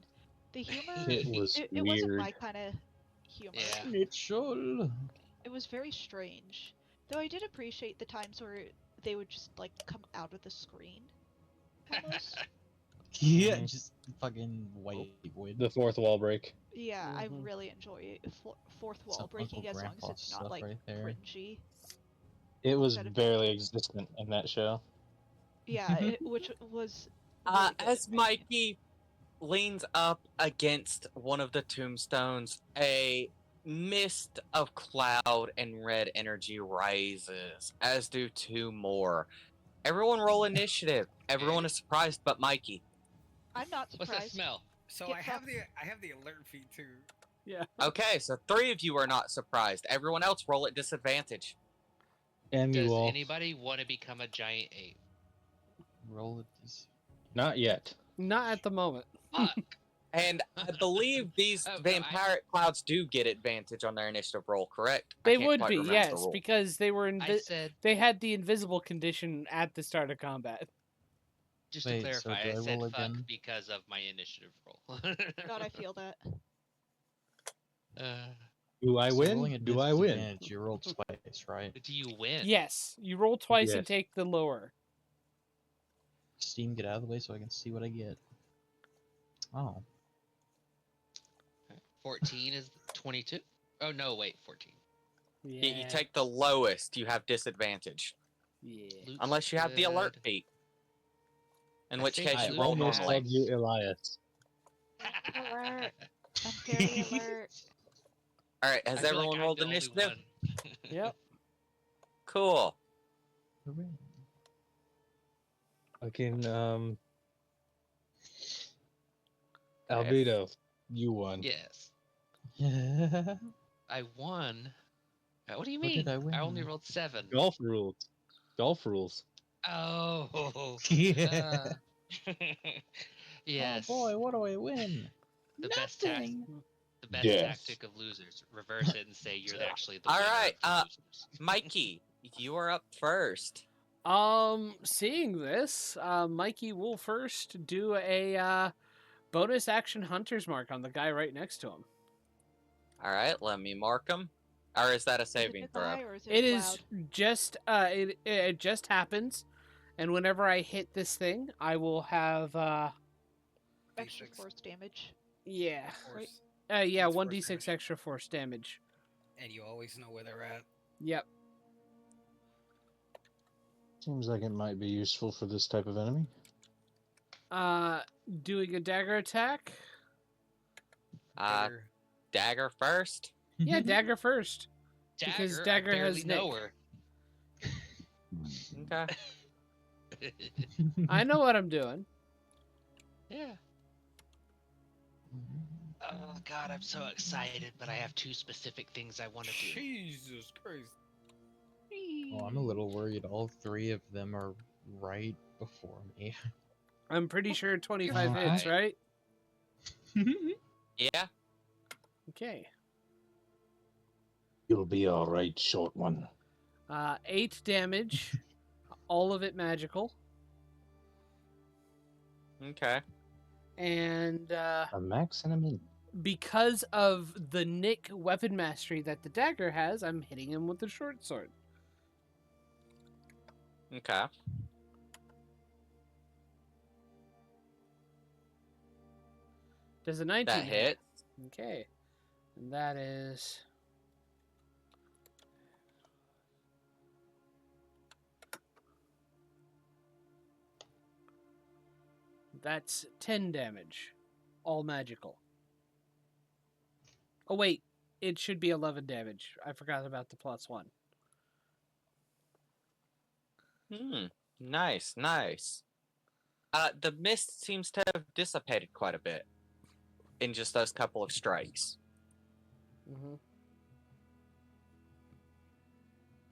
Speaker 1: The humor,
Speaker 7: It was
Speaker 1: it wasn't
Speaker 7: weird.
Speaker 1: my kind of humor.
Speaker 5: Yeah.
Speaker 2: Mitchell.
Speaker 1: It was very strange. Though I did appreciate the times where they would just like come out of the screen. Almost.
Speaker 2: Yeah,
Speaker 7: Mhm.
Speaker 2: just fucking white void.
Speaker 7: The fourth wall break.
Speaker 1: Yeah, I
Speaker 4: Mhm.
Speaker 1: really enjoy fourth wall
Speaker 2: Some
Speaker 1: breaking
Speaker 2: Uncle
Speaker 1: as long as
Speaker 2: Grandpa
Speaker 1: it's not
Speaker 2: stuff
Speaker 1: like
Speaker 2: right there.
Speaker 1: cringy.
Speaker 7: It was
Speaker 1: Instead of-
Speaker 7: barely existent in that show.
Speaker 1: Yeah, which was.
Speaker 3: Uh,
Speaker 1: really good
Speaker 3: as
Speaker 1: in my opinion.
Speaker 3: Mikey leans up against one of the tombstones, a mist of cloud and red energy rises, as do two more. Everyone roll initiative. Everyone is surprised but Mikey.
Speaker 1: I'm not
Speaker 5: What's
Speaker 1: surprised.
Speaker 5: that smell?
Speaker 8: So
Speaker 1: Get
Speaker 8: I have
Speaker 1: fucked.
Speaker 8: the alert feed too.
Speaker 4: Yeah.
Speaker 3: Okay, so 3 of you are not surprised. Everyone else roll at disadvantage.
Speaker 7: And
Speaker 5: Does
Speaker 7: you all.
Speaker 5: anybody want to become a giant ape?
Speaker 2: Roll it. This.
Speaker 7: Not yet.
Speaker 4: Not at the moment.
Speaker 5: Fuck.
Speaker 3: And I believe these
Speaker 5: Oh, no,
Speaker 3: vampiric clouds do get advantage on their initiative roll, correct? I
Speaker 4: They
Speaker 3: can't
Speaker 4: would
Speaker 3: quite
Speaker 4: be,
Speaker 3: remember the
Speaker 4: yes,
Speaker 3: rule.
Speaker 4: because they were
Speaker 5: I said,
Speaker 4: they had the invisible condition at the start of combat.
Speaker 5: just
Speaker 2: Wait,
Speaker 5: to
Speaker 2: so
Speaker 5: clarify,
Speaker 2: do
Speaker 5: I
Speaker 2: I
Speaker 5: said
Speaker 2: roll
Speaker 5: fuck
Speaker 2: again?
Speaker 5: because of my initiative roll.
Speaker 1: God, I feel that.
Speaker 7: Do I
Speaker 2: So rolling
Speaker 7: win?
Speaker 2: at
Speaker 7: Do I win?
Speaker 2: disadvantage, You rolled twice, right?
Speaker 5: Do you win?
Speaker 4: Yes, you roll twice and
Speaker 7: Yes.
Speaker 4: take the lower.
Speaker 2: Steam, get out of the way so I can see what I get. Oh.
Speaker 5: 14 is 22. Oh no, wait, 14.
Speaker 4: Yeah.
Speaker 3: You take the lowest, you have disadvantage.
Speaker 4: Yeah.
Speaker 5: Loot's
Speaker 3: Unless you have the alert
Speaker 5: good.
Speaker 3: feat. In
Speaker 5: I
Speaker 3: which
Speaker 5: think
Speaker 3: case
Speaker 7: I
Speaker 3: you
Speaker 5: loot
Speaker 3: roll
Speaker 7: almost
Speaker 3: normally.
Speaker 7: called you Elias.
Speaker 1: Alert. I'm very alert.
Speaker 3: Alright, has
Speaker 5: I feel like
Speaker 3: everyone
Speaker 5: I'm
Speaker 3: rolled
Speaker 5: the only
Speaker 3: initiative?
Speaker 5: one.
Speaker 4: Yep.
Speaker 3: Cool.
Speaker 2: Hooray.
Speaker 7: Fucking
Speaker 3: Okay.
Speaker 7: Albedo, you won.
Speaker 5: Yes.
Speaker 2: What
Speaker 5: I won. What do you
Speaker 2: did
Speaker 5: mean?
Speaker 2: I win?
Speaker 5: I only rolled 7.
Speaker 7: Golf rules. Golf rules.
Speaker 5: Oh.
Speaker 2: Yeah.
Speaker 5: Yes.
Speaker 2: Oh boy, what do I win?
Speaker 5: The best tact.
Speaker 2: Nothing.
Speaker 5: The best
Speaker 7: Death.
Speaker 5: tactic of losers. Reverse it and say you're actually the
Speaker 3: All
Speaker 5: winner
Speaker 3: right,
Speaker 5: of the losers.
Speaker 3: Mikey, you are up first.
Speaker 4: Seeing this, Mikey will first do a bonus action hunter's mark on the guy right next to him.
Speaker 3: Alright, let me mark him. Or is that a
Speaker 1: Is it
Speaker 3: saving
Speaker 1: the
Speaker 3: throw?
Speaker 1: guy or is it
Speaker 4: It
Speaker 1: a
Speaker 4: is
Speaker 1: cloud?
Speaker 4: just it just happens, and whenever I hit this thing, I will have
Speaker 1: Extra
Speaker 8: D6
Speaker 1: force damage.
Speaker 4: yeah
Speaker 8: force,
Speaker 4: yeah
Speaker 8: It's force
Speaker 4: 1d6
Speaker 8: damage.
Speaker 4: extra force damage.
Speaker 8: and you always know where they're at.
Speaker 4: Yep.
Speaker 7: Seems like it might be useful for this type of enemy.
Speaker 4: Doing a dagger attack.
Speaker 8: Dagger.
Speaker 3: Dagger first.
Speaker 4: Yeah, dagger first. Because Dagger
Speaker 5: I barely
Speaker 4: has
Speaker 5: know
Speaker 4: Nick.
Speaker 5: her.
Speaker 3: Okay.
Speaker 4: I know what I'm doing.
Speaker 5: Yeah. Oh god, I'm so excited, but I have 2 specific things I want to do.
Speaker 8: Jesus Christ.
Speaker 2: Oh, I'm a little worried. All 3 of them are right before me.
Speaker 4: I'm pretty sure 25
Speaker 5: You're
Speaker 4: hits,
Speaker 5: fine.
Speaker 4: right?
Speaker 3: Yeah.
Speaker 4: Okay.
Speaker 7: You'll be all right, short one.
Speaker 4: 8 damage, all of it magical,
Speaker 3: Okay.
Speaker 4: and
Speaker 7: A max and a min.
Speaker 4: because of the Nick weapon mastery that the dagger has, I'm hitting him with the short sword.
Speaker 3: Okay.
Speaker 4: Does a 19
Speaker 3: That hit.
Speaker 4: Okay. And that is... That's 10 damage. All magical. Oh, wait. It should be 11 damage. I forgot about the +1.
Speaker 3: Nice, nice. The mist seems to have dissipated quite a bit in just those couple of strikes.
Speaker 4: Mm-hmm.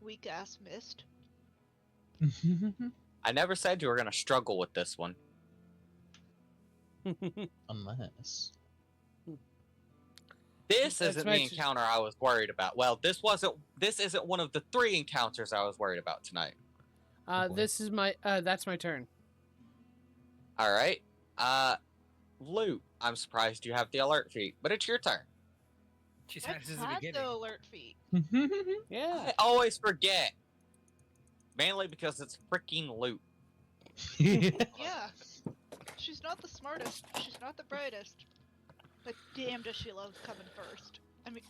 Speaker 1: Weak ass mist.
Speaker 3: I never said you were gonna struggle with this one.
Speaker 2: Unless.
Speaker 3: This
Speaker 4: That's
Speaker 3: isn't
Speaker 4: my
Speaker 3: the encounter I was worried about. Well, this isn't one of the 3 encounters I was worried about tonight.
Speaker 2: Oh, boy.
Speaker 4: This is my... that's my turn.
Speaker 3: Alright. Loot. I'm surprised you have the alert feat, but it's your turn.
Speaker 8: She's
Speaker 1: I
Speaker 8: had this since the
Speaker 1: had
Speaker 8: beginning.
Speaker 1: the alert feat.
Speaker 4: Yeah.
Speaker 3: I always forget. Mainly because it's freaking loot.
Speaker 1: Yeah. She's not the smartest. She's not the brightest. But damn does she love coming first. I mean,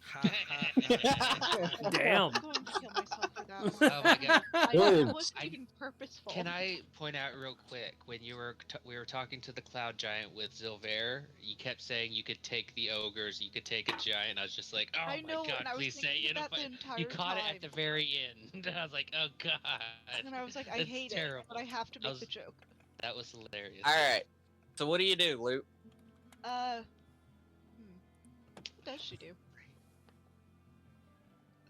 Speaker 8: Ha, ha, ha.
Speaker 4: Damn.
Speaker 1: I'm going to kill myself for that one.
Speaker 5: Oh my god.
Speaker 1: I
Speaker 7: Good.
Speaker 1: was
Speaker 5: I-
Speaker 1: being purposeful.
Speaker 5: Can I point out real quick when we were talking to the cloud giant with Zilver, you kept saying you could take the ogres, you could take a giant. I was just like, oh
Speaker 1: I know,
Speaker 5: my god,
Speaker 1: and I was
Speaker 5: please say
Speaker 1: thinking
Speaker 5: it.
Speaker 1: that the entire
Speaker 5: You caught
Speaker 1: time.
Speaker 5: it at the very end. I was like, oh god.
Speaker 1: And I was like, I
Speaker 5: That's
Speaker 1: hate
Speaker 5: terrible.
Speaker 1: it, but I have to
Speaker 5: I
Speaker 1: make
Speaker 5: was-
Speaker 1: the joke.
Speaker 5: That was hilarious.
Speaker 3: Alright. So what do you do, Loot?
Speaker 1: What does she do?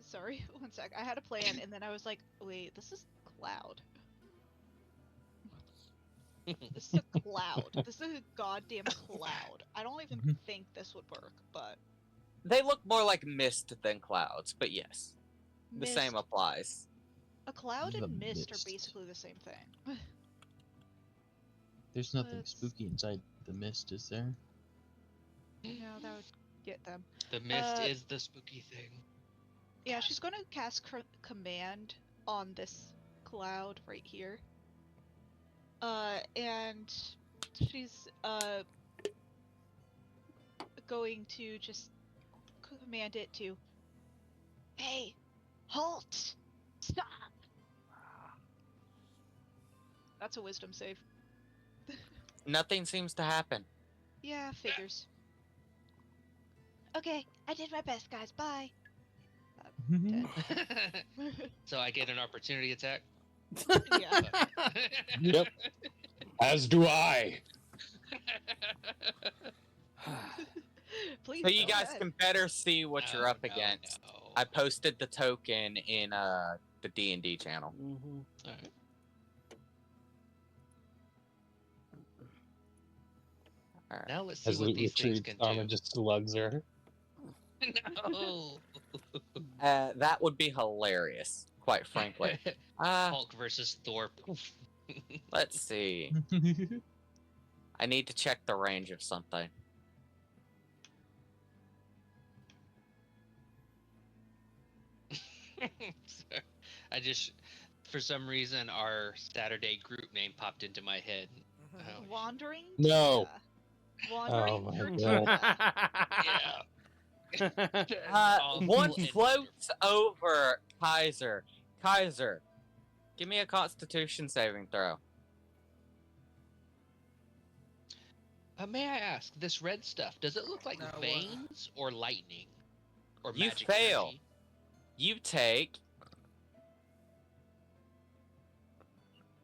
Speaker 1: Sorry, one sec. I had a plan, and then I was like, wait, this is Cloud. This is a cloud. This is a goddamn cloud. I don't even think this would work, but
Speaker 3: They look more like mist than clouds, but yes. The
Speaker 1: mist,
Speaker 3: same applies.
Speaker 1: a cloud
Speaker 2: The
Speaker 1: and mist
Speaker 2: mist.
Speaker 1: are basically the same thing.
Speaker 2: There's nothing
Speaker 1: Let's-
Speaker 2: spooky inside the mist, is there?
Speaker 1: No, that would get them.
Speaker 5: The mist
Speaker 1: Uh,
Speaker 5: is the spooky thing.
Speaker 1: Yeah, she's gonna cast command on this cloud right here. And she's going to just command it to, hey, halt, stop.
Speaker 9: That's a wisdom save.
Speaker 3: Nothing seems to happen.
Speaker 9: Yeah, figures.
Speaker 1: Okay, I did my best, guys. Bye.
Speaker 9: Dead.
Speaker 5: So I get an opportunity attack.
Speaker 9: Yeah.
Speaker 7: Yep. As do I.
Speaker 9: Please.
Speaker 3: So you
Speaker 9: go
Speaker 3: guys
Speaker 9: ahead.
Speaker 3: can better see what you're
Speaker 5: Oh,
Speaker 3: up
Speaker 5: no,
Speaker 3: against.
Speaker 5: no.
Speaker 3: I posted the token in the D&D channel.
Speaker 4: Mm-hmm.
Speaker 5: All right.
Speaker 3: All right.
Speaker 5: Now let's see
Speaker 7: As
Speaker 5: what
Speaker 7: Loot
Speaker 5: these things
Speaker 7: retreats,
Speaker 5: can
Speaker 7: Armin
Speaker 5: do.
Speaker 7: just slugs her.
Speaker 5: No.
Speaker 3: That would be hilarious, quite frankly.
Speaker 5: Hulk versus Thor. Poof.
Speaker 3: Let's see. I need to check the range of something.
Speaker 5: Sorry. I just, for some reason, our Saturday group name popped into my head. Oh,
Speaker 9: Wandering.
Speaker 7: No.
Speaker 9: Wandering.
Speaker 7: Oh my
Speaker 9: Virginia.
Speaker 5: yeah.
Speaker 3: One
Speaker 5: Awful and
Speaker 3: floats over Kaiser. Kaiser, give me a Constitution saving throw.
Speaker 5: May I ask, this red stuff, does it look like
Speaker 8: No,
Speaker 5: veins or lightning? Or
Speaker 3: You
Speaker 5: magic
Speaker 3: fail.
Speaker 5: energy?
Speaker 3: You take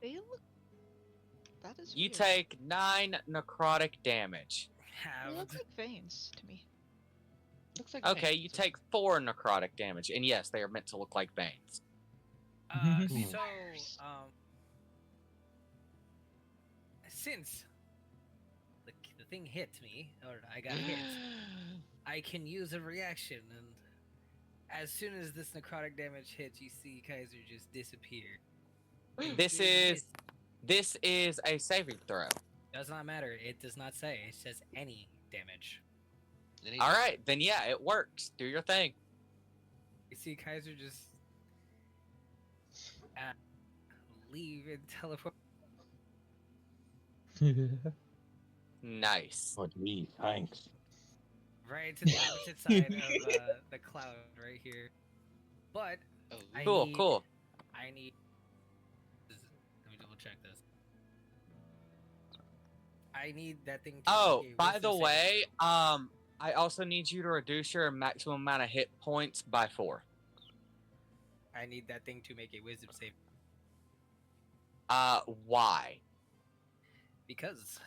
Speaker 9: They look. That is.
Speaker 3: you
Speaker 9: weird.
Speaker 3: take 9 necrotic damage.
Speaker 9: They look
Speaker 8: Halved.
Speaker 9: like veins to me.
Speaker 5: Looks like
Speaker 3: Okay,
Speaker 5: veins.
Speaker 3: you take 4 necrotic damage, and yes, they are meant to look like veins.
Speaker 8: So, since the thing hit me, or I got hit, I can use a reaction, and as soon as this necrotic damage hits, you see Kaiser just disappear.
Speaker 3: This is a saving throw.
Speaker 8: Does not matter. It does not say. It says any damage.
Speaker 3: All right, then yeah, it works. Do your thing.
Speaker 8: You see Kaiser just leave and teleport.
Speaker 3: Nice.
Speaker 7: What me? Thanks.
Speaker 8: Right to the opposite side of the cloud right here. But
Speaker 5: Oh,
Speaker 8: I
Speaker 3: Cool,
Speaker 8: need,
Speaker 3: cool.
Speaker 8: I need. Let me double check this. I need that thing. To
Speaker 3: Oh,
Speaker 8: be a
Speaker 3: by
Speaker 8: wisdom
Speaker 3: the
Speaker 8: saving
Speaker 3: way,
Speaker 8: throw.
Speaker 3: I also need you to reduce your maximum amount of hit points by 4.
Speaker 8: I need that thing to make a wisdom save
Speaker 3: Why?
Speaker 8: because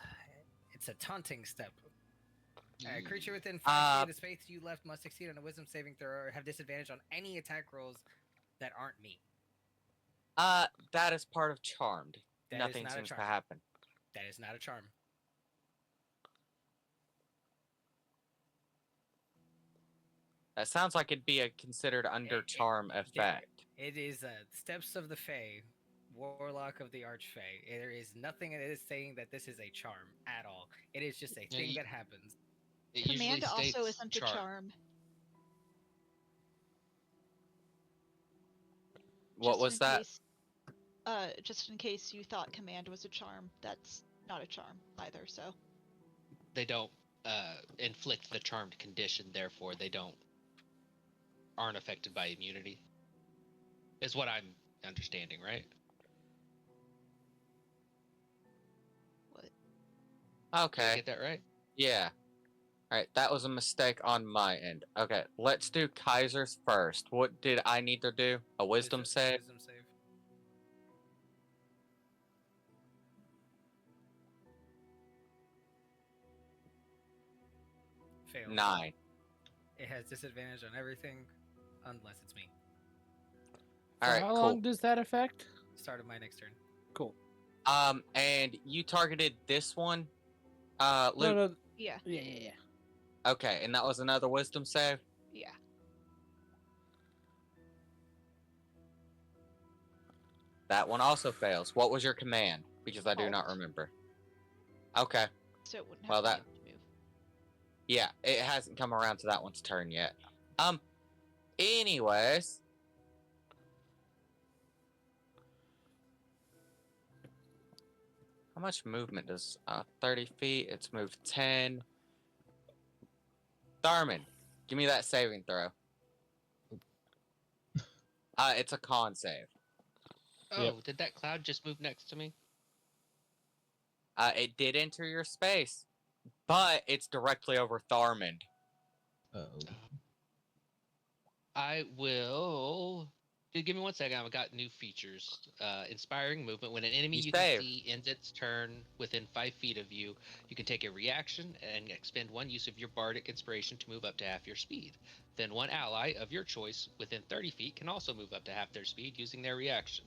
Speaker 8: it's a taunting step. A creature within 5 feet of the space you left must succeed on a wisdom saving throw or have disadvantage on any attack rolls that aren't me.
Speaker 3: That is part of Charmed.
Speaker 8: That is
Speaker 3: Nothing
Speaker 8: not a
Speaker 3: seems to
Speaker 8: charm.
Speaker 3: happen.
Speaker 8: That is not a charm.
Speaker 3: That sounds like it'd be a considered under charm effect.
Speaker 8: It is Steps of the Fae, Warlock of the Archfey. There is nothing that is saying that this is a charm at all. It is just a thing that happens.
Speaker 5: It usually
Speaker 9: Command also
Speaker 5: states
Speaker 9: isn't a charm.
Speaker 3: What
Speaker 9: Just
Speaker 3: was
Speaker 9: in
Speaker 3: that?
Speaker 9: Case, just in case you thought command was a charm, that's not a charm either. So
Speaker 5: They don't inflict the charmed condition, therefore they aren't affected by immunity. Is what I'm understanding, right?
Speaker 9: what?
Speaker 5: Did I
Speaker 3: Okay.
Speaker 5: get that right?
Speaker 3: Yeah. Alright, that was a mistake on my end. Okay, let's do Kaiser's first. What did I need to do? A wisdom save?
Speaker 8: Wisdom save. Fail.
Speaker 3: 9.
Speaker 8: It has disadvantage on everything, unless it's me.
Speaker 3: Alright,
Speaker 4: How
Speaker 3: cool.
Speaker 4: long does that affect?
Speaker 8: Start of my next turn.
Speaker 4: Cool.
Speaker 3: And you targeted this one,
Speaker 4: No,
Speaker 3: Luke?
Speaker 4: no.
Speaker 9: Yeah,
Speaker 4: Yeah.
Speaker 3: Okay, and that was another wisdom save?
Speaker 9: yeah.
Speaker 3: That one also fails. What was your command? Because I do not
Speaker 9: Halt.
Speaker 3: remember. Okay.
Speaker 9: So it wouldn't have
Speaker 3: Well,
Speaker 9: to
Speaker 3: that-
Speaker 9: move.
Speaker 3: Yeah, it hasn't come around to that one's turn yet. Anyways. How much movement does 30 feet? It's moved 10. Tharman, give me that saving throw. It's a con save.
Speaker 5: Oh,
Speaker 7: Yep.
Speaker 5: did that cloud just move next to me?
Speaker 3: It did enter your space, but it's directly over Tharmand.
Speaker 2: Oh.
Speaker 5: I will. Give me 1 second. I've got new features. Inspiring movement. When an enemy you can
Speaker 3: save.
Speaker 5: see ends its turn within 5 feet of you, you can take a reaction and expend 1 use of your bardic inspiration to move up to half your speed. Then 1 ally of your choice within 30 feet can also move up to half their speed using their reaction.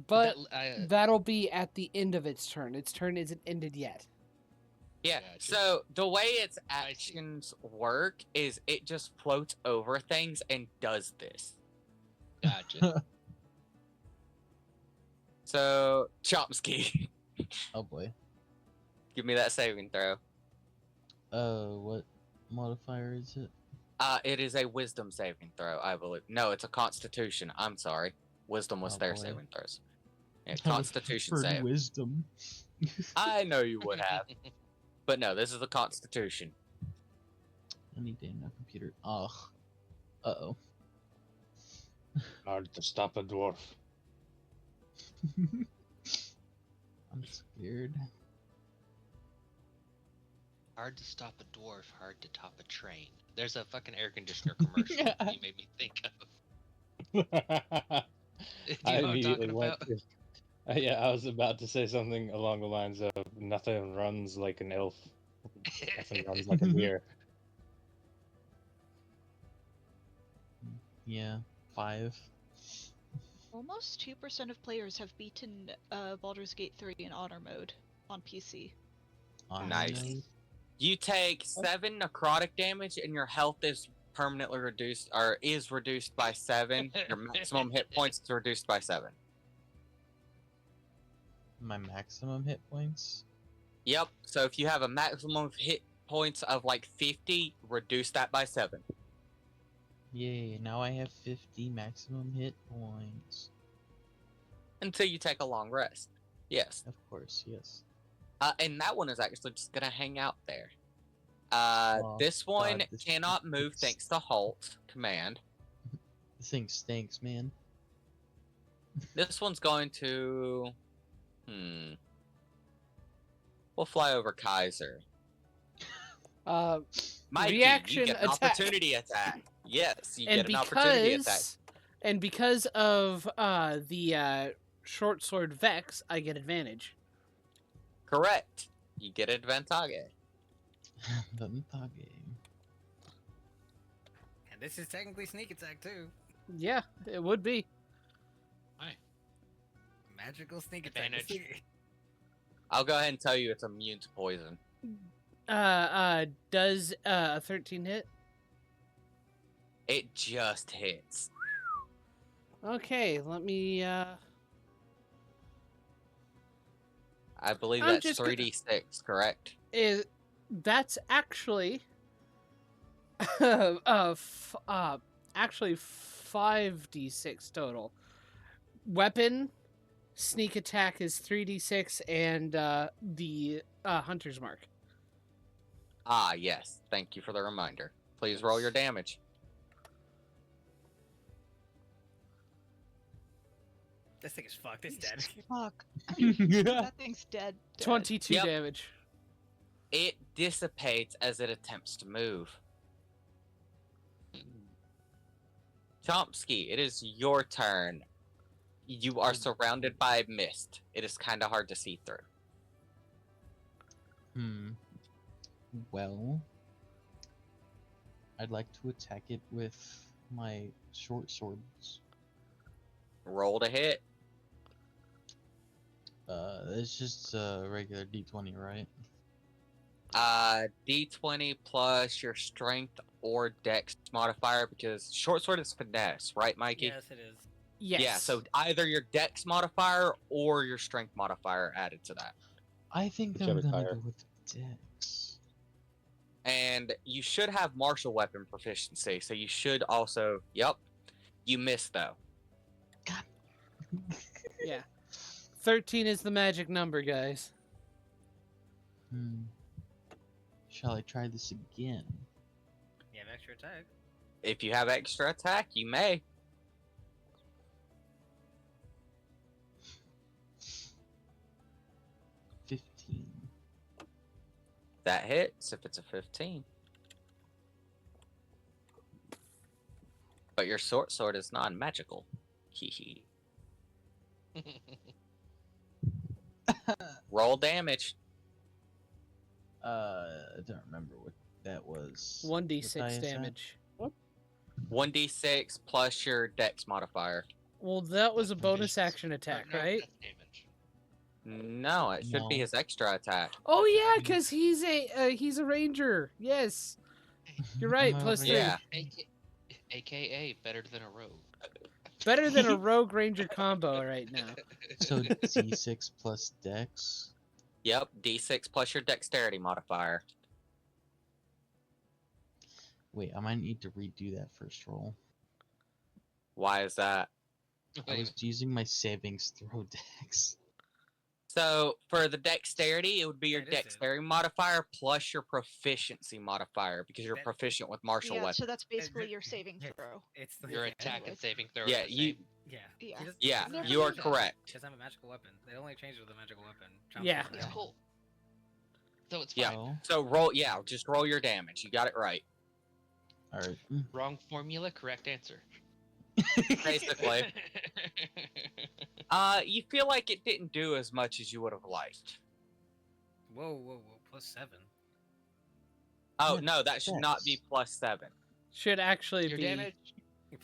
Speaker 4: But
Speaker 5: That,
Speaker 4: that'll be at the end of its turn. Its turn isn't ended yet.
Speaker 3: Yeah,
Speaker 5: Gotcha.
Speaker 3: so the way its
Speaker 5: I see.
Speaker 3: actions work is it just floats over things and does this.
Speaker 5: Gotcha.
Speaker 3: So, Chomsky,
Speaker 2: Oh boy.
Speaker 3: give me that saving throw.
Speaker 2: What modifier is it?
Speaker 3: It is a wisdom saving throw, I believe. No, it's a constitution. I'm sorry. Wisdom was
Speaker 2: Oh,
Speaker 3: their
Speaker 2: boy.
Speaker 3: saving throws. Yeah,
Speaker 2: I would
Speaker 3: constitution
Speaker 2: prefer
Speaker 3: save.
Speaker 2: Wisdom.
Speaker 3: I know you would have. But no, this is a constitution.
Speaker 2: Any damn no computer. Ugh. Uh-oh.
Speaker 7: Hard to stop a dwarf.
Speaker 2: I'm scared.
Speaker 5: Hard to stop a dwarf, hard to top a train. There's a fucking air conditioner commercial
Speaker 2: Yeah.
Speaker 5: you made me think of. Do you
Speaker 7: I
Speaker 5: know what I'm
Speaker 7: immediately
Speaker 5: talking
Speaker 7: went.
Speaker 5: about?
Speaker 7: Yeah, I was about to say something along the lines of "Nothing runs like an elf. Nothing runs like a deer."
Speaker 2: Yeah. 5.
Speaker 9: Almost 2% of players have beaten Baldur's Gate 3 in honor mode on PC.
Speaker 3: Nice.
Speaker 2: Honor
Speaker 3: You take 7 necrotic damage and your health is permanently reduced, or is reduced by 7. Your maximum hit points is reduced by 7.
Speaker 2: My maximum hit points?
Speaker 3: Yep, so if you have a maximum of hit points of like 50, reduce that by 7.
Speaker 2: Yay, now I have 50 maximum hit points.
Speaker 3: Until you take a long rest. Yes.
Speaker 2: Of course, yes.
Speaker 3: And that one is actually just gonna hang out there.
Speaker 2: Oh,
Speaker 3: This one
Speaker 2: God, this
Speaker 3: cannot
Speaker 2: thing
Speaker 3: move
Speaker 2: stinks.
Speaker 3: thanks to Halt command.
Speaker 2: This thing stinks, man.
Speaker 3: This one's going to... We'll fly over Kaiser. Mikey,
Speaker 4: Reaction
Speaker 3: you get an
Speaker 4: attack.
Speaker 3: opportunity attack. Yes, you
Speaker 4: And
Speaker 3: get an opportunity attack.
Speaker 4: because of the short sword Vex, I get advantage.
Speaker 3: Correct. You get advantage.
Speaker 2: Vantage.
Speaker 8: And this is technically sneak attack too.
Speaker 4: Yeah, it would be.
Speaker 8: Magical sneak attack.
Speaker 5: Advantage.
Speaker 3: I'll go ahead and tell you it's immune to poison.
Speaker 4: Does a 13 hit?
Speaker 3: It just hits.
Speaker 4: Okay, let me
Speaker 3: I believe
Speaker 4: I'm
Speaker 3: that's
Speaker 4: just gonna-
Speaker 3: 3d6, correct?
Speaker 4: that's actually actually 5d6 total. Weapon sneak attack is 3d6 and the hunter's mark.
Speaker 3: Ah, yes. Thank you for the reminder. Please roll your damage.
Speaker 8: This thing is fucked. It's dead.
Speaker 9: Fuck. That thing's dead.
Speaker 4: 22
Speaker 3: Yep.
Speaker 4: damage.
Speaker 3: It dissipates as it attempts to move. Chomsky, it is your turn. You are surrounded by mist. It is kind of hard to see through.
Speaker 2: Well, I'd like to attack it with my short swords.
Speaker 3: Roll to hit.
Speaker 2: It's just a regular D20, right?
Speaker 3: D20 plus your strength or dex modifier, because short sword is finesse, right, Mikey?
Speaker 8: Yes, it is.
Speaker 4: Yes.
Speaker 3: Yeah, so either your dex modifier or your strength modifier added to that.
Speaker 2: I think I'm
Speaker 7: Whichever's
Speaker 2: gonna
Speaker 7: higher.
Speaker 2: go with Dex.
Speaker 3: And you should have martial weapon proficiency, so you should also... Yep. You missed, though.
Speaker 4: Yeah. 13 is the magic number, guys.
Speaker 2: Shall I try this again?
Speaker 8: You have extra attack.
Speaker 3: If you have extra attack, you may. That hits if it's a 15. But your short sword is non-magical. Hee Roll damage.
Speaker 2: I don't remember what that was.
Speaker 4: 1d6
Speaker 2: What die is that?
Speaker 4: damage.
Speaker 3: 1d6 plus your dex modifier.
Speaker 4: Well, that was a bonus
Speaker 5: Proficiency.
Speaker 4: action attack,
Speaker 5: No,
Speaker 4: right?
Speaker 5: death damage.
Speaker 3: No, it should be
Speaker 2: No.
Speaker 3: his extra attack.
Speaker 4: Oh yeah, because he's a ranger. Yes, you're right.
Speaker 2: I'm a
Speaker 4: Plus 3.
Speaker 3: Yeah.
Speaker 5: AKA better than a rogue.
Speaker 4: Better than a rogue ranger combo right now.
Speaker 2: So D6 plus Dex.
Speaker 3: Yep, d6 plus your dexterity modifier.
Speaker 2: Wait, I might need to redo that first roll.
Speaker 3: Why is that?
Speaker 2: I was using my savings throw Dex.
Speaker 3: So for the dexterity, it would be your
Speaker 8: That is it.
Speaker 3: dexterity modifier plus your proficiency modifier because you're
Speaker 8: That-
Speaker 3: proficient with martial
Speaker 9: Yeah,
Speaker 3: weapons.
Speaker 9: so that's basically your
Speaker 8: yeah,
Speaker 9: saving
Speaker 8: yeah.
Speaker 9: throw.
Speaker 8: It's the
Speaker 5: Your
Speaker 8: yeah,
Speaker 5: attack and
Speaker 9: anyways.
Speaker 5: saving throw.
Speaker 3: Yeah,
Speaker 5: are the
Speaker 3: you.
Speaker 5: same.
Speaker 8: Yeah.
Speaker 9: Yeah.
Speaker 8: He does-
Speaker 3: Yeah,
Speaker 8: he doesn't
Speaker 3: you are
Speaker 8: have a-
Speaker 3: correct.
Speaker 8: He doesn't have a magical weapon. They only changed with a magical weapon.
Speaker 4: Yeah.
Speaker 8: Chomsky
Speaker 5: That's
Speaker 8: does.
Speaker 5: cool. So it's
Speaker 3: Yeah.
Speaker 5: fine.
Speaker 2: Oh,
Speaker 3: So roll, yeah, just roll your damage. You got it right.
Speaker 2: alright.
Speaker 5: Wrong formula, correct answer.
Speaker 3: Basically, you feel like it didn't do as much as you would have liked.
Speaker 8: Whoa, whoa, whoa! +7.
Speaker 3: Oh
Speaker 2: Yeah,
Speaker 3: no, that should not be +7.
Speaker 4: Should actually
Speaker 5: Your
Speaker 4: be.
Speaker 5: damage,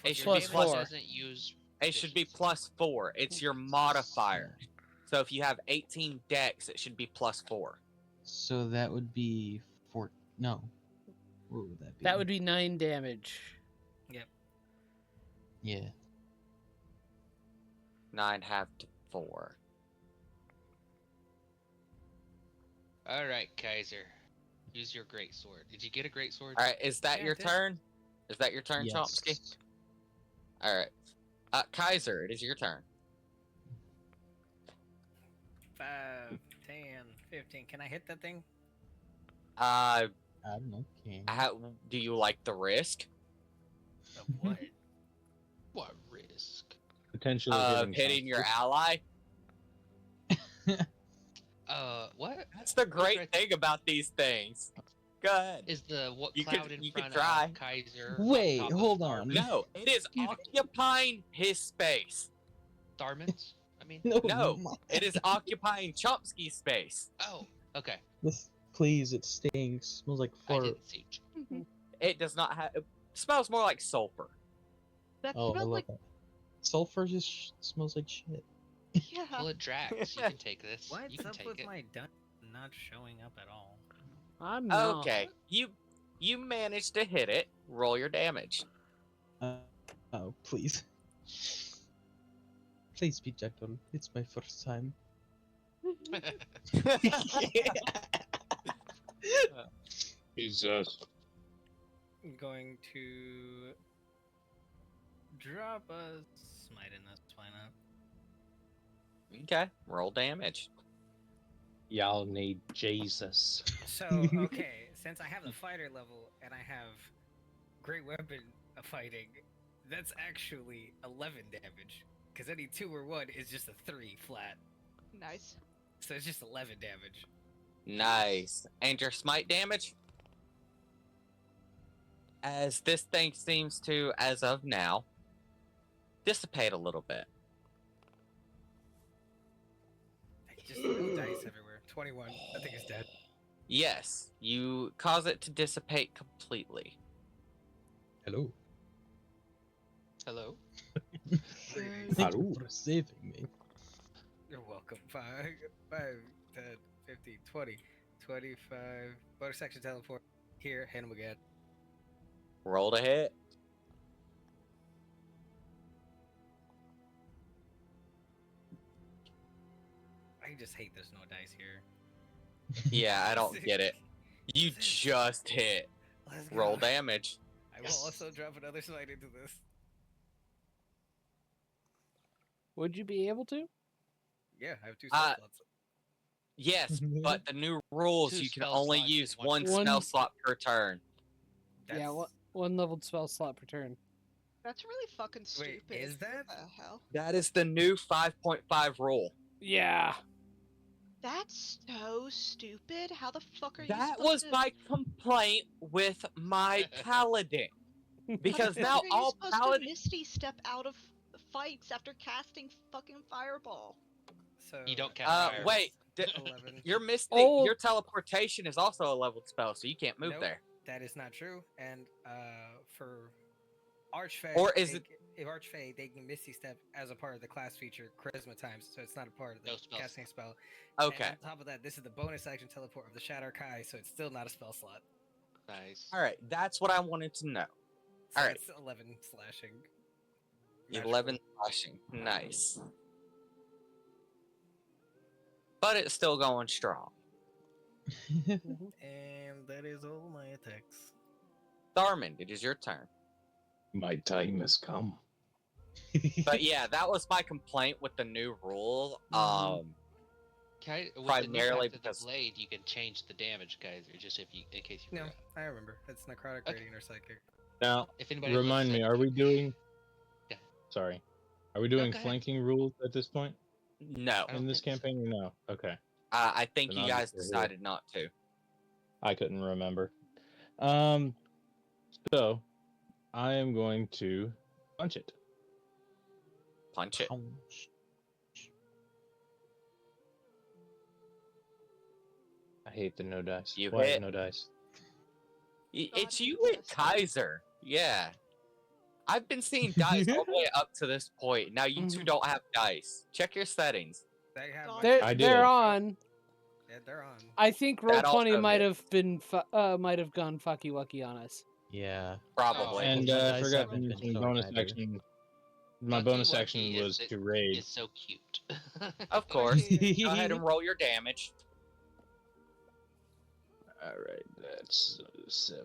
Speaker 3: It should
Speaker 4: Plus
Speaker 3: be
Speaker 5: damage
Speaker 4: 4.
Speaker 5: doesn't use.
Speaker 3: It should be
Speaker 5: proficiency.
Speaker 3: +4. It's your modifier. So if you have 18 dex, it should be +4.
Speaker 2: So that would be 4. No. What would that be?
Speaker 4: That would be 9 damage.
Speaker 2: Yeah.
Speaker 3: 9 half to 4.
Speaker 5: All right, Kaiser. Use your great sword. Did you get a great sword?
Speaker 3: All right, is that
Speaker 8: Yeah,
Speaker 3: your
Speaker 8: I did.
Speaker 3: turn? Is that your turn,
Speaker 2: Yes.
Speaker 3: Chomsky? All right, Kaiser, it is your turn.
Speaker 8: 5, 10, 15. Can I hit that thing?
Speaker 3: Uh,
Speaker 2: I don't know. Okay.
Speaker 3: how, do you like the risk
Speaker 8: Of what?
Speaker 5: What risk?
Speaker 7: Potentially
Speaker 3: of hitting your ally?
Speaker 5: What?
Speaker 3: That's the
Speaker 5: What's
Speaker 3: great
Speaker 5: right-
Speaker 3: thing about these things. Go ahead.
Speaker 5: Is the what
Speaker 3: You
Speaker 5: cloud
Speaker 3: could-
Speaker 5: in
Speaker 3: you could
Speaker 5: front
Speaker 3: try.
Speaker 5: of Kaiser? on
Speaker 2: Wait,
Speaker 5: top of
Speaker 2: hold on.
Speaker 3: No, it is occupying his space.
Speaker 5: Starman's? I mean,
Speaker 3: No.
Speaker 2: my-
Speaker 3: It is occupying Chomsky's space.
Speaker 5: oh, okay.
Speaker 2: This, please, it stinks. Smells like
Speaker 5: I
Speaker 2: fart.
Speaker 5: didn't see.
Speaker 3: It does not have. It smells more like sulfur.
Speaker 9: That
Speaker 2: Oh, I
Speaker 9: smells
Speaker 2: love
Speaker 9: like
Speaker 2: that. Sulfur just smells like shit.
Speaker 9: yeah.
Speaker 5: Well, it Drax. You can take this.
Speaker 8: What's
Speaker 5: You can
Speaker 8: up
Speaker 5: take
Speaker 8: with
Speaker 5: it.
Speaker 8: my dun not showing up at all?
Speaker 4: I'm not.
Speaker 3: Okay, you managed to hit it. Roll your damage.
Speaker 2: Oh, please. Please be gentle. It's my first time.
Speaker 10: Jesus.
Speaker 8: I'm going to drop a smite in this. Why not?
Speaker 3: Okay, roll damage.
Speaker 7: Y'all need Jesus.
Speaker 8: So, okay, since I have the fighter level and I have great weapon fighting, that's actually 11 damage. Because any 2 or 1 is just a 3 flat.
Speaker 9: Nice.
Speaker 8: So it's just 11 damage.
Speaker 3: Nice. And your smite damage? As this thing seems to, as of now, dissipate a little bit.
Speaker 8: Just no dice everywhere. 21. I think it's dead.
Speaker 3: Yes, you cause it to dissipate completely.
Speaker 2: Hello.
Speaker 5: Hello.
Speaker 2: Thank you for saving me.
Speaker 8: You're welcome. 5, 10, 15, 20, 25. Bonus action teleport. Here, hit him again.
Speaker 3: Roll to hit.
Speaker 8: I just hate there's no dice here.
Speaker 3: Yeah, I don't get it. You just hit.
Speaker 8: Let's
Speaker 3: Roll
Speaker 8: go.
Speaker 3: damage.
Speaker 8: I will also drop another smite into this.
Speaker 4: Would you be able to?
Speaker 8: Yeah, I have 2
Speaker 3: Uh,
Speaker 8: spell slots.
Speaker 3: Yes, but the new rules,
Speaker 5: 2
Speaker 3: you can
Speaker 5: spell
Speaker 3: only
Speaker 5: slots
Speaker 3: use
Speaker 5: in one
Speaker 3: one
Speaker 4: turn.
Speaker 3: spell slot per turn.
Speaker 4: Yeah,
Speaker 8: That's-
Speaker 4: one leveled spell slot per turn.
Speaker 9: That's really fucking
Speaker 8: Wait,
Speaker 9: stupid.
Speaker 8: is that?
Speaker 9: What the hell?
Speaker 3: That is the new 5.5 rule.
Speaker 4: Yeah.
Speaker 9: That's so stupid. How the fuck are you
Speaker 3: That
Speaker 9: supposed
Speaker 3: was
Speaker 9: to...
Speaker 3: my complaint with my paladin. Because
Speaker 9: How the
Speaker 3: now
Speaker 9: fuck are you
Speaker 3: all
Speaker 9: supposed to
Speaker 3: paladins.
Speaker 9: Misty step out of fights after casting fucking fireball?
Speaker 8: So
Speaker 5: You don't cast fire.
Speaker 3: Wait.
Speaker 8: 11.
Speaker 3: Your mystic,
Speaker 4: Oh.
Speaker 3: your teleportation is also a leveled spell, so you can't move
Speaker 8: Nope.
Speaker 3: there.
Speaker 8: That is not true. And for Archfey,
Speaker 3: Or is it-
Speaker 8: if Archfey, they can Misty Step as a part of the class feature Charisma times, so it's not a part of the
Speaker 5: No spell
Speaker 8: casting spell.
Speaker 3: Okay.
Speaker 8: And on top of that, this is the bonus action teleport of the Shatter Kai, so it's still not a spell slot.
Speaker 5: Nice.
Speaker 3: All right, that's what I wanted to know.
Speaker 8: So
Speaker 3: All right.
Speaker 8: it's 11 slashing.
Speaker 3: 11 slashing. Nice. But it's still going strong.
Speaker 8: And that is all my attacks.
Speaker 3: Tharmand, it is your turn.
Speaker 7: My time has come.
Speaker 3: But yeah, that was my complaint with the new rule.
Speaker 5: Okay, with
Speaker 3: Primarily
Speaker 5: the new
Speaker 3: because-
Speaker 5: the blade, you can change the damage, guys, or just if you, in case you
Speaker 8: No,
Speaker 5: forgot.
Speaker 8: I remember. It's necrotic,
Speaker 5: Okay.
Speaker 8: radiant, or psychic.
Speaker 7: Now,
Speaker 5: If anybody
Speaker 7: remind
Speaker 5: looks
Speaker 7: me,
Speaker 5: at-
Speaker 7: are we doing...
Speaker 5: Yeah.
Speaker 7: Sorry. Are we doing
Speaker 5: go ahead.
Speaker 7: flanking rules at this point
Speaker 3: No.
Speaker 5: I don't
Speaker 7: in this
Speaker 5: think so.
Speaker 7: campaign or no? Okay.
Speaker 3: I think
Speaker 7: Then
Speaker 3: you
Speaker 7: I'll
Speaker 3: guys
Speaker 7: just go here.
Speaker 3: decided not to.
Speaker 7: I couldn't remember. So I am going to punch it.
Speaker 3: Punch it.
Speaker 7: I hate the no dice.
Speaker 3: You
Speaker 7: Why
Speaker 3: hit.
Speaker 7: no dice?
Speaker 3: It's
Speaker 9: God
Speaker 3: you
Speaker 9: hates
Speaker 3: and
Speaker 9: us.
Speaker 3: Kaiser. Yeah. I've been seeing dice all the way up to this point. Now you two don't have dice. Check your settings.
Speaker 8: They have
Speaker 9: God.
Speaker 8: my-
Speaker 7: I did.
Speaker 4: They're on.
Speaker 8: Yeah, they're on.
Speaker 4: I think roll
Speaker 3: That
Speaker 4: 20
Speaker 3: also
Speaker 4: might
Speaker 3: hit.
Speaker 4: have been might have gone fucky wucky on us.
Speaker 2: Yeah.
Speaker 3: Probably.
Speaker 5: Oh,
Speaker 7: And
Speaker 2: My
Speaker 7: I
Speaker 2: dice
Speaker 7: forgot to
Speaker 2: haven't been
Speaker 7: mention
Speaker 2: so
Speaker 7: bonus
Speaker 2: bad, dude.
Speaker 7: action. My
Speaker 5: Lucky
Speaker 7: bonus
Speaker 5: Wucky
Speaker 7: action
Speaker 5: is
Speaker 7: was
Speaker 5: the-
Speaker 7: to raid.
Speaker 5: It's so cute.
Speaker 3: Of course.
Speaker 9: Okay.
Speaker 3: Go ahead and roll your damage.
Speaker 7: Alright, that's 7.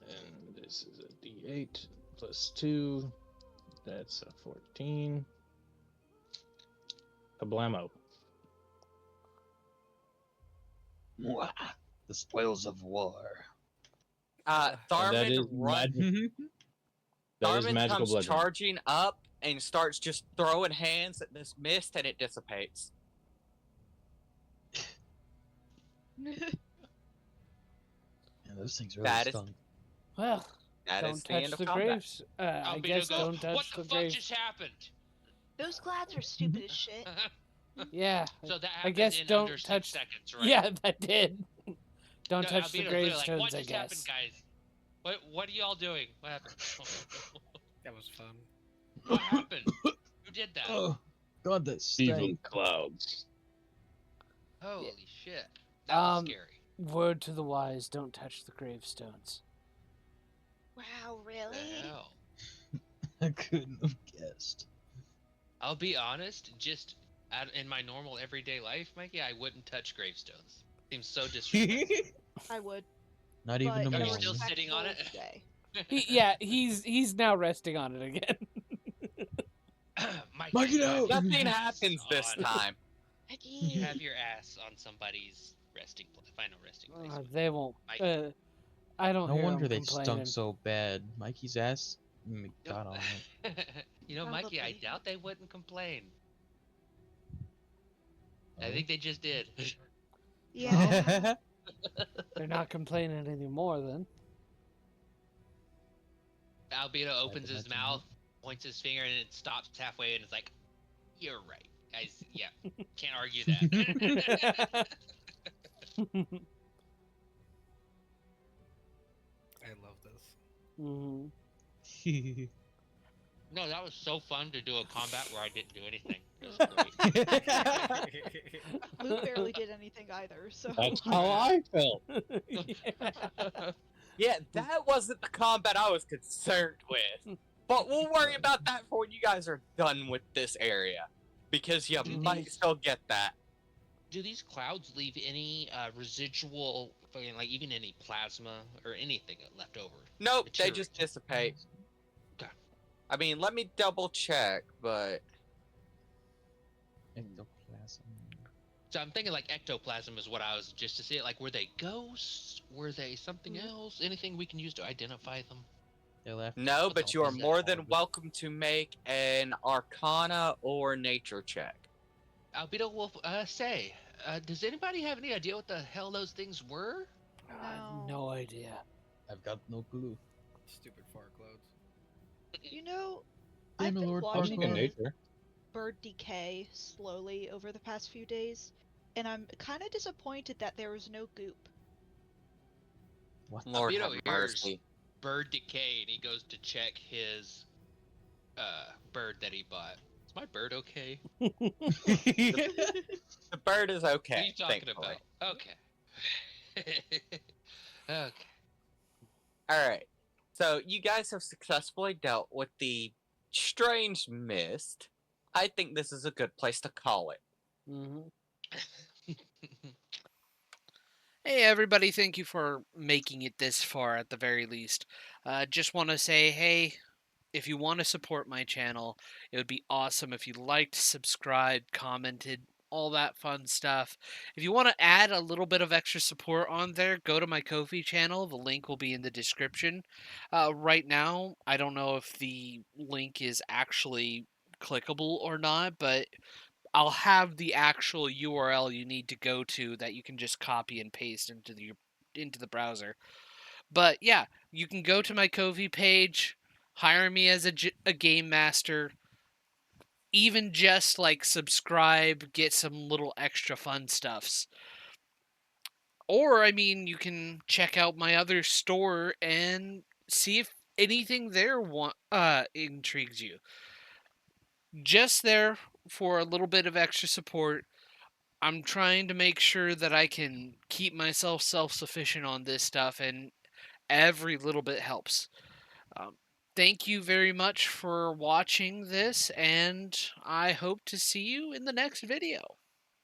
Speaker 7: And this is a d8 plus 2. That's a 14. Kablamo.
Speaker 6: Mwah. The spoils of war.
Speaker 7: And that
Speaker 3: Tharmand
Speaker 7: is
Speaker 3: run.
Speaker 7: That is
Speaker 3: Tharmand
Speaker 7: magical
Speaker 3: comes
Speaker 7: bludgeoning.
Speaker 3: charging up and starts just throwing hands at this mist, and it dissipates.
Speaker 2: Yeah, those things really
Speaker 3: That is-
Speaker 2: stunk.
Speaker 4: Well,
Speaker 3: That is
Speaker 4: don't
Speaker 3: the end
Speaker 4: touch
Speaker 3: of
Speaker 4: the
Speaker 3: combat.
Speaker 4: graves. I
Speaker 5: Albino
Speaker 4: guess
Speaker 5: goes,
Speaker 4: don't touch
Speaker 5: what
Speaker 4: the
Speaker 5: the fuck
Speaker 4: graves.
Speaker 5: just happened?
Speaker 9: Those glads are stupid as shit.
Speaker 4: Yeah.
Speaker 5: So that
Speaker 4: I
Speaker 5: happened
Speaker 4: guess
Speaker 5: in
Speaker 4: don't
Speaker 5: under 6
Speaker 4: touch.
Speaker 5: seconds, right?
Speaker 4: Yeah, that did. Don't
Speaker 5: No,
Speaker 4: touch the
Speaker 5: Albino's literally like,
Speaker 4: gravestones.
Speaker 5: what
Speaker 4: I
Speaker 5: just happened,
Speaker 4: guess.
Speaker 5: guys? What are y'all doing? What happened?
Speaker 8: That was fun.
Speaker 5: What happened? Who did that?
Speaker 2: Oh, God, that
Speaker 7: Evil
Speaker 2: stank.
Speaker 7: clouds.
Speaker 5: Holy shit. That was scary.
Speaker 4: Word to the wise: don't touch the gravestones.
Speaker 9: Wow,
Speaker 5: The
Speaker 9: really?
Speaker 5: hell?
Speaker 2: I couldn't have guessed.
Speaker 5: I'll be honest, just in my normal everyday life, Mikey, I wouldn't touch gravestones. Seems so disrespectful.
Speaker 9: I would.
Speaker 2: Not
Speaker 9: But
Speaker 2: even a
Speaker 9: in
Speaker 5: You're
Speaker 9: a
Speaker 2: morning.
Speaker 5: still sitting on it?
Speaker 9: respectful way.
Speaker 4: Yeah, he's now resting on it again.
Speaker 5: Mikey,
Speaker 2: Mark it
Speaker 5: you have
Speaker 2: out!
Speaker 5: your
Speaker 3: Nothing
Speaker 5: ass
Speaker 3: happens this
Speaker 5: on-
Speaker 3: time.
Speaker 5: You have your ass on somebody's final resting place.
Speaker 4: They won't.
Speaker 5: Mike.
Speaker 4: I don't.
Speaker 2: No
Speaker 4: hear
Speaker 2: wonder
Speaker 4: 'em
Speaker 2: they
Speaker 4: complaining.
Speaker 2: stunk so bad. Mikey's ass got on it.
Speaker 5: You know, Mikey, I
Speaker 9: Probably.
Speaker 5: doubt they wouldn't complain. I think they just did.
Speaker 9: Yeah.
Speaker 4: They're not complaining anymore. Then.
Speaker 5: Albino opens his
Speaker 2: imagine
Speaker 5: mouth, points his finger, and it stops halfway, and it's like, "You're right, guys. Yeah, can't argue that."
Speaker 8: I love this.
Speaker 4: hmm
Speaker 5: No, that was so fun to do a combat where I didn't do anything. It was great.
Speaker 9: Luke barely did anything either, so.
Speaker 7: That's how I felt.
Speaker 3: Yeah, that wasn't the combat I was concerned with. But we'll worry about that for when you guys are done with this area. Because you
Speaker 5: Do
Speaker 3: might
Speaker 5: these-
Speaker 3: still get that.
Speaker 5: Do these clouds leave any residual, fucking, like even any plasma or anything left over?
Speaker 3: Nope, they
Speaker 5: Material.
Speaker 3: just dissipate.
Speaker 5: Okay.
Speaker 3: I mean, let me double check, but
Speaker 2: Ectoplasm.
Speaker 5: So I'm thinking like ectoplasm is what I was just to see it. Like, were they ghosts? Were they something else? Anything we can use to identify them?
Speaker 2: They left.
Speaker 3: no,
Speaker 5: What
Speaker 3: but
Speaker 5: the
Speaker 3: you
Speaker 5: hell
Speaker 3: are
Speaker 5: is that
Speaker 3: more than
Speaker 2: called?
Speaker 3: welcome to make an Arcana or Nature check.
Speaker 5: Albino will say, Does anybody have any idea what the hell those things were?
Speaker 4: I have no idea.
Speaker 2: I've got no clue.
Speaker 8: Stupid far clouds.
Speaker 9: You know,
Speaker 6: Damn
Speaker 9: I've
Speaker 6: it,
Speaker 9: been
Speaker 6: Lord
Speaker 9: watching
Speaker 2: Look at
Speaker 6: Farquaad.
Speaker 2: nature.
Speaker 9: bird decay slowly over the past few days, and I'm kind of disappointed that there was no goop.
Speaker 2: What?
Speaker 3: Lord
Speaker 5: Vito
Speaker 3: have
Speaker 5: hears
Speaker 3: mercy.
Speaker 5: bird decay and he goes to check his bird that he bought. Is my bird okay?
Speaker 3: The bird is okay.
Speaker 5: What are you talking
Speaker 3: thankfully.
Speaker 5: about? Okay. Okay.
Speaker 3: All right. So you guys have successfully dealt with the strange mist. I think this is a good place to call it.
Speaker 4: Hmm. Hey everybody, thank you for making it this far at the very least. Just want to say, hey, if you want to support my channel, it would be awesome if you liked, subscribed, commented, all that fun stuff. If you want to add a little bit of extra support on there, go to my Ko-fi channel. The link will be in the description. Right now, I don't know if the link is actually clickable or not, but I'll have the actual URL you need to go to that you can just copy and paste into the browser. But yeah, you can go to my Ko-fi page, hire me as a game master, even just like subscribe, get some little extra fun stuffs. Or I mean, you can check out my other store and see if anything there intrigues you. Just there for a little bit of extra support. I'm trying to make sure that I can keep myself self-sufficient on this stuff, and every little bit helps. Um, Thank you very much for watching this, and I hope to see you in the next video.